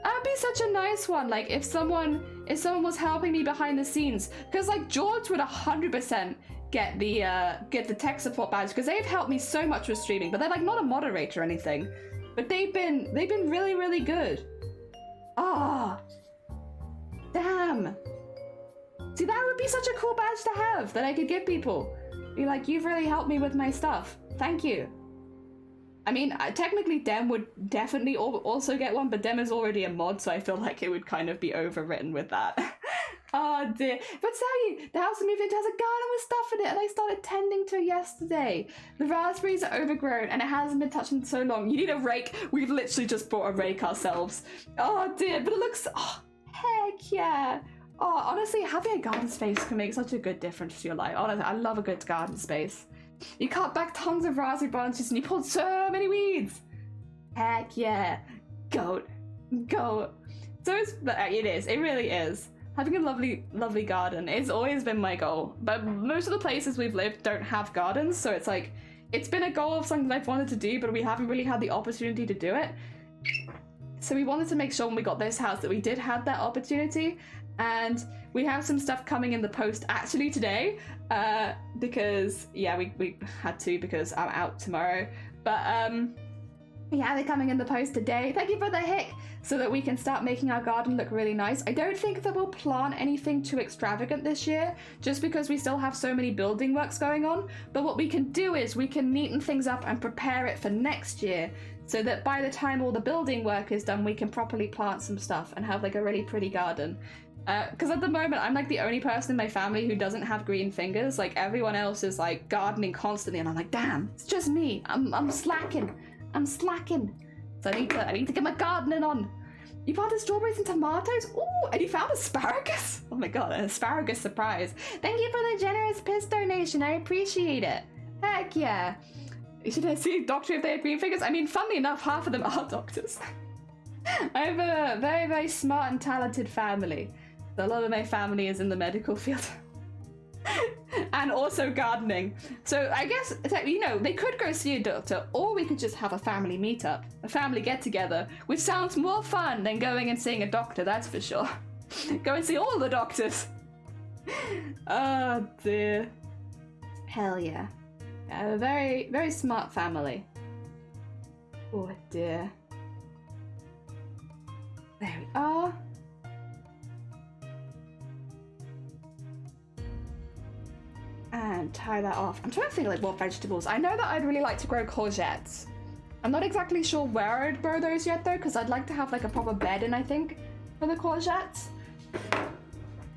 That'd be such a nice one, like if someone was helping me behind the scenes, because like George would 100% get the tech support badge because they've helped me so much with streaming, but they're like not a moderator or anything, but they've been really good. Ah, damn. See, that would be such a cool badge to have that I could give people. Be like, you've really helped me with my stuff. Thank you. I mean, technically Dem would definitely also get one, but Dem is already a mod, so I feel like it would kind of be overwritten with that. Oh dear. But Sally, the house I moved into has a garden with stuff in it, and I started tending to it yesterday. The raspberries are overgrown, and it hasn't been touched in so long. You need a rake. We've literally just bought a rake ourselves. Oh dear, but it looks, oh, heck yeah. Oh, honestly, having a garden space can make such a good difference to your life. Honestly, I love a good garden space. You cut back tons of raspberry branches and you pulled so many weeds. Heck yeah. Goat. So it really is. Having a lovely garden, it's always been my goal. But most of the places we've lived don't have gardens, so it's like, it's been a goal of something I've wanted to do, but we haven't really had the opportunity to do it. So we wanted to make sure when we got this house that we did have that opportunity. And we have some stuff coming in the post actually today, because yeah, we had to because I'm out tomorrow. But Yeah, they're coming in the post today. Thank you for the hick, so that we can start making our garden look really nice. I don't think that we'll plant anything too extravagant this year, just because we still have so many building works going on. But what we can do is we can neaten things up and prepare it for next year, so that by the time all the building work is done, we can properly plant some stuff and have like a really pretty garden. Because at the moment, I'm like the only person in my family who doesn't have green fingers. Like everyone else is like gardening constantly, and I'm like, damn, it's just me. I'm slacking. I'm slacking. So I need to get my gardening on. You planted strawberries and tomatoes? Ooh, and you found asparagus? Oh my god, an asparagus surprise. Thank you for the generous piss donation. I appreciate it. Heck yeah. Should I see a doctor if they have green fingers? I mean, funnily enough, half of them are doctors. I have a very, very smart and talented family. So a lot of my family is in the medical field. And also gardening. So I guess, you know, they could go see a doctor, or we could just have a family meetup, a family get-together, which sounds more fun than going and seeing a doctor, that's for sure. Go and see all the doctors. Oh dear. Hell yeah. I have a very, very smart family. Oh dear. There we are. And tie that off. I'm trying to think like what vegetables. I know that I'd really like to grow courgettes. I'm not exactly sure where I'd grow those yet though, because I'd like to have like a proper bed in, I think, for the courgettes.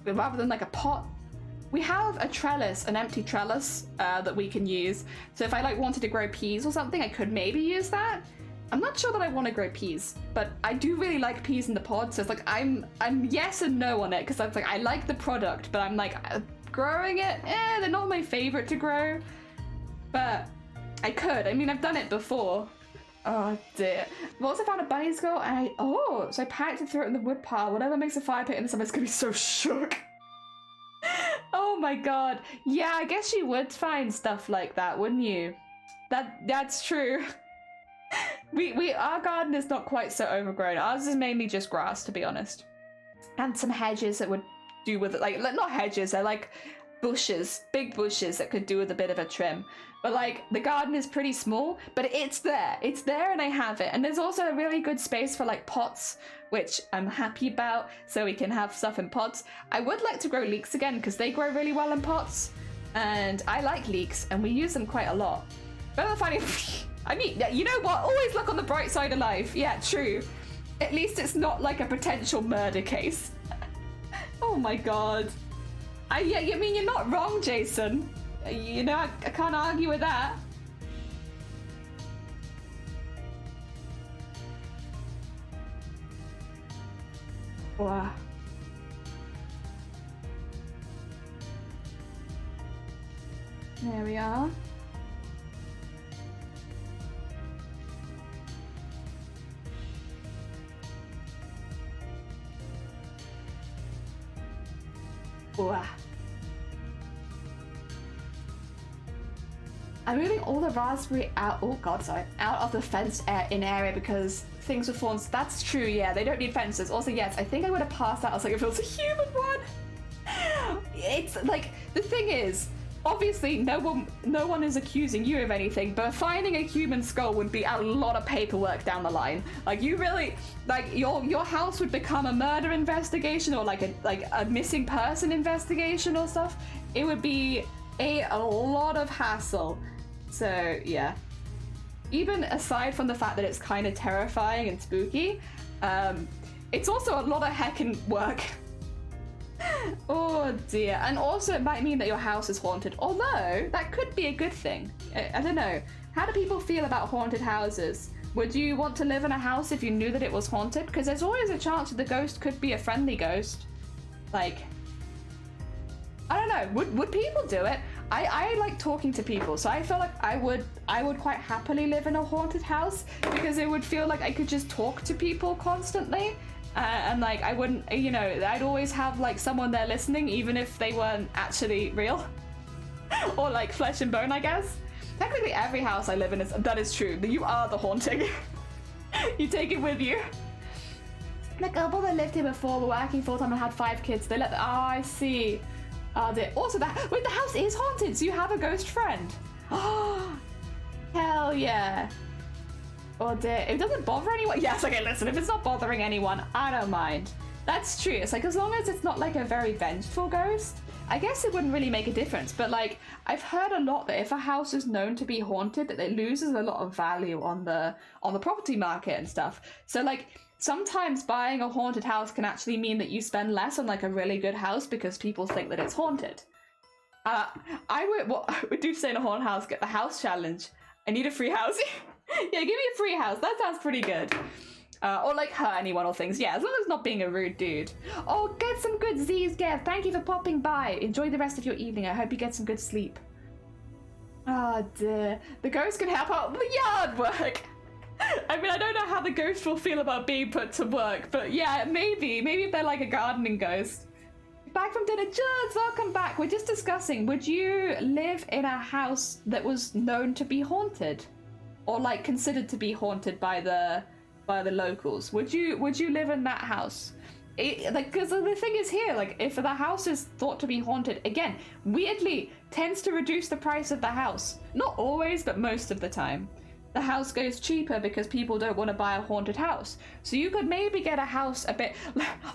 But rather than like a pot. We have a trellis, an empty trellis that we can use. So if I like wanted to grow peas or something, I could maybe use that. I'm not sure that I want to grow peas, but I do really like peas in the pod. So it's like I'm yes and no on it, because I'm like I like the product, but I'm like growing it, they're not my favorite to grow, but I could. I mean, I've done it before. Oh dear. I've also found a bunny skull, and so I packed it, threw it in the wood pile. Whatever makes a fire pit in the summer is gonna be so shook. Oh my god. Yeah, I guess you would find stuff like that, wouldn't you? That's true. Our garden is not quite so overgrown. Ours is mainly just grass, to be honest, and some hedges that would do with it, like not hedges, they're like bushes, big bushes that could do with a bit of a trim. But like the garden is pretty small, but it's there, and I have it. And there's also a really good space for like pots, which I'm happy about, so we can have stuff in pots. I would like to grow leeks again, because they grow really well in pots, and I like leeks, and we use them quite a lot. But finding I mean, you know what, always look on the bright side of life. Yeah, true. At least it's not like a potential murder case. Oh my god. I mean, you're not wrong, Jason. You know, I can't argue with that. Wow. There we are. Wow. I'm moving all the raspberry out. Oh god, sorry, out of the fenced in area because things with thorns. That's true. Yeah, they don't need fences. Also, yes, I think I would have passed that. I was like, if it was a human one. It's like the thing is, obviously, no one is accusing you of anything, but finding a human skull would be a lot of paperwork down the line. Like you really, like your house would become a murder investigation or like a missing person investigation or stuff. It would be a lot of hassle. So yeah, even aside from the fact that it's kind of terrifying and spooky, it's also a lot of heckin' work. Oh dear. And also it might mean that your house is haunted, although that could be a good thing. I don't know. How do people feel about haunted houses? Would you want to live in a house if you knew that it was haunted? Because there's always a chance that the ghost could be a friendly ghost. Like, I don't know, would people do it? I like talking to people, so I feel like I would quite happily live in a haunted house, because it would feel like I could just talk to people constantly. And like I wouldn't, you know, I'd always have like someone there listening, even if they weren't actually real. Or like flesh and bone, I guess. Technically every house I live in that is true. You are the haunting. You take it with you. The couple that lived here before were working full time and had 5 kids. They let I see. Also wait, the house is haunted, so you have a ghost friend. Oh, hell yeah. Oh dear, if it doesn't bother anyone, yes, okay, listen, if it's not bothering anyone, I don't mind. That's true, it's like, as long as it's not like a very vengeful ghost, I guess it wouldn't really make a difference, but like, I've heard a lot that if a house is known to be haunted, that it loses a lot of value on the property market and stuff. So like, sometimes buying a haunted house can actually mean that you spend less on like a really good house because people think that it's haunted. I would do say in a haunted house, get the house challenge. I need a free house. Yeah, give me a free house. That sounds pretty good. Or like hurt anyone or things. Yeah, as long as it's not being a rude dude. Oh, get some good Z's, Gav. Thank you for popping by. Enjoy the rest of your evening. I hope you get some good sleep. Oh dear. The ghost can help out with the yard work. I mean, I don't know how the ghost will feel about being put to work, but yeah, maybe. Maybe if they're like a gardening ghost. Back from dinner. Jules, welcome back. We're just discussing, would you live in a house that was known to be haunted? Or like considered to be haunted by the locals? Would you live in that house? Because the thing is here, like if the house is thought to be haunted, again, weirdly tends to reduce the price of the house. Not always, but most of the time. The house goes cheaper because people don't want to buy a haunted house. So you could maybe get a house a bit...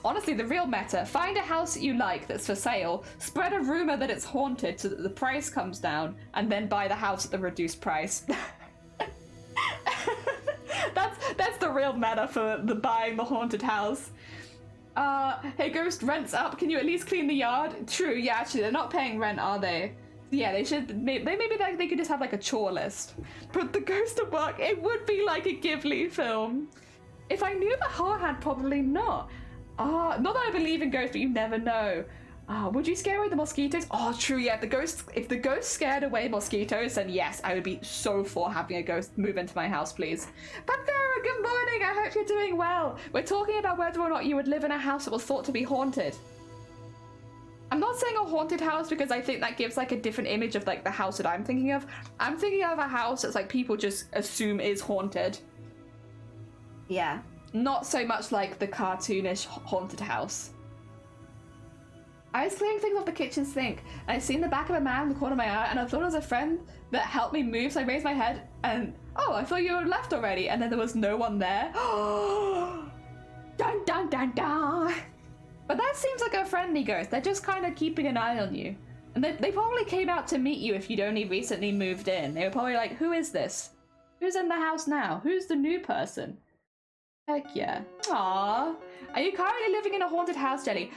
Honestly, the real meta, find a house that you like that's for sale, spread a rumor that it's haunted so that the price comes down, and then buy the house at the reduced price. That's the real meta for the buying the haunted house. Hey ghost, rent's up. Can you at least clean the yard? True, yeah, actually they're not paying rent, are they? Yeah, they should. Maybe they could just have like a chore list. But the ghost at work, it would be like a Ghibli film. If I knew beforehand, probably not. Not that I believe in ghosts, but you never know. Would you scare away the mosquitoes? Oh, true, yeah. If the ghost scared away mosquitoes, then yes, I would be so for having a ghost move into my house, please. Panthera, good morning. I hope you're doing well. We're talking about whether or not you would live in a house that was thought to be haunted. I'm not saying a haunted house because I think that gives like a different image of like the house that I'm thinking of. I'm thinking of a house that's like people just assume is haunted. Yeah, not so much like the cartoonish haunted house. I was clearing things off the kitchen sink, and I seen the back of a man in the corner of my eye, and I thought it was a friend that helped me move, so I raised my head, and oh, I thought you were left already, and then there was no one there. Dun dun dun dun! But that seems like a friendly ghost. They're just kind of keeping an eye on you. And they probably came out to meet you if you'd only recently moved in. They were probably like, who is this? Who's in the house now? Who's the new person? Heck yeah. Aww. Are you currently living in a haunted house, Jelly?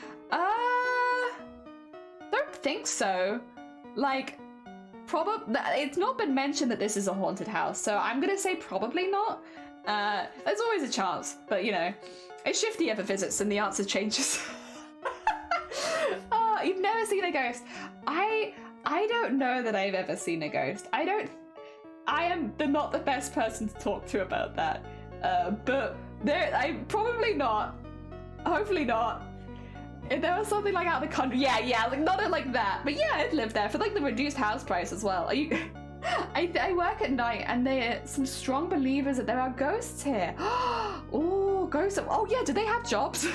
Don't think so. Like, it's not been mentioned that this is a haunted house, so I'm gonna say probably not. There's always a chance, but you know, if Shifty ever visits and the answer changes. Oh, you've never seen a ghost. I don't know that I've ever seen a ghost. I am not the best person to talk to about that. But I probably not. Hopefully not. If there was something like out of the country, yeah, like not like that. But yeah, I'd live there for like the reduced house price as well. I work at night, and there are some strong believers that there are ghosts here. Oh, ghosts! Oh yeah, do they have jobs?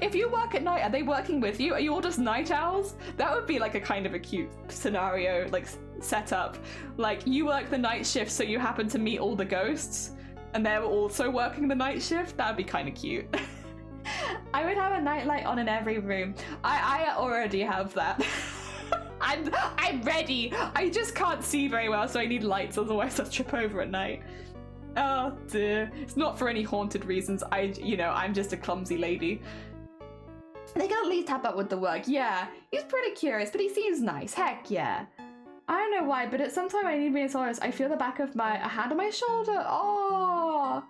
If you work at night, are they working with you? Are you all just night owls? That would be like a kind of a cute scenario, like setup. Like you work the night shift, so you happen to meet all the ghosts, and they're also working the night shift. That'd be kind of cute. I would have a nightlight on in every room. I already have that. I'm ready. I just can't see very well, so I need lights, otherwise I'll trip over at night. Oh dear. It's not for any haunted reasons. I'm just a clumsy lady. They can at least help out with the work. Yeah, he's pretty curious, but he seems nice. Heck yeah. I don't know why, but at some time I need reassurance. I feel the back of a hand on my shoulder. Oh.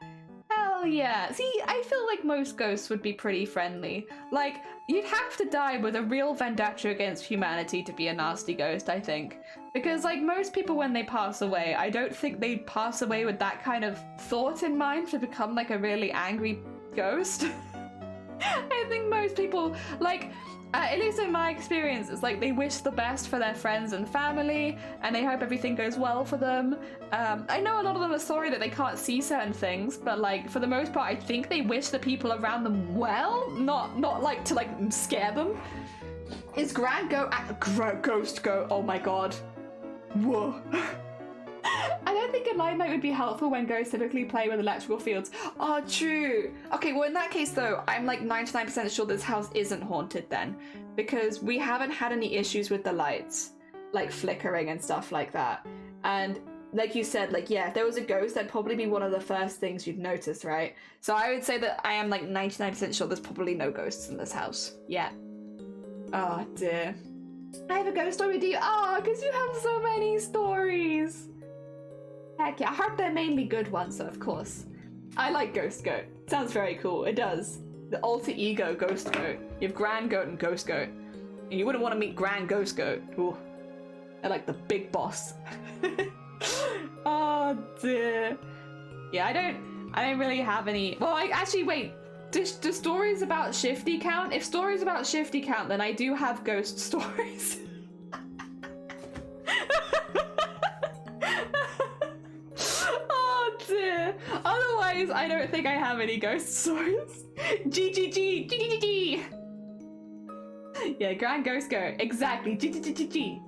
Hell yeah. See, I feel like most ghosts would be pretty friendly. Like, you'd have to die with a real vendetta against humanity to be a nasty ghost, I think. Because, like, most people when they pass away, I don't think they'd pass away with that kind of thought in mind to become, like, a really angry ghost. I think most people, like... at least in my experience, it's like they wish the best for their friends and family, and they hope everything goes well for them. I know a lot of them are sorry that they can't see certain things, but like for the most part, I think they wish the people around them well, not like to like scare them. Is Ghost go? Oh my god. Whoa. I don't think a line light would be helpful when ghosts typically play with electrical fields. Oh, true. Okay, well in that case though, I'm like 99% sure this house isn't haunted then, because we haven't had any issues with the lights, like flickering and stuff like that. And like you said, like, yeah, if there was a ghost, that'd probably be one of the first things you'd notice, right? So I would say that I am like 99% sure there's probably no ghosts in this house. Yeah. Oh dear. I have a ghost story, do you? Oh, because you have so many stories. Heck yeah, I heard they're mainly good ones, so of course. I like Ghost Goat. Sounds very cool, it does. The alter ego Ghost Goat. You have Grand Goat and Ghost Goat. And you wouldn't want to meet Grand Ghost Goat. Ooh. They're like the big boss. Oh dear. Yeah, I don't really have any. Well, actually wait. Do stories about Shifty count? If stories about Shifty count, then I do have ghost stories. Oh dear. Otherwise, I don't think I have any ghost stories. G. Yeah, Grand Ghost Goat. Exactly. G.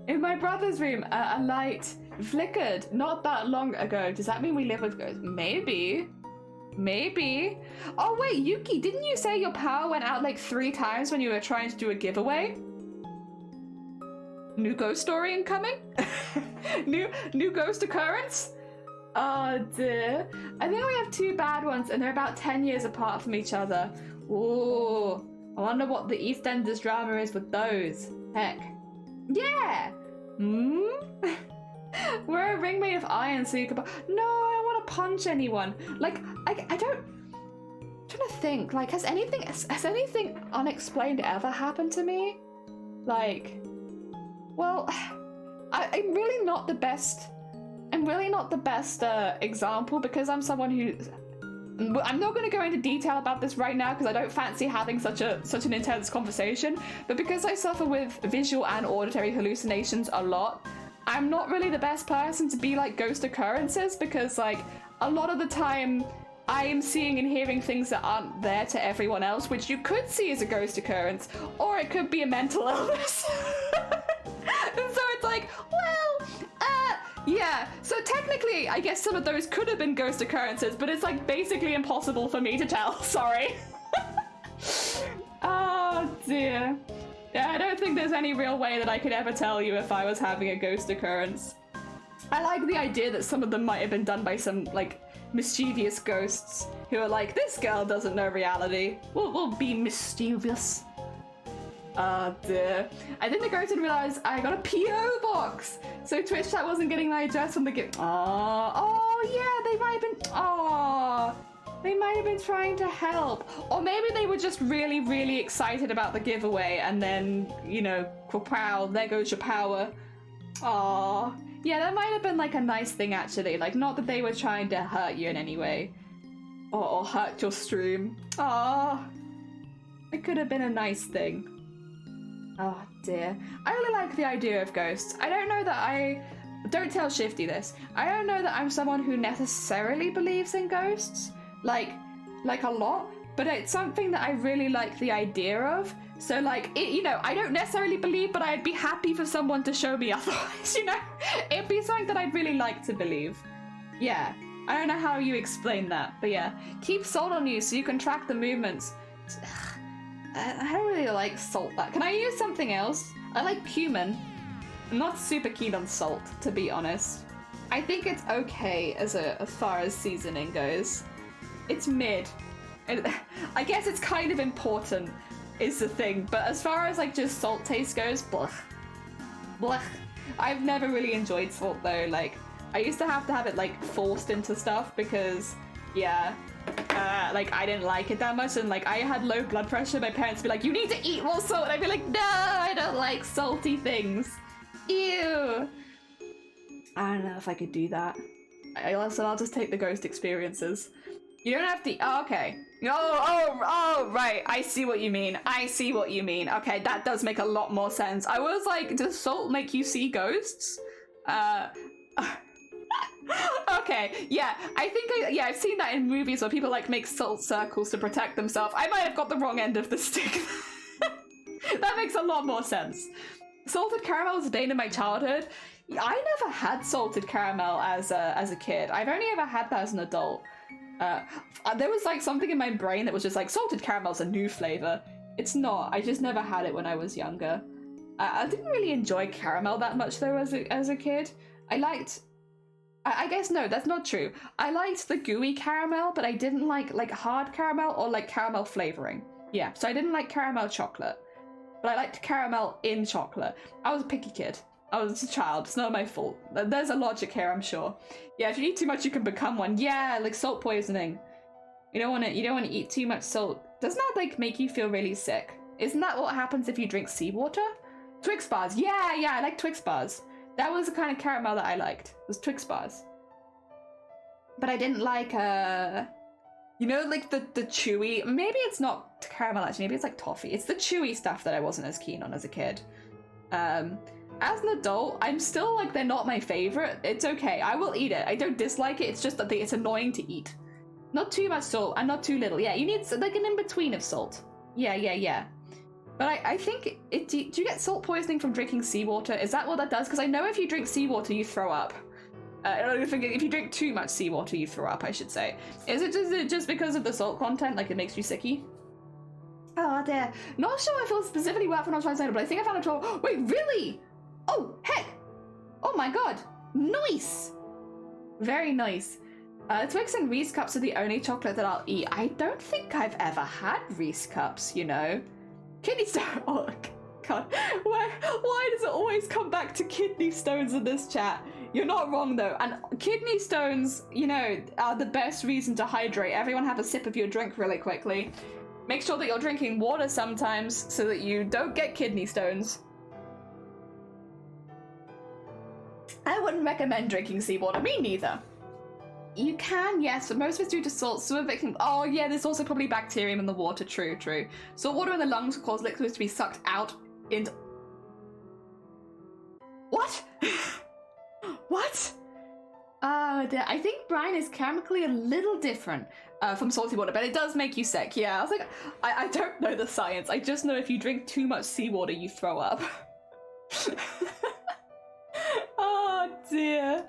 In my brother's room, a light flickered not that long ago. Does that mean we live with ghosts? Maybe. Oh wait, Yuki, didn't you say your power went out like 3 times when you were trying to do a giveaway? New ghost story incoming? new ghost occurrence? Oh dear. I think we have 2 bad ones and they're about 10 years apart from each other. Ooh, I wonder what the EastEnders drama is with those. Heck. Yeah! We're a ring made of iron so you can... No, I don't want to punch anyone. Like, I don't... I'm trying to think, like, has anything unexplained ever happened to me? Like, well, I'm really not the best... example because I'm someone who... I'm not going to go into detail about this right now because I don't fancy having such an intense conversation, but because I suffer with visual and auditory hallucinations a lot, I'm not really the best person to be like ghost occurrences because like a lot of the time I am seeing and hearing things that aren't there to everyone else, which you could see as a ghost occurrence, or it could be a mental illness. And so it's like, well, yeah, so technically, I guess some of those could have been ghost occurrences, but it's like basically impossible for me to tell, sorry. Oh dear. Yeah, I don't think there's any real way that I could ever tell you if I was having a ghost occurrence. I like the idea that some of them might have been done by some, like, mischievous ghosts who are like, this girl doesn't know reality. We'll be mischievous. Oh dear. I think the ghost didn't realize I got a P.O. box. So Twitch chat wasn't getting my address from the gift. Oh yeah, they might have been. Oh, they might have been trying to help, or maybe they were just really, really excited about the giveaway, and then you know, wow, there goes your power. Oh, yeah, that might have been like a nice thing actually. Like, not that they were trying to hurt you in any way, or hurt your stream. Oh, it could have been a nice thing. Oh dear. I really like the idea of ghosts. I don't know that don't tell Shifty this. I don't know that I'm someone who necessarily believes in ghosts, like a lot, but it's something that I really like the idea of. So like, you know, I don't necessarily believe, but I'd be happy for someone to show me otherwise, you know? It'd be something that I'd really like to believe. Yeah. I don't know how you explain that, but yeah. Keep salt on you so you can track the movements. I don't really like salt that. Can I use something else? I like cumin. I'm not super keen on salt, to be honest. I think it's okay as far as seasoning goes. It's mid. I guess it's kind of important, is the thing. But as far as like just salt taste goes, blech. Blech. I've never really enjoyed salt though. Like, I used to have it like forced into stuff because, yeah. Like I didn't like it that much, and like I had low blood pressure. My parents would be like, you need to eat more salt, and I'd be like, no, I don't like salty things. Ew. I don't know if I could do that. I'll just take the ghost experiences. You don't have to. Oh, okay. Oh, right. I see what you mean. Okay, that does make a lot more sense. I was like, does salt make you see ghosts? Okay, yeah, I think I've seen that in movies where people like make salt circles to protect themselves. I might have got the wrong end of the stick. That makes a lot more sense. Salted caramel was a bane in my childhood. I never had salted caramel as a kid. I've only ever had that as an adult. There was like something in my brain that was just like salted caramel's a new flavor. It's not. I just never had it when I was younger. I didn't really enjoy caramel that much though as a kid. I guess no, that's not true. I liked the gooey caramel, but I didn't like hard caramel or like caramel flavoring. Yeah, so I didn't like caramel chocolate, but I liked caramel in chocolate. I was a picky kid. I was a child. It's not my fault. There's a logic here, I'm sure. Yeah, if you eat too much, you can become one. Yeah, like salt poisoning. You don't want to eat too much salt. Doesn't that like make you feel really sick? Isn't that what happens if you drink seawater? Twix bars. Yeah, I like Twix bars. That was the kind of caramel that I liked. Was Twix bars. But I didn't like you know, like the chewy. Maybe it's not caramel actually. Maybe it's like toffee. It's the chewy stuff that I wasn't as keen on as a kid. As an adult, I'm still like, they're not my favorite. It's okay. I will eat it. I don't dislike it. It's just that it's annoying to eat. Not too much salt and not too little. Yeah, you need like an in-between of salt. Yeah. But I think, do you get salt poisoning from drinking seawater? Is that what that does? Because I know if you drink seawater, you throw up. If you drink too much seawater, you throw up, I should say. Is it just because of the salt content? Like it makes you sicky? Oh dear. Not sure I feel specifically well for non-translated, but I think I found a tool. Wait, really? Oh, heck! Oh my god! Nice! Very nice. Twix and Reese cups are the only chocolate that I'll eat. I don't think I've ever had Reese cups, you know? Kidney stone. Oh, god. Why does it always come back to kidney stones in this chat? You're not wrong, though. And kidney stones, you know, are the best reason to hydrate. Everyone have a sip of your drink really quickly. Make sure that you're drinking water sometimes so that you don't get kidney stones. I wouldn't recommend drinking seawater. Me neither. You can, yes, but most of it's due to salt. Some of it can... Oh, yeah, there's also probably bacterium in the water. True. Salt water in the lungs will cause liquids to be sucked out into... What? What? I think brine is chemically a little different from salty water, but it does make you sick. Yeah, I was like, I don't know the science. I just know if you drink too much seawater, you throw up. Oh dear.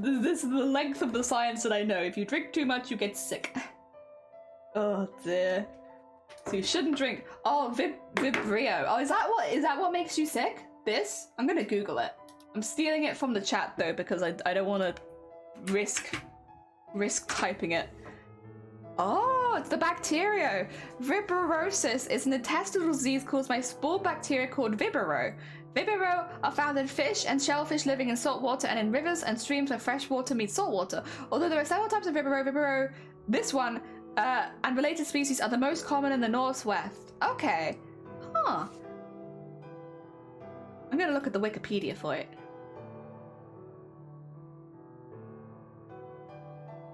This is the length of the science that I know. If you drink too much, you get sick. Oh dear. So you shouldn't drink. Oh, Vibrio. Oh, is that what makes you sick? This? I'm gonna Google it. I'm stealing it from the chat though because I don't want to risk typing it. Oh, it's the bacteria. Vibrosis is an intestinal disease caused by spore bacteria called Vibrio. Vibrio are found in fish and shellfish living in salt water and in rivers and streams where fresh water meets salt water. Although there are several types of Vibrio, this one and related species are the most common in the northwest. Okay. Huh. I'm gonna look at the Wikipedia for it.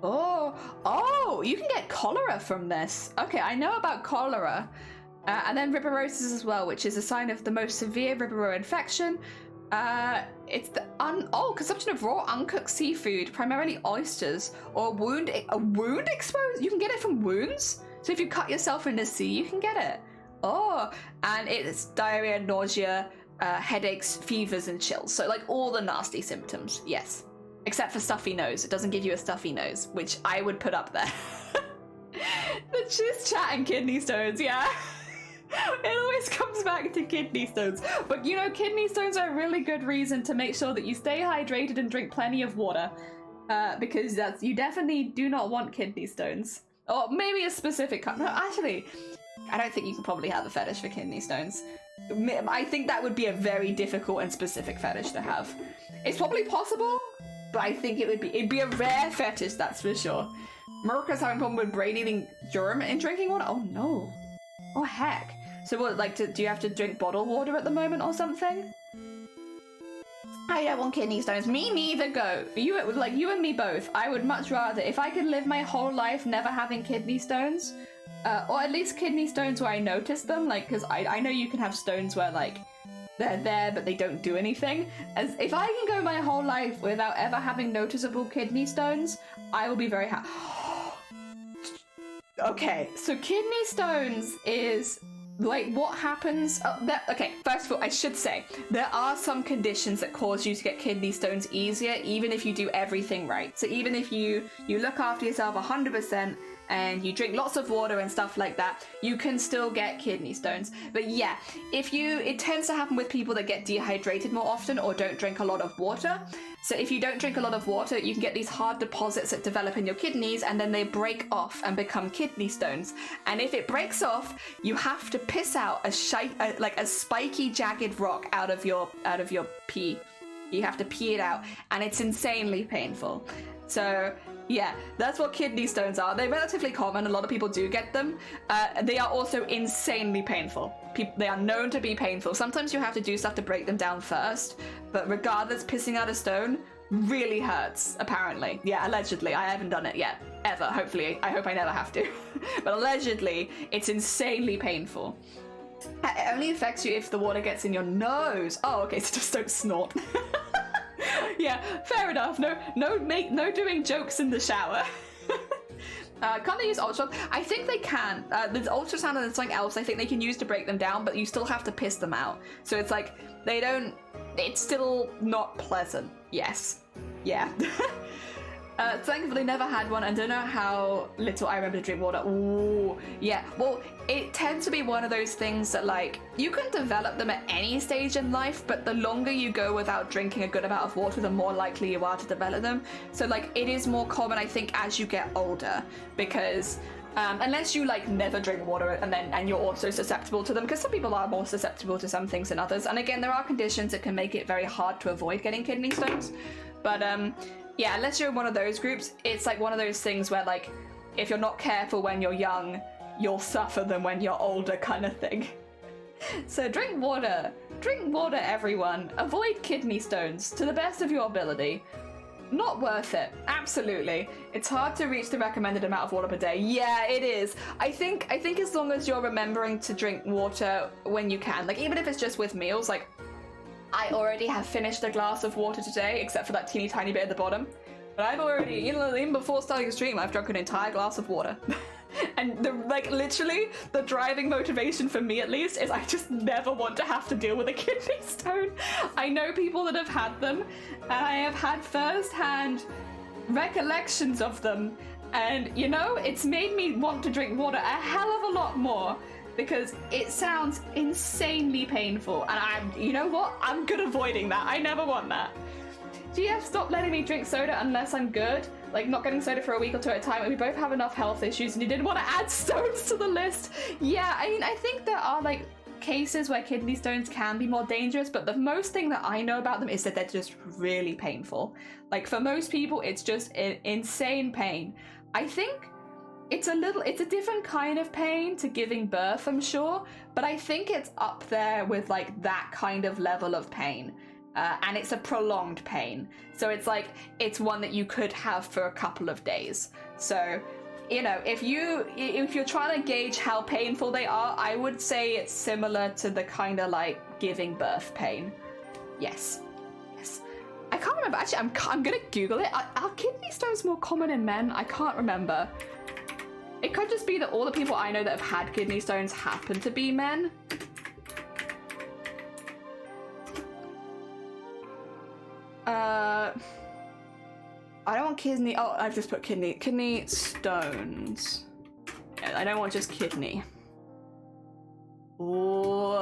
Oh, you can get cholera from this. Okay, I know about cholera. And then riborosis as well, which is a sign of the most severe Vibrio infection. It's the consumption of raw, uncooked seafood, primarily oysters, or a wound exposed. You can get it from wounds. So if you cut yourself in the sea, you can get it. Oh, and it's diarrhea, nausea, headaches, fevers, and chills. So like all the nasty symptoms. Yes, except for stuffy nose. It doesn't give you a stuffy nose, which I would put up there. But she's chatting kidney stones, yeah. It always comes back to kidney stones. But you know, kidney stones are a really good reason to make sure that you stay hydrated and drink plenty of water. Because you definitely do not want kidney stones. Or maybe a specific kind. No, actually, I don't think you can probably have a fetish for kidney stones. I think that would be a very difficult and specific fetish to have. It's probably possible, but I think it'd be a rare fetish, that's for sure. Merca's having a problem with brain eating germ in drinking water? Oh no. Oh heck. So what, like, do you have to drink bottled water at the moment or something? I don't want kidney stones. Me neither, go. You and me both. I would much rather, if I could live my whole life never having kidney stones, or at least kidney stones where I notice them, like, because I know you can have stones where, like, they're there but they don't do anything. As if I can go my whole life without ever having noticeable kidney stones, I will be very happy. Okay, so kidney stones is Like, what happens? Okay, first of all, I should say, there are some conditions that cause you to get kidney stones easier, even if you do everything right. So even if you look after yourself 100% and you drink lots of water and stuff like that, you can still get kidney stones. But yeah, it tends to happen with people that get dehydrated more often or don't drink a lot of water. So if you don't drink a lot of water, you can get these hard deposits that develop in your kidneys, and then they break off and become kidney stones. And if it breaks off, you have to piss out a spiky, jagged rock out of your pee. You have to pee it out, and it's insanely painful. So yeah, that's what kidney stones are. They're relatively common. A lot of people do get them. They are also insanely painful. They are known to be painful. Sometimes you have to do stuff to break them down first, but regardless, pissing out a stone really hurts, apparently. Yeah, allegedly. I haven't done it yet, ever. Hopefully. I hope I never have to. But allegedly, it's insanely painful. It only affects you if the water gets in your nose. Oh, okay, so just don't snort. Yeah, fair enough. No doing jokes in the shower. Can't they use ultrasound? I think they can. There's ultrasound and there's something else I think they can use to break them down, but you still have to piss them out. So it's like, it's still not pleasant. Yes. Yeah. Thankfully never had one and don't know how little I remember to drink water. Ooh, yeah. Well, it tends to be one of those things that, like, you can develop them at any stage in life, but the longer you go without drinking a good amount of water, the more likely you are to develop them. So, like, it is more common, I think, as you get older, because unless you, like, never drink water and you're also susceptible to them, because some people are more susceptible to some things than others. And again, there are conditions that can make it very hard to avoid getting kidney stones. But yeah, unless you're in one of those groups, it's like one of those things where, like, if you're not careful when you're young, you'll suffer them when you're older, kind of thing. So drink water, everyone. Avoid kidney stones to the best of your ability. Not worth it, absolutely. It's hard to reach the recommended amount of water per day. Yeah, it is. I think as long as you're remembering to drink water when you can, like, even if it's just with meals, like, I already have finished a glass of water today, except for that teeny tiny bit at the bottom. But I've already, even before starting the stream, I've drunk an entire glass of water. And literally, the driving motivation for me, at least, is I just never want to have to deal with a kidney stone. I know people that have had them, and I have had first-hand recollections of them. And, you know, it's made me want to drink water a hell of a lot more, because it sounds insanely painful, and you know what? I'm good avoiding that. I never want that. GF, stop letting me drink soda unless I'm good. Like, not getting soda for a week or two at a time, and we both have enough health issues, and you didn't want to add stones to the list. Yeah, I mean, I think there are, like, cases where kidney stones can be more dangerous, but the most thing that I know about them is that they're just really painful. Like, for most people, it's just insane pain. I think it's a different kind of pain to giving birth, I'm sure, but I think it's up there with, like, that kind of level of pain. And it's a prolonged pain. So it's like, it's one that you could have for a couple of days. So, you know, if you're trying to gauge how painful they are, I would say it's similar to the kind of, like, giving birth pain. Yes. I can't remember. Actually, I'm gonna Google it. Are kidney stones more common in men? I can't remember. It could just be that all the people I know that have had kidney stones happen to be men. I don't want kidney. Oh, I've just put kidney stones. Yeah, I don't want just kidney. Ooh.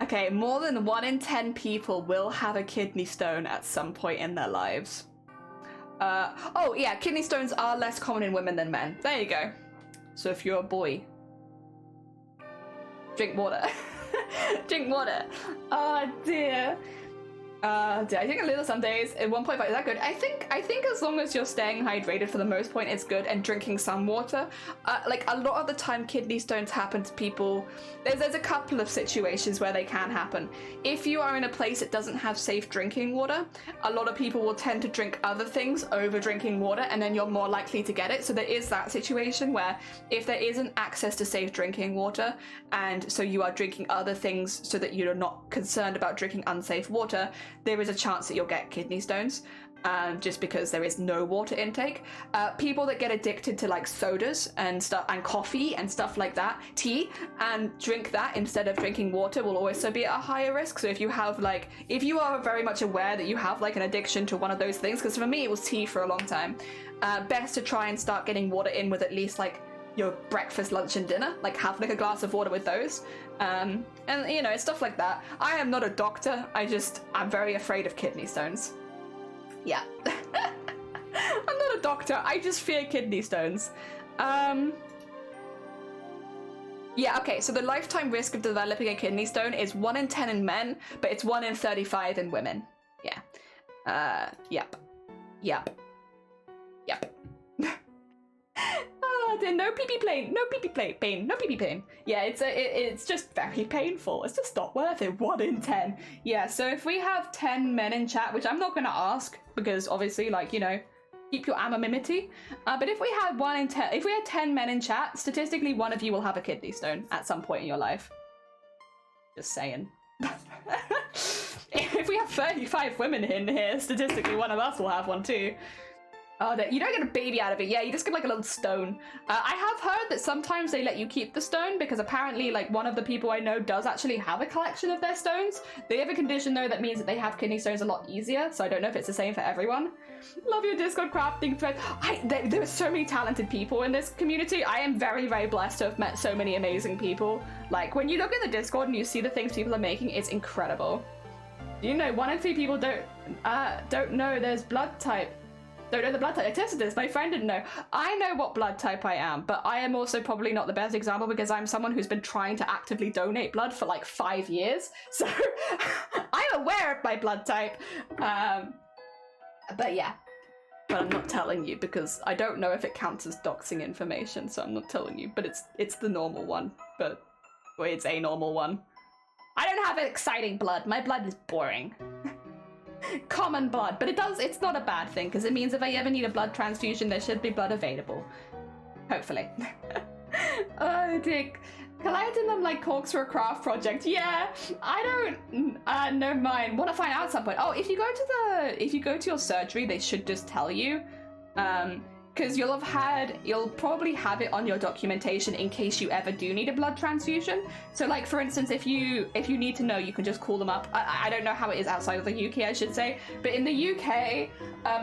Okay, more than 1 in 10 people will have a kidney stone at some point in their lives. Oh yeah, kidney stones are less common in women than men. There you go. So if you're a boy, drink water. Drink water. Oh dear. I think a little some days. At 1.5, is that good? I think as long as you're staying hydrated for the most point, it's good, and drinking some water. Like, a lot of the time kidney stones happen to people. There's a couple of situations where they can happen. If you are in a place that doesn't have safe drinking water, a lot of people will tend to drink other things over drinking water, and then you're more likely to get it. So there is that situation where if there isn't access to safe drinking water, and so you are drinking other things so that you're not concerned about drinking unsafe water, there is a chance that you'll get kidney stones. just because there is no water intake. People that get addicted to like sodas and stuff, and coffee and stuff like that, tea, and drink that instead of drinking water will also be at a higher risk. So if you have like, if you are very much aware that you have like an addiction to one of those things, because for me it was tea for a long time, best to try and start getting water in with at least like your breakfast, lunch, and dinner. Like have like a glass of water with those, and you know, stuff like that. I am not a doctor. I'm very afraid of kidney stones. Yeah. I'm not a doctor. I just fear kidney stones. Yeah, okay, so the lifetime risk of developing a kidney stone is 1 in 10 in men, but it's 1 in 35 in women. Yeah. Yep. There's no pee-pee pain, no pee-pee pain, no pee-pee pain. Yeah, it's just very painful. It's just not worth it. 1 in 10. Yeah, so if we have 10 men in chat, which I'm not gonna ask because obviously, like, you know, keep your anonymity. But if we had 1 in 10, if we had 10 men in chat, statistically 1 of you will have a kidney stone at some point in your life. Just saying. If we have 35 women in here, statistically 1 of us will have one too. Oh, you don't get a baby out of it. Yeah, you just get like a little stone. I have heard that sometimes they let you keep the stone because apparently like one of the people I know does actually have a collection of their stones. They have a condition though that means that they have kidney stones a lot easier. So I don't know if it's the same for everyone. Love your Discord crafting thread. There are so many talented people in this community. I am very, very blessed to have met so many amazing people. Like when you look in the Discord and you see the things people are making, it's incredible. You know, 1 in 3 people don't know there's blood type. Don't know the blood type. I tested this. My friend didn't know. I know what blood type I am, but I am also probably not the best example because I'm someone who's been trying to actively donate blood for like 5 years. So I'm aware of my blood type. But yeah. But I'm not telling you because I don't know if it counts as doxing information, so I'm not telling you. But it's the normal one. But well, it's a normal one. I don't have exciting blood. My blood is boring. Common blood, but it's not a bad thing because it means if I ever need a blood transfusion there should be blood available, hopefully. Oh dick, collecting them like corks for a craft project. Yeah, I don't know mine. Want to find out at some point. Oh, if you go to your surgery they should just tell you, because you'll probably have it on your documentation in case you ever do need a blood transfusion. So like for instance, if you need to know, you can just call them up. I don't know how it is outside of the UK, I should say, but in the UK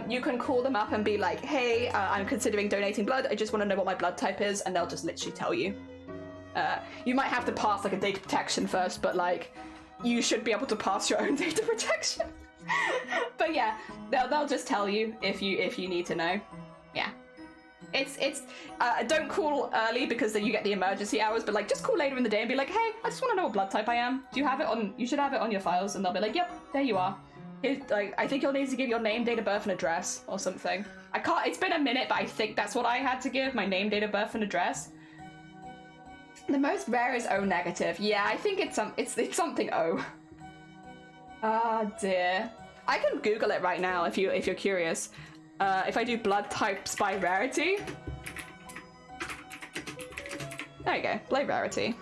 you can call them up and be like, hey, I'm considering donating blood, I just want to know what my blood type is, and they'll just literally tell you. You might have to pass like a data protection first, but like you should be able to pass your own data protection. But yeah, they'll just tell you if you need to know. Yeah. It's don't call early because then you get the emergency hours, but like just call later in the day and be like, hey, I just want to know what blood type I am. Do you have it on? You should have it on your files, and they'll be like, yep, there you are. Like I think you'll need to give your name, date of birth, and address or something. I can't. It's been a minute, but I think that's what I had to give: my name, date of birth, and address. The most rare is O negative. Yeah, I think it's something O. Ah dear. I can Google it right now if you're curious. If I do blood types by rarity. There you go, blood rarity.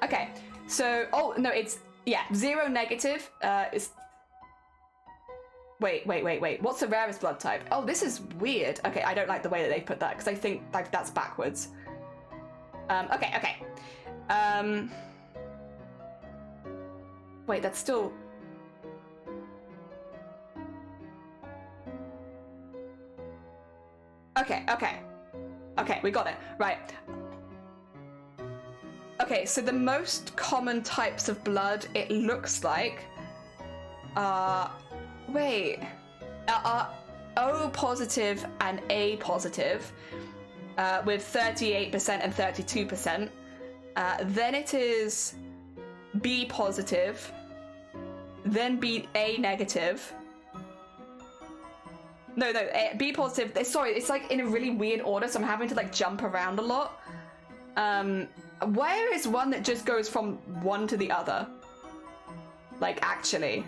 Okay, so, oh, no, it's, yeah, 0 negative is... Wait, what's the rarest blood type? Oh, this is weird. Okay, I don't like the way that they put that, because I think like that's backwards. Okay. Wait, that's still... Okay, we got it. Right. Okay, so the most common types of blood, it looks like, wait, are O positive and A positive, with 38% and 32%. Then it is B positive, then A negative. No, B positive. Sorry, it's like in a really weird order, so I'm having to like jump around a lot. Where is one that just goes from one to the other? Like, actually.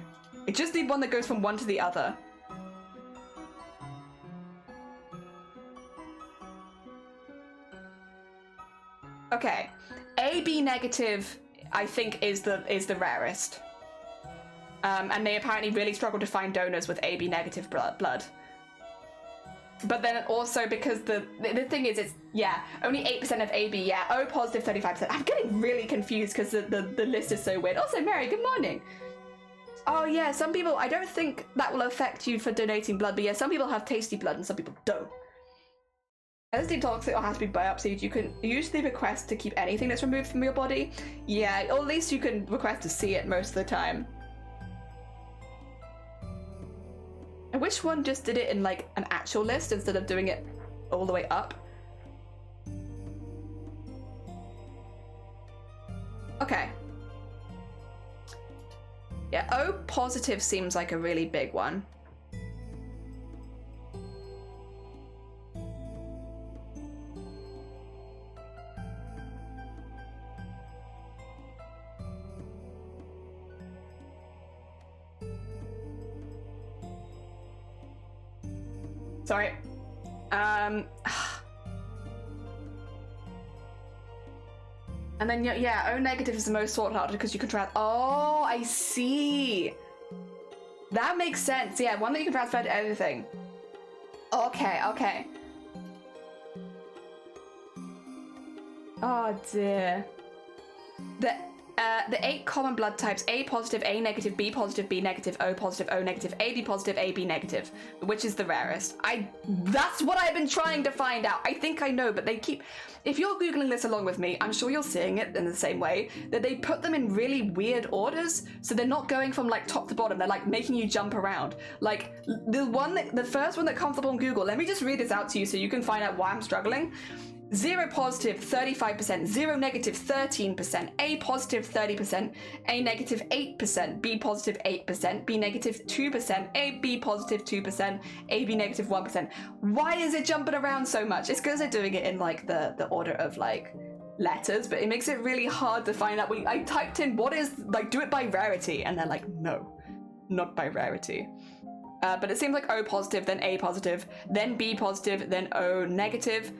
I just need one that goes from one to the other. Okay. AB negative, I think, is the rarest. And they apparently really struggle to find donors with AB negative blood. But then also because the thing is, it's, yeah, only 8% of AB, yeah, O positive 35%. I'm getting really confused because the list is so weird. Also, Mary, good morning. Oh yeah, some people, I don't think that will affect you for donating blood, but yeah, some people have tasty blood and some people don't. As detox, it has to be biopsied. You can usually request to keep anything that's removed from your body. Yeah, or at least you can request to see it most of the time. I wish one just did it in like an actual list instead of doing it all the way up. Okay. Yeah, O positive seems like a really big one. Sorry. And then, yeah, O negative is the most sought after because you can transfer. Oh, I see. That makes sense. Yeah, one that you can transfer to everything. Okay, okay. Oh dear. The 8 common blood types: A positive, A negative, B positive, B negative, O positive, O negative, AB positive, AB negative, which is the rarest. That's what I've been trying to find out. I think I know, but they keep, if you're Googling this along with me, I'm sure you're seeing it in the same way, that they put them in really weird orders, so they're not going from like top to bottom, they're like making you jump around. Like the first one that comes up on Google, let me just read this out to you so you can find out why I'm struggling. 0 positive 35%, 0 negative 13%, A positive 30%, A negative 8%, B positive 8%, B negative 2%, A B positive 2%, A B negative 1%. Why is it jumping around so much? It's because they're doing it in like the order of like letters, but it makes it really hard to find out. I typed in what is, like, do it by rarity, and they're like, no, not by rarity. But it seems like O positive, then A positive, then B positive, then O negative,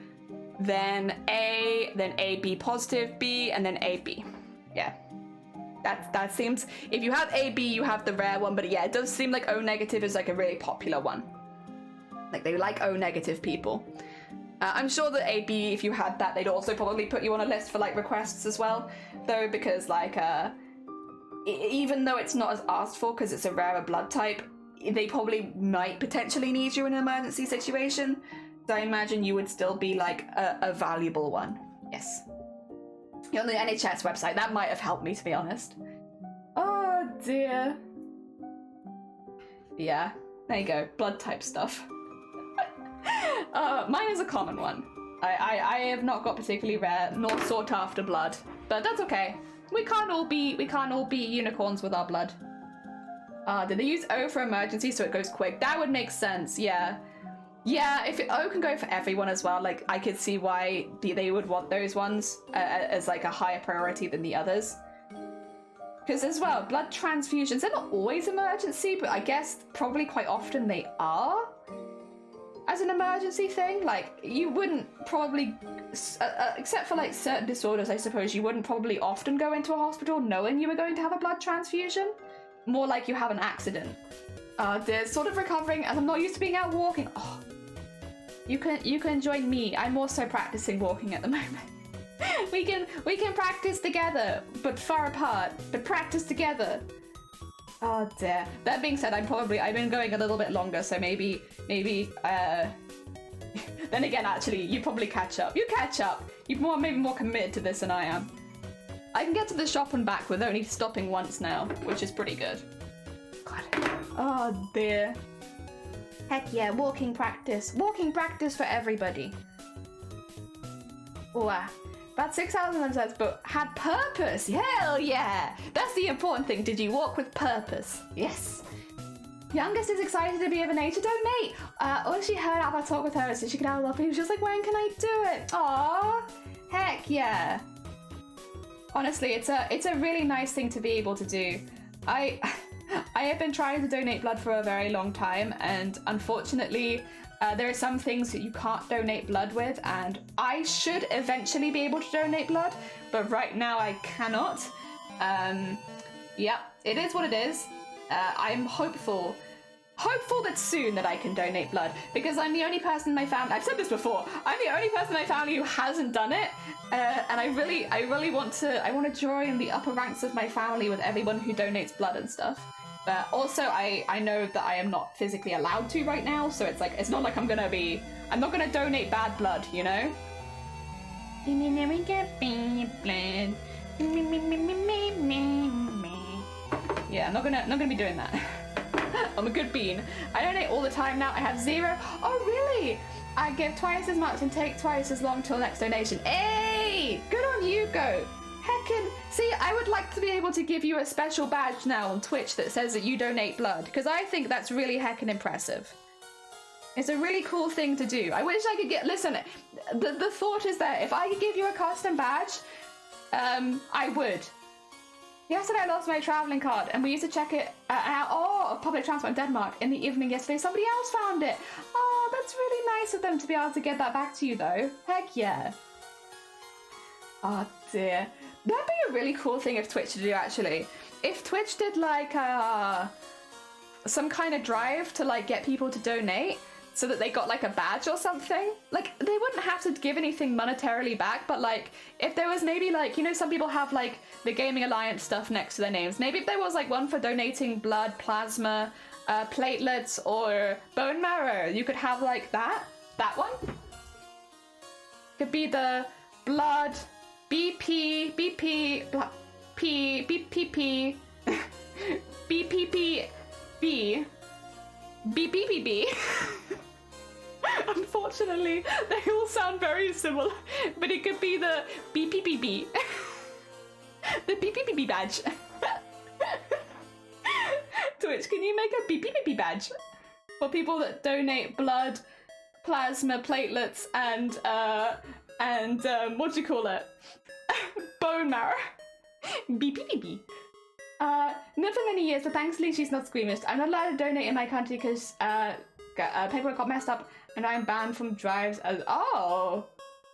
then AB positive, B, and then AB. Yeah, that seems, if you have AB, you have the rare one, but yeah, it does seem like O negative is like a really popular one. Like, they like O negative people. I'm sure that AB, if you had that, they'd also probably put you on a list for like requests as well, though, because like even though it's not as asked for because it's a rarer blood type, they probably might potentially need you in an emergency situation. So I imagine you would still be like a valuable one. Yes. You're on the NHS website. That might have helped me, to be honest. Oh dear. Yeah, there you go. Blood type stuff. Mine is a common one. I have not got particularly rare nor sought after blood, but that's okay. We can't all be unicorns with our blood. Did they use O for emergency so it goes quick? That would make sense. Yeah. Yeah, if O can go for everyone as well, like, I could see why they would want those ones as like a higher priority than the others. Because as well, blood transfusions, they're not always emergency, but I guess probably quite often they are as an emergency thing. Like, you wouldn't probably, except for like certain disorders, I suppose, you wouldn't probably often go into a hospital knowing you were going to have a blood transfusion. More like you have an accident. They're sort of recovering, and I'm not used to being out walking. Oh. You can join me. I'm also practicing walking at the moment. we can practice together, but far apart. But practice together. Oh dear. That being said, I've been going a little bit longer, so maybe then again, actually, you probably catch up. You catch up. You're maybe more committed to this than I am. I can get to the shop and back with only stopping once now, which is pretty good. God. Oh dear. Heck yeah, walking practice. Walking practice for everybody. Wow. About 6,000 episodes, but had purpose. Hell yeah. That's the important thing. Did you walk with purpose? Yes. Youngest is excited to be of an age to donate. All she heard out of our talk with her is that she could have a lot of people. She was like, when can I do it? Aww. Heck yeah. Honestly, it's a really nice thing to be able to do. I have been trying to donate blood for a very long time, and unfortunately, there are some things that you can't donate blood with, and I should eventually be able to donate blood, but right now I cannot. Yeah, it is what it is. I'm hopeful that soon that I can donate blood, because I'm the only person in my family, I've said this before, I'm the only person in my family who hasn't done it, and I really want to join the upper ranks of my family with everyone who donates blood and stuff. But also I know that I am not physically allowed to right now, so it's like, it's not like I'm not gonna donate bad blood, you know? Yeah, I'm not gonna be doing that. I'm a good bean. I donate all the time now. I have 0. Oh, really? I give twice as much and take twice as long till next donation. Hey! Good on you, Goat. Heckin'. See, I would like to be able to give you a special badge now on Twitch that says that you donate blood, because I think that's really heckin' impressive. It's a really cool thing to do. I wish I could get... Listen, the thought is that if I could give you a custom badge, I would. Yesterday I lost my travelling card and we used to check it out of public transport in Denmark in the evening yesterday. Somebody else found it. Oh, that's really nice of them to be able to get that back to you though. Heck yeah. Oh dear. That'd be a really cool thing if Twitch to do actually. If Twitch did like some kind of drive to like get people to donate so that they got like a badge or something. Like they wouldn't have to give anything monetarily back, but like if there was maybe like, you know, some people have like the Gaming Alliance stuff next to their names. Maybe if there was like one for donating blood, plasma, platelets, or bone marrow, you could have like that one. Could be the blood, BP, P, BPP, BPP, BBBB. Unfortunately, they all sound very similar, but it could be the BPPB. The BPPB badge. Twitch, can you make a BPPB badge for people that donate blood, plasma, platelets, and what do you call it? Bone marrow. BPPB. Not for many years, but thankfully she's not squeamish. I'm not allowed to donate in my country because paperwork got messed up and I'm banned from drives as... Oh.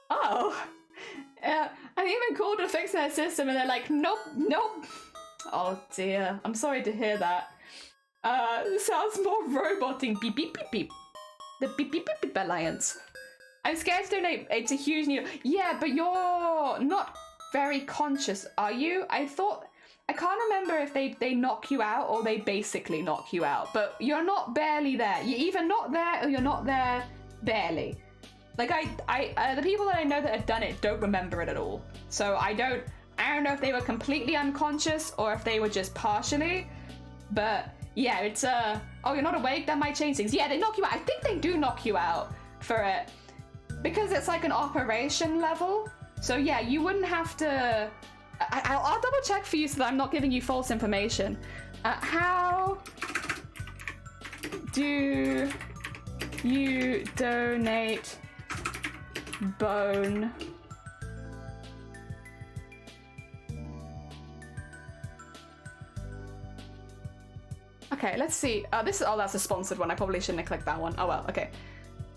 I even called to fix their system and they're like, nope. Oh dear, I'm sorry to hear that. Sounds more roboting. Beep beep beep beep. The beep beep beep beep alliance. I'm scared to donate. It's a huge needle. Yeah, but you're not very conscious, are you? I can't remember if they knock you out or they basically knock you out, but you're not barely there. You're either not there or you're not there barely. Like the people that I know that have done it don't remember it at all. So I don't know if they were completely unconscious or if they were just partially, but yeah, it's oh, you're not awake? That might change things. Yeah, they knock you out. I think they do knock you out for it because it's like an operation level. So yeah, you wouldn't have to... I'll double check for you so that I'm not giving you false information. How do you donate bone? Okay, let's see. That's a sponsored one. I probably shouldn't have clicked that one. Oh well, okay.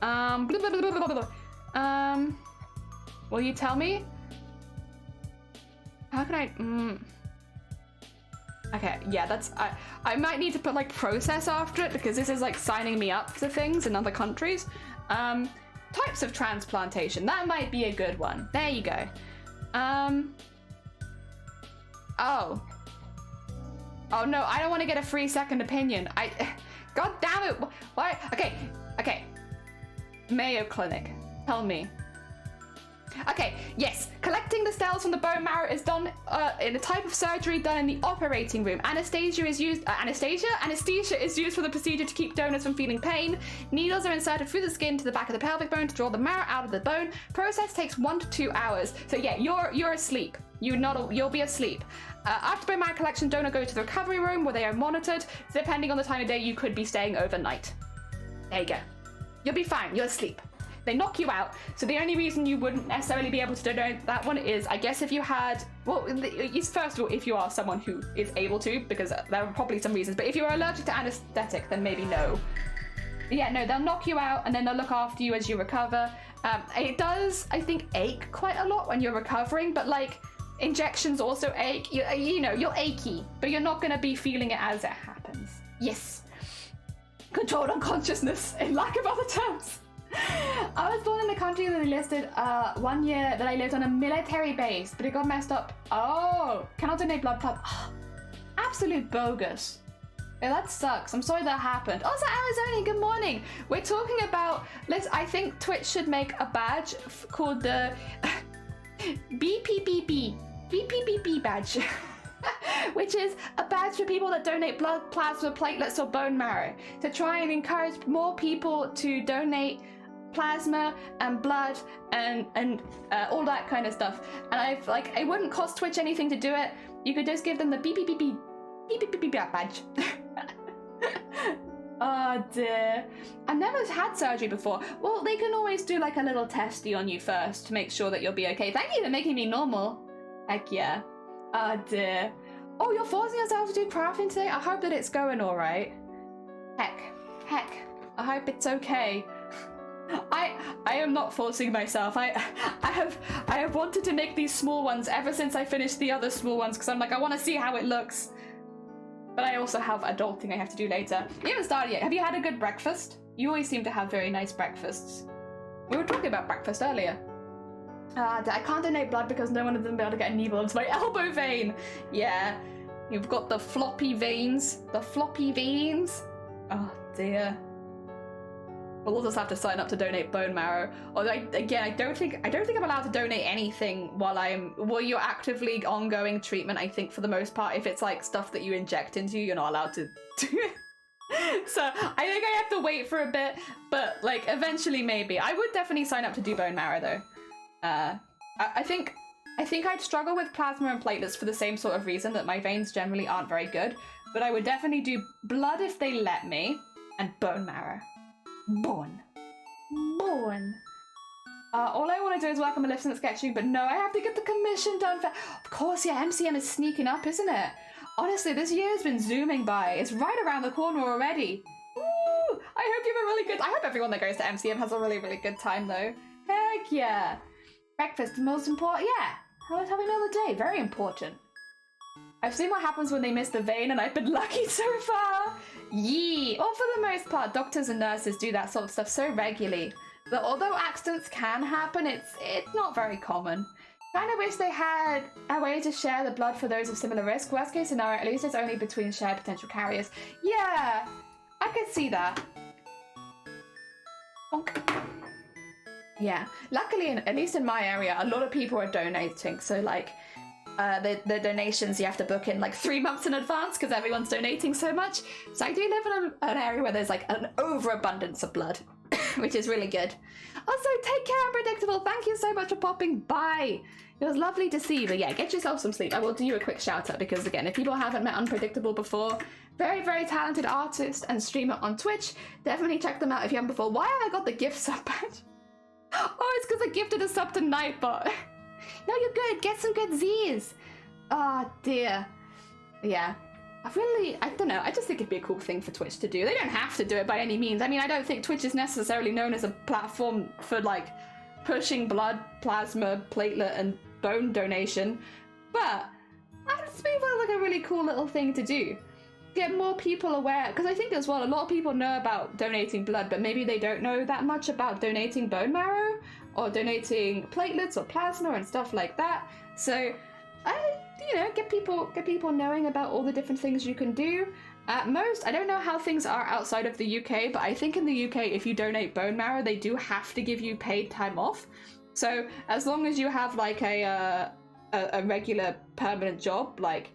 Blah, blah, blah, blah, blah, blah. Will you tell me? How can I... Okay, yeah, that's... I might need to put, like, process after it, because this is, like, signing me up to things in other countries. Types of transplantation. That might be a good one. There you go. Oh. Oh, no, I don't want to get a free second opinion. God damn it! Why? Okay. Mayo Clinic. Tell me. Okay, yes. Collecting the cells from the bone marrow is done in a type of surgery done in the operating room. Anesthesia is used for the procedure to keep donors from feeling pain. Needles are inserted through the skin to the back of the pelvic bone to draw the marrow out of the bone. Process takes 1 to 2 hours. So yeah, you're asleep. You'll be asleep. After bone marrow collection, donor goes to the recovery room where they are monitored. Depending on the time of day, you could be staying overnight. There you go. You'll be fine. You're asleep. They knock you out, so the only reason you wouldn't necessarily be able to donate that one is, I guess, if you had... Well, first of all, if you are someone who is able to, because there are probably some reasons, but if you're allergic to anesthetic, then maybe no. But yeah, no, they'll knock you out, and then they'll look after you as you recover. It does, I think, ache quite a lot when you're recovering, but, like, injections also ache. You know, you're achy, but you're not going to be feeling it as it happens. Yes. Controlled unconsciousness, in lack of other terms. I was born in the country that they listed 1 year that I lived on a military base, but it got messed up. Oh, cannot donate blood plasma. Absolute bogus. Yeah, that sucks. I'm sorry that happened. Also, Arizona, good morning. We're talking about, I think Twitch should make a badge called the BPPB badge. Which is a badge for people that donate blood, plasma, platelets, or bone marrow, to try and encourage more people to donate plasma and blood and all that kind of stuff. And I've it wouldn't cost Twitch anything to do it. You could just give them the BPPB badge. Oh dear. I've never had surgery before. Well, they can always do like a little testy on you first to make sure that you'll be okay. Thank you for making me normal. Heck yeah. Oh dear. Oh, you're forcing yourself to do crafting today? I hope that it's going alright. Heck. I hope it's okay. I am not forcing myself. I have wanted to make these small ones ever since I finished the other small ones, because I'm like, I want to see how it looks. But I also have adulting I have to do later. You haven't started yet. Have you had a good breakfast? You always seem to have very nice breakfasts. We were talking about breakfast earlier. I can't donate blood because no one of them will be able to get a needle into my elbow vein. Yeah, you've got the floppy veins. Oh dear. We'll just have to sign up to donate bone marrow. Although I don't think I'm allowed to donate anything while you're actively ongoing treatment. I think for the most part, if it's like stuff that you inject into you, you're not allowed to do it. So I think I have to wait for a bit, but like eventually maybe. I would definitely sign up to do bone marrow though. I think I'd struggle with plasma and platelets for the same sort of reason, that my veins generally aren't very good. But I would definitely do blood if they let me, and bone marrow. Born. All I want to do is work on my lifts and sketching, but no, I have to get the commission done for... Of course, yeah, MCM is sneaking up, isn't it? Honestly, this year's been zooming by. It's right around the corner already. Woo! I hope you have a really good... I hope everyone that goes to MCM has a really, really good time, though. Heck yeah. Breakfast, the most important... Yeah. How much have we meal a day? Very important. I've seen what happens when they miss the vein, and I've been lucky so far. Yee! Or for the most part, doctors and nurses do that sort of stuff so regularly that although accidents can happen, it's not very common. Kind of wish they had a way to share the blood for those of similar risk. Worst case scenario, at least it's only between shared potential carriers. Yeah, I could see that. Bonk. Yeah, luckily, at least in my area, a lot of people are donating. So like, the donations you have to book in like 3 months in advance because everyone's donating so much. So I do live in an area where there's like an overabundance of blood, which is really good. Also, take care, Unpredictable. Thank you so much for popping by. It was lovely to see you, but yeah, get yourself some sleep. I will do you a quick shout out because again, if people haven't met Unpredictable before, very, very talented artist and streamer on Twitch. Definitely check them out if you haven't before. Why have I got the gift sub badge? Oh, it's because I gifted a sub to Nightbot. No, you're good. Get some good Z's. Oh, dear. Yeah. I don't know. I just think it'd be a cool thing for Twitch to do. They don't have to do it by any means. I mean, I don't think Twitch is necessarily known as a platform for, like, pushing blood, plasma, platelet, and bone donation. But I just feel like a really cool little thing to do. Get more people aware. Because I think as well, a lot of people know about donating blood, but maybe they don't know that much about donating bone marrow or donating platelets or plasma and stuff like that. So, get people knowing about all the different things you can do. At most, I don't know how things are outside of the UK, but I think in the UK, if you donate bone marrow, they do have to give you paid time off. So as long as you have like a regular permanent job, like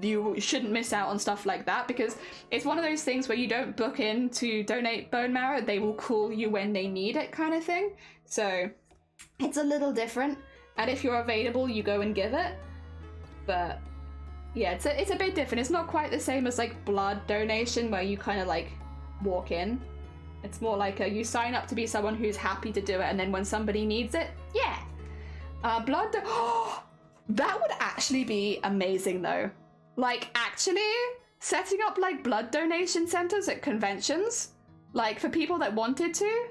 you shouldn't miss out on stuff like that, because it's one of those things where you don't book in to donate bone marrow, they will call you when they need it kind of thing. So it's a little different, and if you're available, you go and give it. But yeah, it's a bit different. It's not quite the same as like blood donation where you kind of like walk in. It's more like you sign up to be someone who's happy to do it, and then when somebody needs it, yeah. Blood that would actually be amazing though. Like actually setting up like blood donation centers at conventions, like for people that wanted to.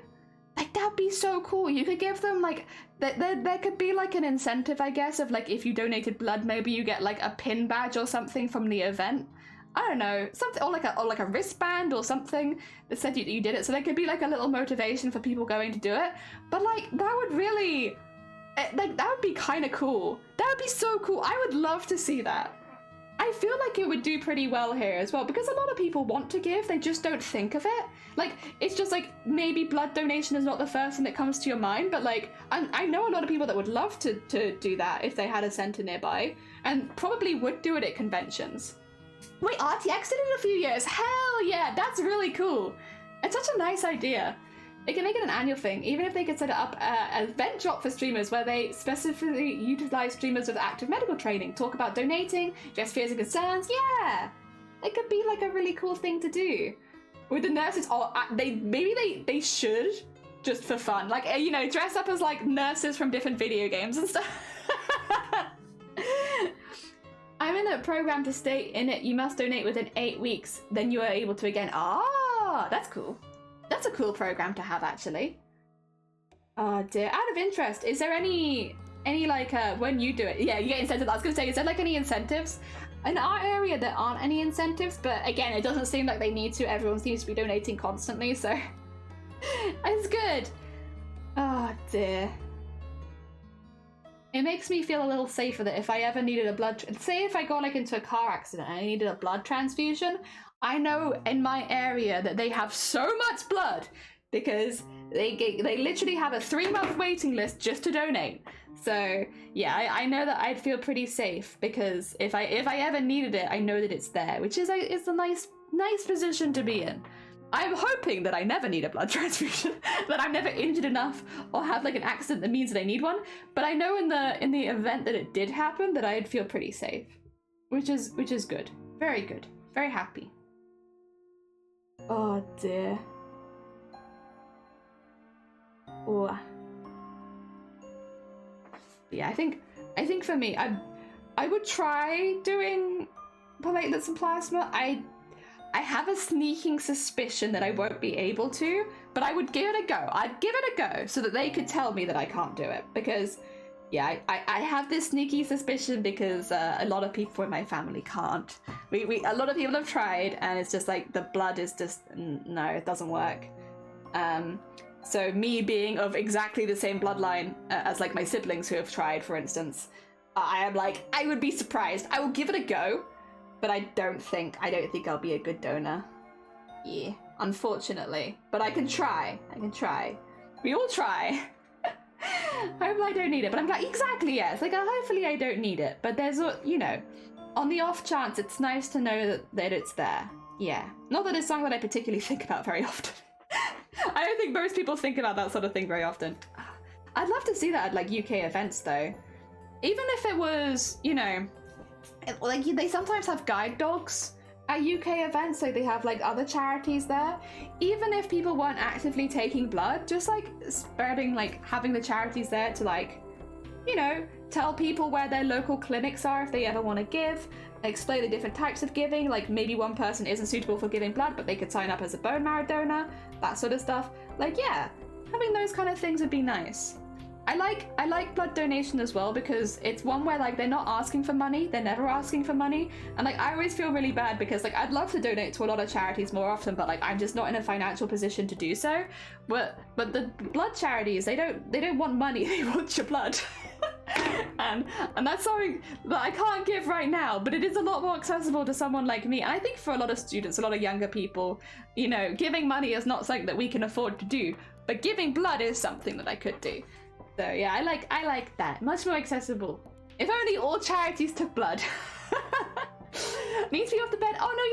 Like, that'd be so cool. You could give them, like, there could be, like, an incentive, I guess, of, like, if you donated blood, maybe you get, like, a pin badge or something from the event. I don't know, something, or like a wristband or something that said you did it, so there could be like a little motivation for people going to do it. But like that would really, like that would be kind of cool. That would be so cool. I would love to see that. I feel like it would do pretty well here as well, because a lot of people want to give, they just don't think of it. Like, it's just like, maybe blood donation is not the first thing that comes to your mind, but like, I know a lot of people that would love to do that if they had a centre nearby, and probably would do it at conventions. Wait, RTX did it in a few years? Hell yeah, that's really cool. It's such a nice idea. They can make it an annual thing, even if they could set it up an event drop for streamers where they specifically utilize streamers with active medical training, talk about donating, address fears and concerns. Yeah, it could be like a really cool thing to do. With the nurses, they should, just for fun, like, you know, dress up as like nurses from different video games and stuff. I'm in a program to stay in it. You must donate within 8 weeks, then you are able to again. Ah, that's cool. That's a cool program to have, actually. Oh dear. Out of interest, is there any like when you do it? Yeah, you get incentives. I was gonna say, is there like any incentives? In our area, there aren't any incentives, but again, it doesn't seem like they need to. Everyone seems to be donating constantly, so it's good. Oh dear. It makes me feel a little safer that if I ever needed a blood, say if I got like into a car accident and I needed a blood transfusion, I know in my area that they have so much blood because they literally have a 3-month waiting list just to donate. So yeah, I know that I'd feel pretty safe because if I ever needed it, I know that it's there, which is a nice position to be in. I'm hoping that I never need a blood transfusion, that I'm never injured enough or have like an accident that means that I need one. But I know in the event that it did happen that I'd feel pretty safe, which is good, very good, very happy. Oh dear. Oh. Yeah, I think for me, I would try doing platelets and plasma. I have a sneaking suspicion that I won't be able to, but I would give it a go. I'd give it a go so that they could tell me that I can't do it, because yeah, I have this sneaky suspicion because a lot of people in my family can't. A lot of people have tried, and it's just like the blood is just no, it doesn't work. So me being of exactly the same bloodline as like my siblings who have tried, for instance, I am like, I would be surprised. I will give it a go, but I don't think I'll be a good donor. Yeah, unfortunately, but I can try. We all try. I hope I don't need it, but I'm like, exactly, yes. Like, hopefully I don't need it, but there's, you know, on the off chance, it's nice to know that it's there. Yeah. Not that it's something that I particularly think about very often. I don't think most people think about that sort of thing very often. I'd love to see that at, like, UK events, though. Even if it was, you know, like, they sometimes have guide dogs at UK events, like they have like other charities there. Even if people weren't actively taking blood, just like spreading, like having the charities there to, like, you know, tell people where their local clinics are if they ever want to give, explain the different types of giving, like maybe one person isn't suitable for giving blood but they could sign up as a bone marrow donor, that sort of stuff. Like, yeah, having those kind of things would be nice. I like blood donation as well because it's one where, like, they're not asking for money, they're never asking for money, and like I always feel really bad because, like, I'd love to donate to a lot of charities more often, but like I'm just not in a financial position to do so. But the blood charities, they don't want money, they want your blood. and that's something that I can't give right now, but it is a lot more accessible to someone like me. And I think for a lot of students, a lot of younger people, you know, giving money is not something that we can afford to do, but giving blood is something that I could do. So yeah, I like that. Much more accessible. If only all charities took blood. Needs to be off the bed. Oh no,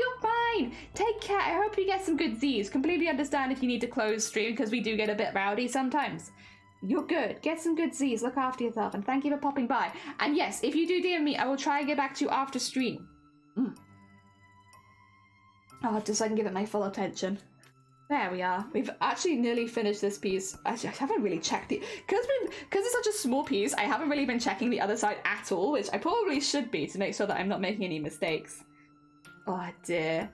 you're fine. Take care. I hope you get some good Z's. Completely understand if you need to close stream because we do get a bit rowdy sometimes. You're good. Get some good Z's. Look after yourself, and thank you for popping by. And yes, if you do DM me, I will try and get back to you after stream. Oh, just so I can give it my full attention. There we are. We've actually nearly finished this piece. Actually, I haven't really checked it. Because it's such a small piece, I haven't really been checking the other side at all, which I probably should be to make sure that I'm not making any mistakes. Oh dear.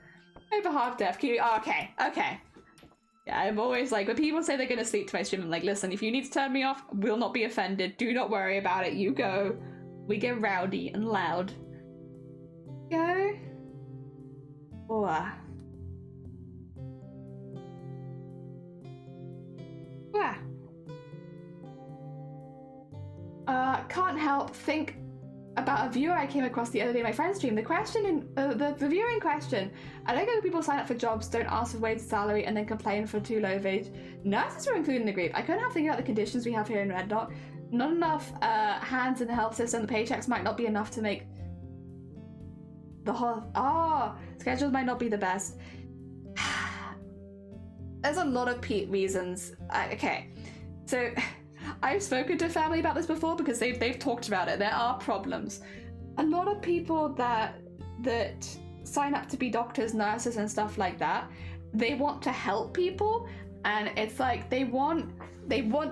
Over half deaf. Oh, okay. Yeah, I'm always like, when people say they're going to sleep to my stream, I'm like, listen, if you need to turn me off, will not be offended. Do not worry about it. You go. We get rowdy and loud. Go. Oh. Can't help think about a viewer I came across the other day in my friend's stream. The question in the viewer in question: I don't get when people sign up for jobs, don't ask for wage salary, and then complain for too low wage. Nurses were included in the group. I couldn't help thinking about the conditions we have here in Red Dot. Not enough hands in the health system. The paychecks might not be enough to make the whole. Schedules might not be the best. There's a lot of reasons. Okay, so. I've spoken to family about this before because they've talked about it. There are problems. A lot of people that sign up to be doctors, nurses, and stuff like that, they want to help people, and it's like they want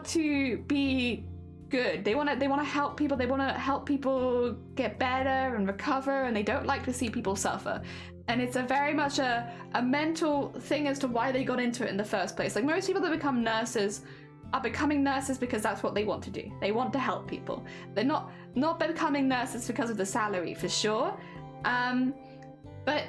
to be good. They want to help people. They want to help people get better and recover, and they don't like to see people suffer. And it's very much a mental thing as to why they got into it in the first place. Like most people that become nurses are becoming nurses because that's what they want to do. They want to help people. They're not becoming nurses because of the salary, for sure. But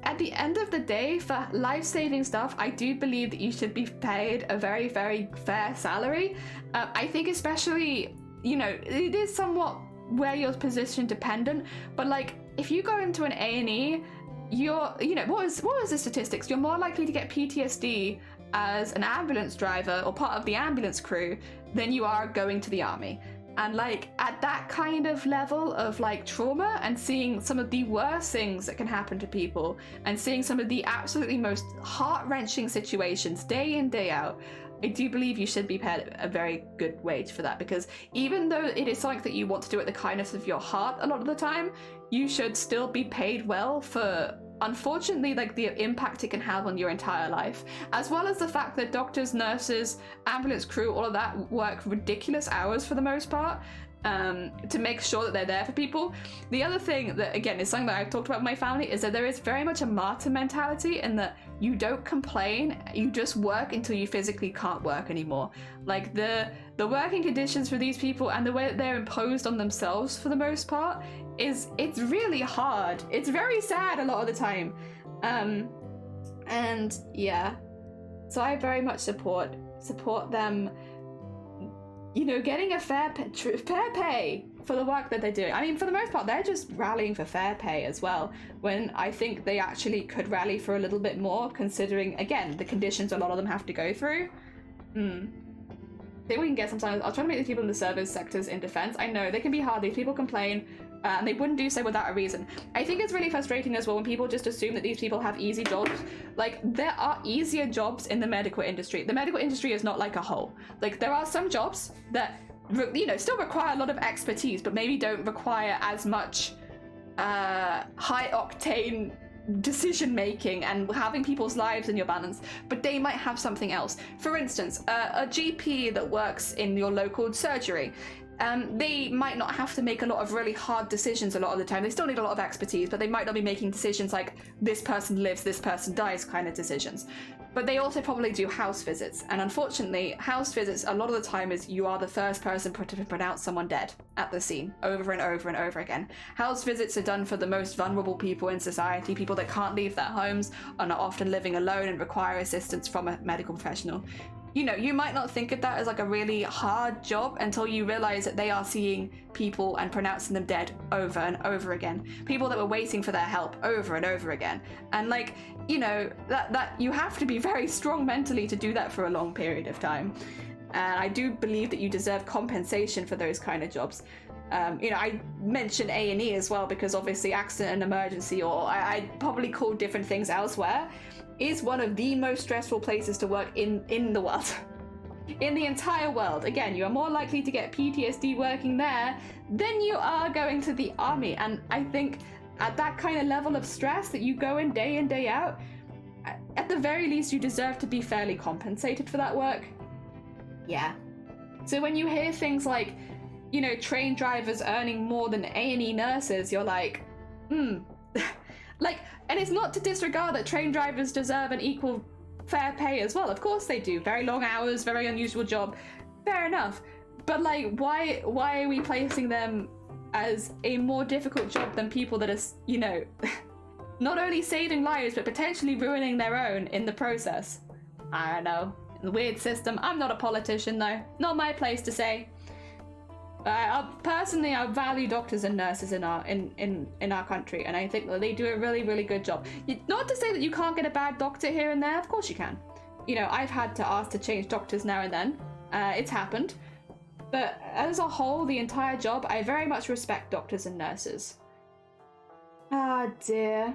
at the end of the day, for life-saving stuff, I do believe that you should be paid a very, very fair salary. I think especially, it is somewhat where you're position dependent, but like if you go into an A&E, what was the statistics? You're more likely to get PTSD as an ambulance driver or part of the ambulance crew than you are going to the army. And like at that kind of level of like trauma and seeing some of the worst things that can happen to people and seeing some of the absolutely most heart-wrenching situations day in, day out, I do believe you should be paid a very good wage for that, because even though it is something that you want to do at the kindness of your heart a lot of the time, you should still be paid well for, unfortunately, like the impact it can have on your entire life, as well as the fact that doctors, nurses, ambulance crew, all of that work ridiculous hours for the most part to make sure that they're there for people. The other thing that, again, is something that I've talked about with my family is that there is very much a martyr mentality in that you don't complain, you just work until you physically can't work anymore. Like the working conditions for these people and the way that they're imposed on themselves for the most part it's really hard. It's very sad a lot of the time. And yeah, so I very much support them, getting a fair pay for the work that they're doing. I mean, for the most part, they're just rallying for fair pay as well, when I think they actually could rally for a little bit more, considering, again, the conditions a lot of them have to go through. I think we can get sometimes. I'll try to make the people in the service sectors in defense. I know they can be hard. These people complain, and they wouldn't do so without a reason. I think it's really frustrating as well when people just assume that these people have easy jobs. Like, there are easier jobs in the medical industry. The medical industry is not like a whole. Like, there are some jobs that, still require a lot of expertise, but maybe don't require as much high-octane decision-making and having people's lives in your balance, but they might have something else. For instance, a GP that works in your local surgery, they might not have to make a lot of really hard decisions a lot of the time. They still need a lot of expertise, but they might not be making decisions like this person lives, this person dies kind of decisions. But they also probably do house visits, and unfortunately, house visits a lot of the time is you are the first person to pronounce someone dead at the scene over and over and over again. House visits are done for the most vulnerable people in society, people that can't leave their homes, are not often living alone and require assistance from a medical professional. You might not think of that as like a really hard job until you realize that they are seeing people and pronouncing them dead over and over again. People that were waiting for their help over and over again. And like, that you have to be very strong mentally to do that for a long period of time. And I do believe that you deserve compensation for those kind of jobs. I mentioned A&E as well because obviously accident and emergency, or I'd probably call different things elsewhere, is one of the most stressful places to work in the world. In the entire world. Again, you are more likely to get PTSD working there than you are going to the army. And I think at that kind of level of stress that you go in, day out, at the very least you deserve to be fairly compensated for that work. Yeah. So when you hear things like, train drivers earning more than A&E nurses, you're like, like, and it's not to disregard that train drivers deserve an equal fair pay as well. Of course they do. Very long hours, very unusual job. Fair enough. But like, why are we placing them as a more difficult job than people that are, not only saving lives, but potentially ruining their own in the process. I don't know. Weird system. I'm not a politician, though. Not my place to say. Personally, I value doctors and nurses in our country, and I think that they do a really, really good job. Not to say that you can't get a bad doctor here and there. Of course you can. You know, I've had to ask to change doctors now and then. It's happened. But as a whole, the entire job, I very much respect doctors and nurses. Ah, dear.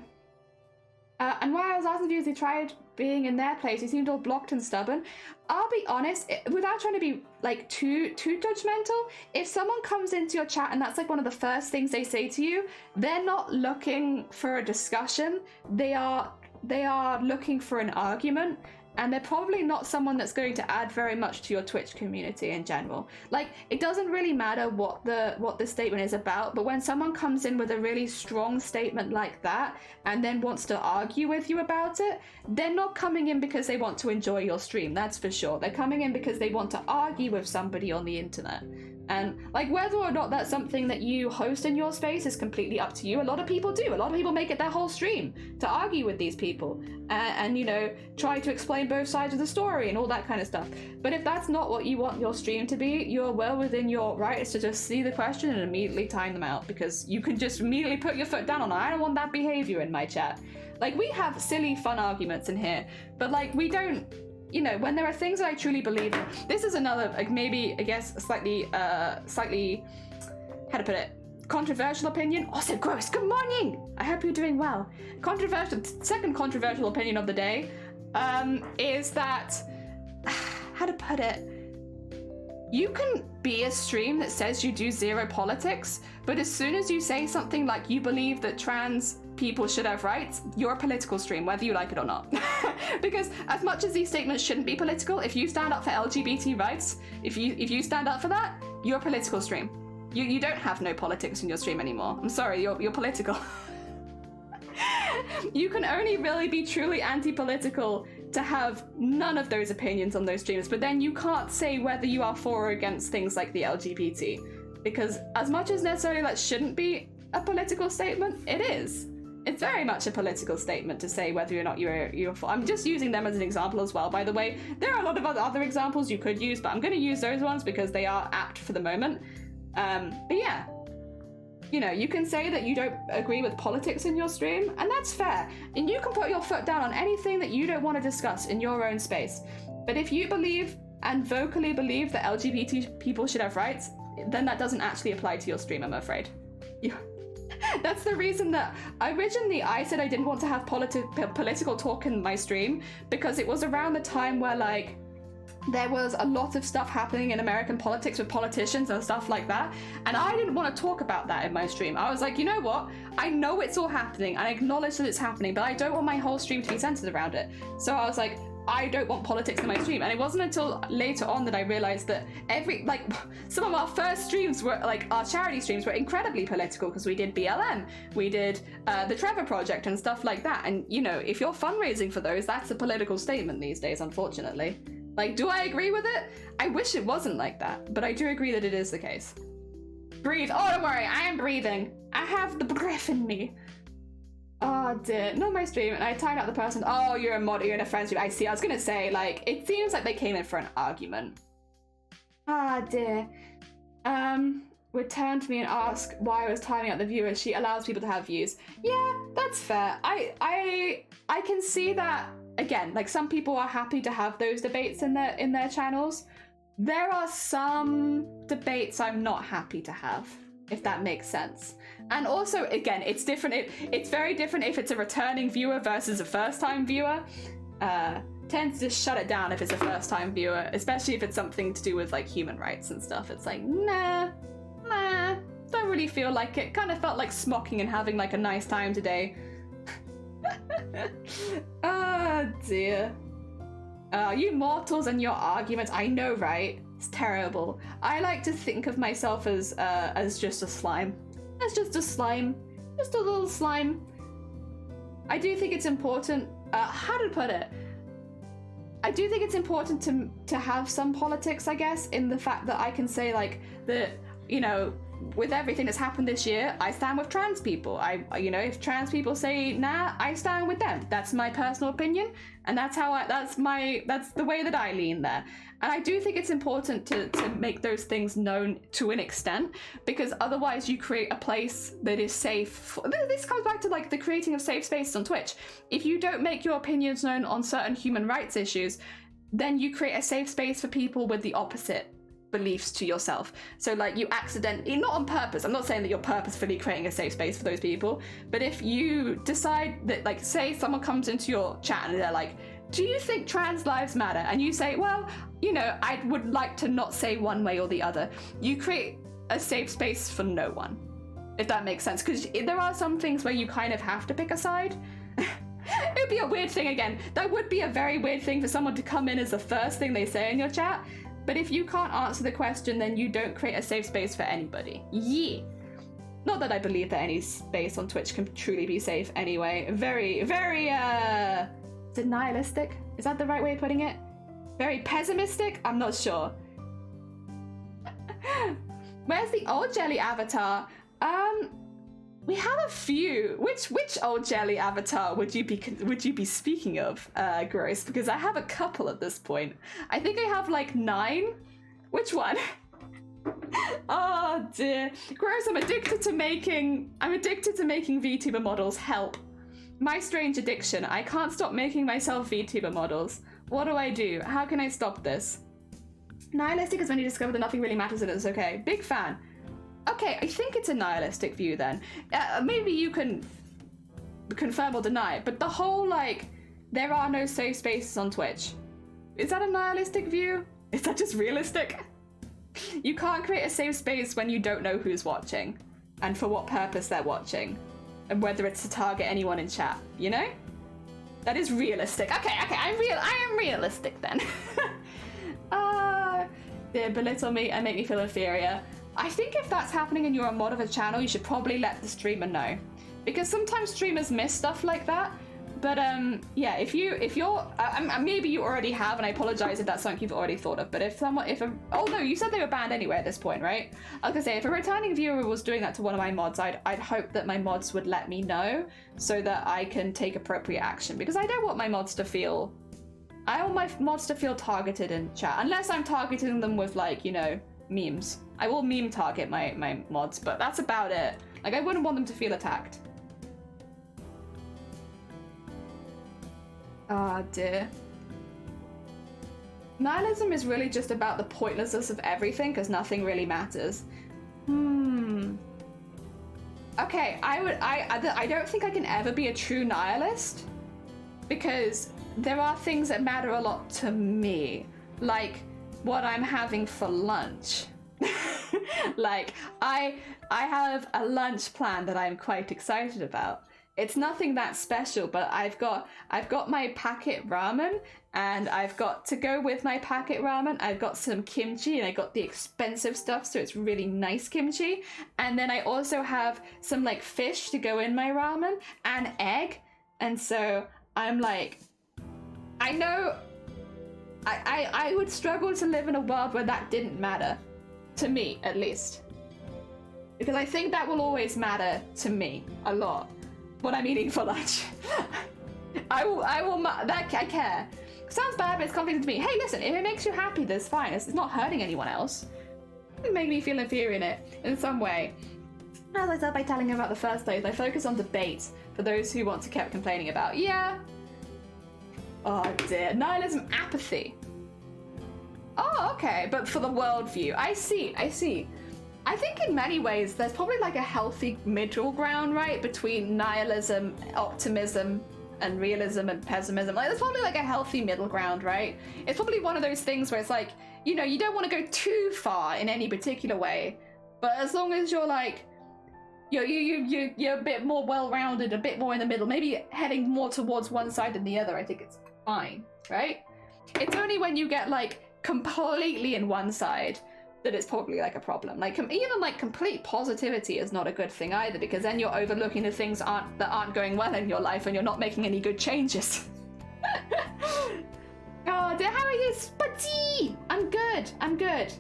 And while I was asking if you tried being in their place, you seemed all blocked and stubborn. I'll be honest, without trying to be like too judgmental, if someone comes into your chat and that's like one of the first things they say to you, they're not looking for a discussion. They are looking for an argument. And they're probably not someone that's going to add very much to your Twitch community in general. Like, it doesn't really matter what the statement is about, but when someone comes in with a really strong statement like that and then wants to argue with you about it, they're not coming in because they want to enjoy your stream, that's for sure. They're coming in because they want to argue with somebody on the internet. And like, whether or not that's something that you host in your space is completely up to you. A lot of people do. A lot of people make it their whole stream to argue with these people and you know, try to explain both sides of the story and all that kind of stuff. But if that's not what you want your stream to be, you're well within your rights to just see the question and immediately time them out, because you can just immediately put your foot down on it. I don't want that behavior in my chat. Like, we have silly, fun arguments in here, but like, we don't. You know, when there are things that I truly believe in, this is another, like, maybe, I guess, slightly, how to put it, controversial opinion. Also, gross, good morning! I hope you're doing well. Second controversial opinion of the day, is that, how to put it, you can be a stream that says you do zero politics, but as soon as you say something like you believe that trans people should have rights, you're a political stream, whether you like it or not. Because as much as these statements shouldn't be political, if you stand up for LGBT rights, if you stand up for that, you're a political stream. You don't have no politics in your stream anymore. I'm sorry, you're political. You can only really be truly anti-political to have none of those opinions on those streams, but then you can't say whether you are for or against things like the LGBT. Because as much as necessarily that shouldn't be a political statement, it is. It's very much a political statement to say whether or not you're for. I'm just using them as an example as well, by the way. There are a lot of other examples you could use, but I'm going to use those ones because they are apt for the moment. But yeah, you know, you can say that you don't agree with politics in your stream, and that's fair. And you can put your foot down on anything that you don't want to discuss in your own space. But if you believe and vocally believe that LGBT people should have rights, then that doesn't actually apply to your stream, I'm afraid. That's the reason that originally I said I didn't want to have political talk in my stream, because it was around the time where, like, there was a lot of stuff happening in American politics with politicians and stuff like that, and I didn't want to talk about that in my stream. I was like, you know what? I know it's all happening, I acknowledge that it's happening, but I don't want my whole stream to be centered around it. So I was like, I don't want politics in my stream. And it wasn't until later on that I realized that some of our first streams were, like, our charity streams were incredibly political, because we did BLM, we did the Trevor Project and stuff like that. And, you know, if you're fundraising for those, that's a political statement these days, unfortunately. Like, do I agree with it? I wish it wasn't like that, but I do agree that it is the case. Breathe. Oh, don't worry, I am breathing. I have the breath in me. Oh dear, not my stream, and I timed out the person. Oh, you're a mod, you're in a friend's stream. I see, I was gonna say, like, it seems like they came in for an argument. Ah dear. Would turn to me and ask why I was timing out the viewers. She allows people to have views. Yeah, that's fair. I can see that, again, like, some people are happy to have those debates in their channels. There are some debates I'm not happy to have, if that makes sense. And also, again, it's different. It's very different if it's a returning viewer versus a first-time viewer. Tends to shut it down if it's a first-time viewer, especially if it's something to do with, like, human rights and stuff. It's like, nah, don't really feel like it. Kind of felt like smocking and having, like, a nice time today. Oh dear. You mortals and your arguments, I know, right? It's terrible. I like to think of myself as just a slime. As just a slime. Just a little slime. I do think it's important, how to put it? I do think it's important to have some politics, I guess, in the fact that I can say, like, that you know, with everything that's happened this year, I stand with trans people. You know, if trans people say nah, I stand with them. That's my personal opinion, and that's the way that I lean there. And I do think it's important to make those things known to an extent, because otherwise you create a place that is safe. This comes back to like the creating of safe spaces on Twitch. If you don't make your opinions known on certain human rights issues, then you create a safe space for people with the opposite beliefs to yourself. So like you accidentally, not on purpose, I'm not saying that you're purposefully creating a safe space for those people, but if you decide that, like, say someone comes into your chat and they're like, do you think trans lives matter? And you say, well, you know, I would like to not say one way or the other. You create a safe space for no one, if that makes sense, because there are some things where you kind of have to pick a side. It would be a weird thing again. That would be a very weird thing for someone to come in as the first thing they say in your chat. But if you can't answer the question, then you don't create a safe space for anybody. Yeah. Not that I believe that any space on Twitch can truly be safe anyway. Very, very, is it nihilistic? Is that the right way of putting it? Very pessimistic? I'm not sure. Where's the old jelly avatar? We have a few. Which old jelly avatar would you be speaking of, Gross? Because I have a couple at this point. I think I have like 9. Which one? Oh dear. Gross, I'm addicted to making VTuber models. Help. My strange addiction. I can't stop making myself VTuber models. What do I do? How can I stop this? Nihilistic is when you discover that nothing really matters and it's okay. Big fan. Okay, I think it's a nihilistic view then. Maybe you can confirm or deny, but the whole, like, there are no safe spaces on Twitch. Is that a nihilistic view? Is that just realistic? You can't create a safe space when you don't know who's watching and for what purpose they're watching and whether it's to target anyone in chat, you know? That is realistic. Okay, I am realistic then. They belittle me and make me feel inferior. I think if that's happening and you're a mod of a channel, you should probably let the streamer know, because sometimes streamers miss stuff like that. But yeah, if you're maybe you already have, and I apologize if that's something you've already thought of. But oh no, you said they were banned anyway at this point, right? I was gonna say, if a returning viewer was doing that to one of my mods, I'd hope that my mods would let me know so that I can take appropriate action, because I don't want my mods to feel. I want my mods to feel targeted in chat, unless I'm targeting them with, like, you know, memes. I will meme target my mods, but that's about it. Like, I wouldn't want them to feel attacked. Ah, dear. Nihilism is really just about the pointlessness of everything, because nothing really matters. Okay, I don't think I can ever be a true nihilist, because there are things that matter a lot to me, like what I'm having for lunch. Like, I have a lunch plan that I'm quite excited about. It's nothing that special, but I've got my packet ramen, and I've got, to go with my packet ramen, I've got some kimchi, and I got the expensive stuff, so it's really nice kimchi. And then I also have some, like, fish to go in my ramen, and egg. And so I'm like, I know I would struggle to live in a world where that didn't matter. To me, at least. Because I think that will always matter to me a lot. What I'm eating for lunch. I care. Sounds bad, but it's comforting to me. Hey, listen, if it makes you happy, that's fine. It's not hurting anyone else. It makes me feel inferior in it, in some way. As I said by telling him about the first place, I focus on debates for those who want to keep complaining about. Yeah. Oh dear. Nihilism, apathy. Oh, okay, but for the worldview. I see. I think in many ways there's probably like a healthy middle ground, right, between nihilism, optimism, and realism and pessimism. Like, there's probably like a healthy middle ground, right? It's probably one of those things where it's like, you know, you don't want to go too far in any particular way, but as long as you're like, you're a bit more well-rounded, a bit more in the middle, maybe heading more towards one side than the other, I think it's fine, right? It's only when you get like completely in one side that it's probably like a problem. Like, even like complete positivity is not a good thing either, because then you're overlooking the things that aren't going well in your life and you're not making any good changes. Oh dear, how are you, Spuddy? I'm good.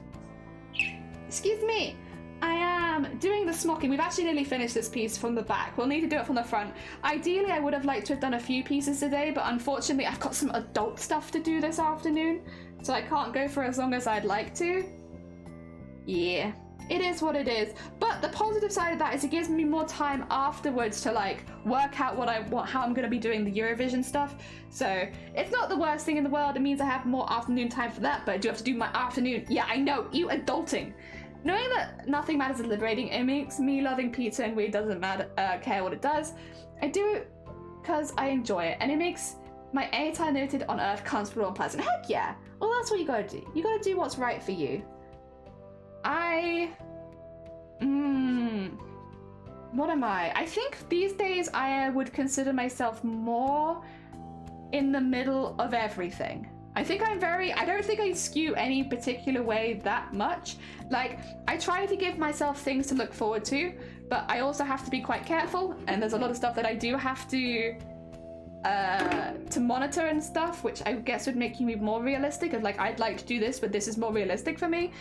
Excuse me. I am doing the smocking. We've actually nearly finished this piece from the back. We'll need to do it from the front. Ideally, I would have liked to have done a few pieces today, but unfortunately, I've got some adult stuff to do this afternoon, so I can't go for as long as I'd like to. Yeah, it is what it is. But the positive side of that is it gives me more time afterwards to like work out how I'm going to be doing the Eurovision stuff. So it's not the worst thing in the world. It means I have more afternoon time for that, but I do have to do my afternoon. Yeah, I know, you adulting. Knowing that nothing matters is liberating. It makes me loving pizza and weed doesn't matter, care what it does. I do it because I enjoy it, and it makes my anytime noted on Earth comfortable and pleasant. Heck yeah! Well, that's what you gotta do. You gotta do what's right for you. What am I? I think these days I would consider myself more in the middle of everything. I don't think I skew any particular way that much. Like, I try to give myself things to look forward to, but I also have to be quite careful, and there's a lot of stuff that I do have to monitor and stuff, which I guess would make you more realistic of like, I'd like to do this, but this is more realistic for me.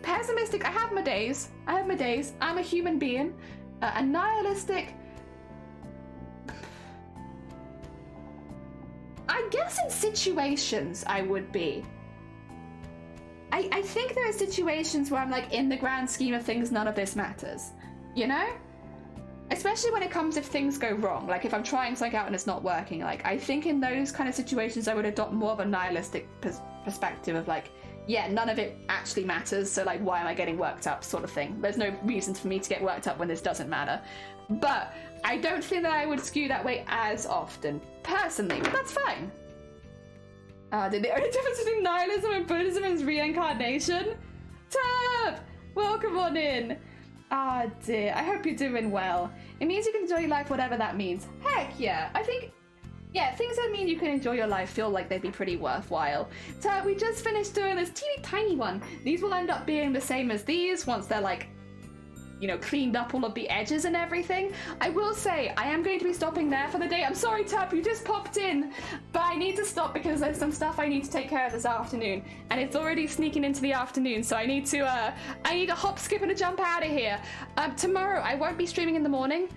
Pessimistic, I have my days. I'm a human being. And nihilistic, I guess in situations I would be. I think there are situations where I'm like, in the grand scheme of things, none of this matters. You know? Especially when it comes if things go wrong. Like if I'm trying something out and it's not working. Like I think in those kind of situations I would adopt more of a nihilistic perspective of like, yeah, none of it actually matters, so like why am I getting worked up sort of thing. There's no reason for me to get worked up when this doesn't matter. But I don't think that I would skew that way as often, personally, but that's fine. The only difference between nihilism and Buddhism is reincarnation? Tab! Welcome on in. Ah dear, I hope you're doing well. It means you can enjoy your life, whatever that means. Heck yeah, I think, yeah, things that mean you can enjoy your life feel like they'd be pretty worthwhile. So we just finished doing this teeny tiny one. These will end up being the same as these once they're like, you know, cleaned up all of the edges and everything. I will say, I am going to be stopping there for the day. I'm sorry, Tab, you just popped in. But I need to stop because there's some stuff I need to take care of this afternoon. And it's already sneaking into the afternoon, so I need to hop, skip, and a jump out of here. Tomorrow, I won't be streaming in the morning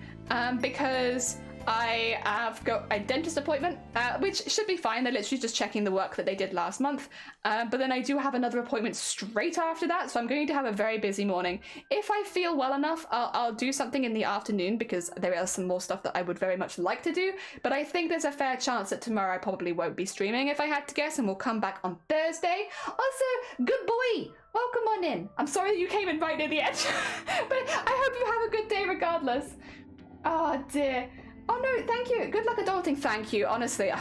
because I have got a dentist appointment, which should be fine. They're literally just checking the work that they did last month. But then I do have another appointment straight after that, so I'm going to have a very busy morning. If I feel well enough, I'll do something in the afternoon because there is some more stuff that I would very much like to do. But I think there's a fair chance that tomorrow I probably won't be streaming if I had to guess, and we'll come back on Thursday. Also, good boy! Welcome on in. I'm sorry that you came in right near the edge, but I hope you have a good day regardless. Oh dear. Oh no, thank you. Good luck adulting. Thank you. Honestly,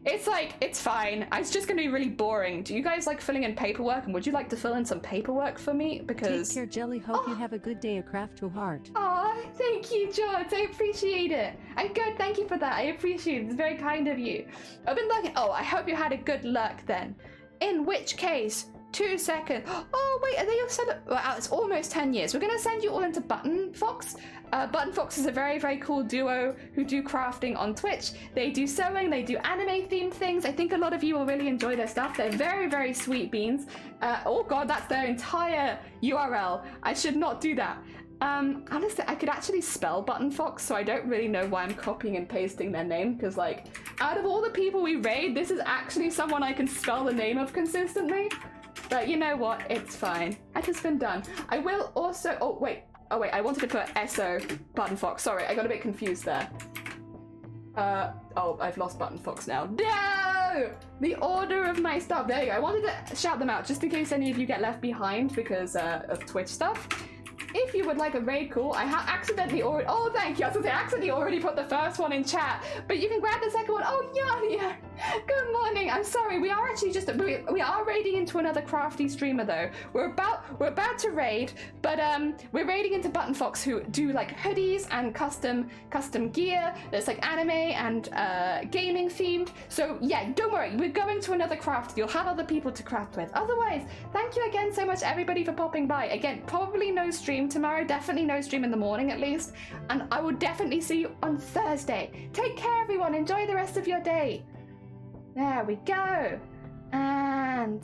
it's like, it's fine. It's just gonna be really boring. Do you guys like filling in paperwork? And would you like to fill in some paperwork for me? Because take care, Jelly. Hope you have a good day. A craft to heart. Oh, thank you, George. I appreciate it. I'm good. Thank you for that. I appreciate it. It's very kind of you. I've been looking. Oh, I hope you had a good luck then. In which case, 2 seconds. Oh wait, are they all set up? Well, it's almost 10 years. We're gonna send you all into Button Fox. Button Fox is a very, very cool duo who do crafting on Twitch. They do sewing, they do anime themed things. I think a lot of you will really enjoy their stuff. They're very, very sweet beans. Oh god, that's their entire URL. I should not do that. Honestly, I could actually spell Button Fox, so I don't really know why I'm copying and pasting their name, because like, out of all the people we raid, this is actually someone I can spell the name of consistently. But you know what? It's fine. It has been done. I will also... Oh, wait, I wanted to put SO Button Fox. Sorry, I got a bit confused there. Oh, I've lost Button Fox now. No! The order of my stuff. There you go. I wanted to shout them out just in case any of you get left behind because of Twitch stuff. If you would like a raid call, I have accidentally already... Oh, thank you. I was going to say, I accidentally already put the first one in chat. But you can grab the second one. Oh, yeah. Good morning. I'm sorry. We are actually just... We are raiding into another crafty streamer, though. We're about to raid, but we're raiding into Button Fox, who do, like, hoodies and custom gear. There's, like, anime and gaming themed. So, yeah, don't worry. We're going to another craft. You'll have other people to craft with. Otherwise, thank you again so much, everybody, for popping by. Again, probably no stream tomorrow, definitely no stream in the morning at least, and I will definitely see you on Thursday. Take care, everyone. Enjoy the rest of your day. There we go. And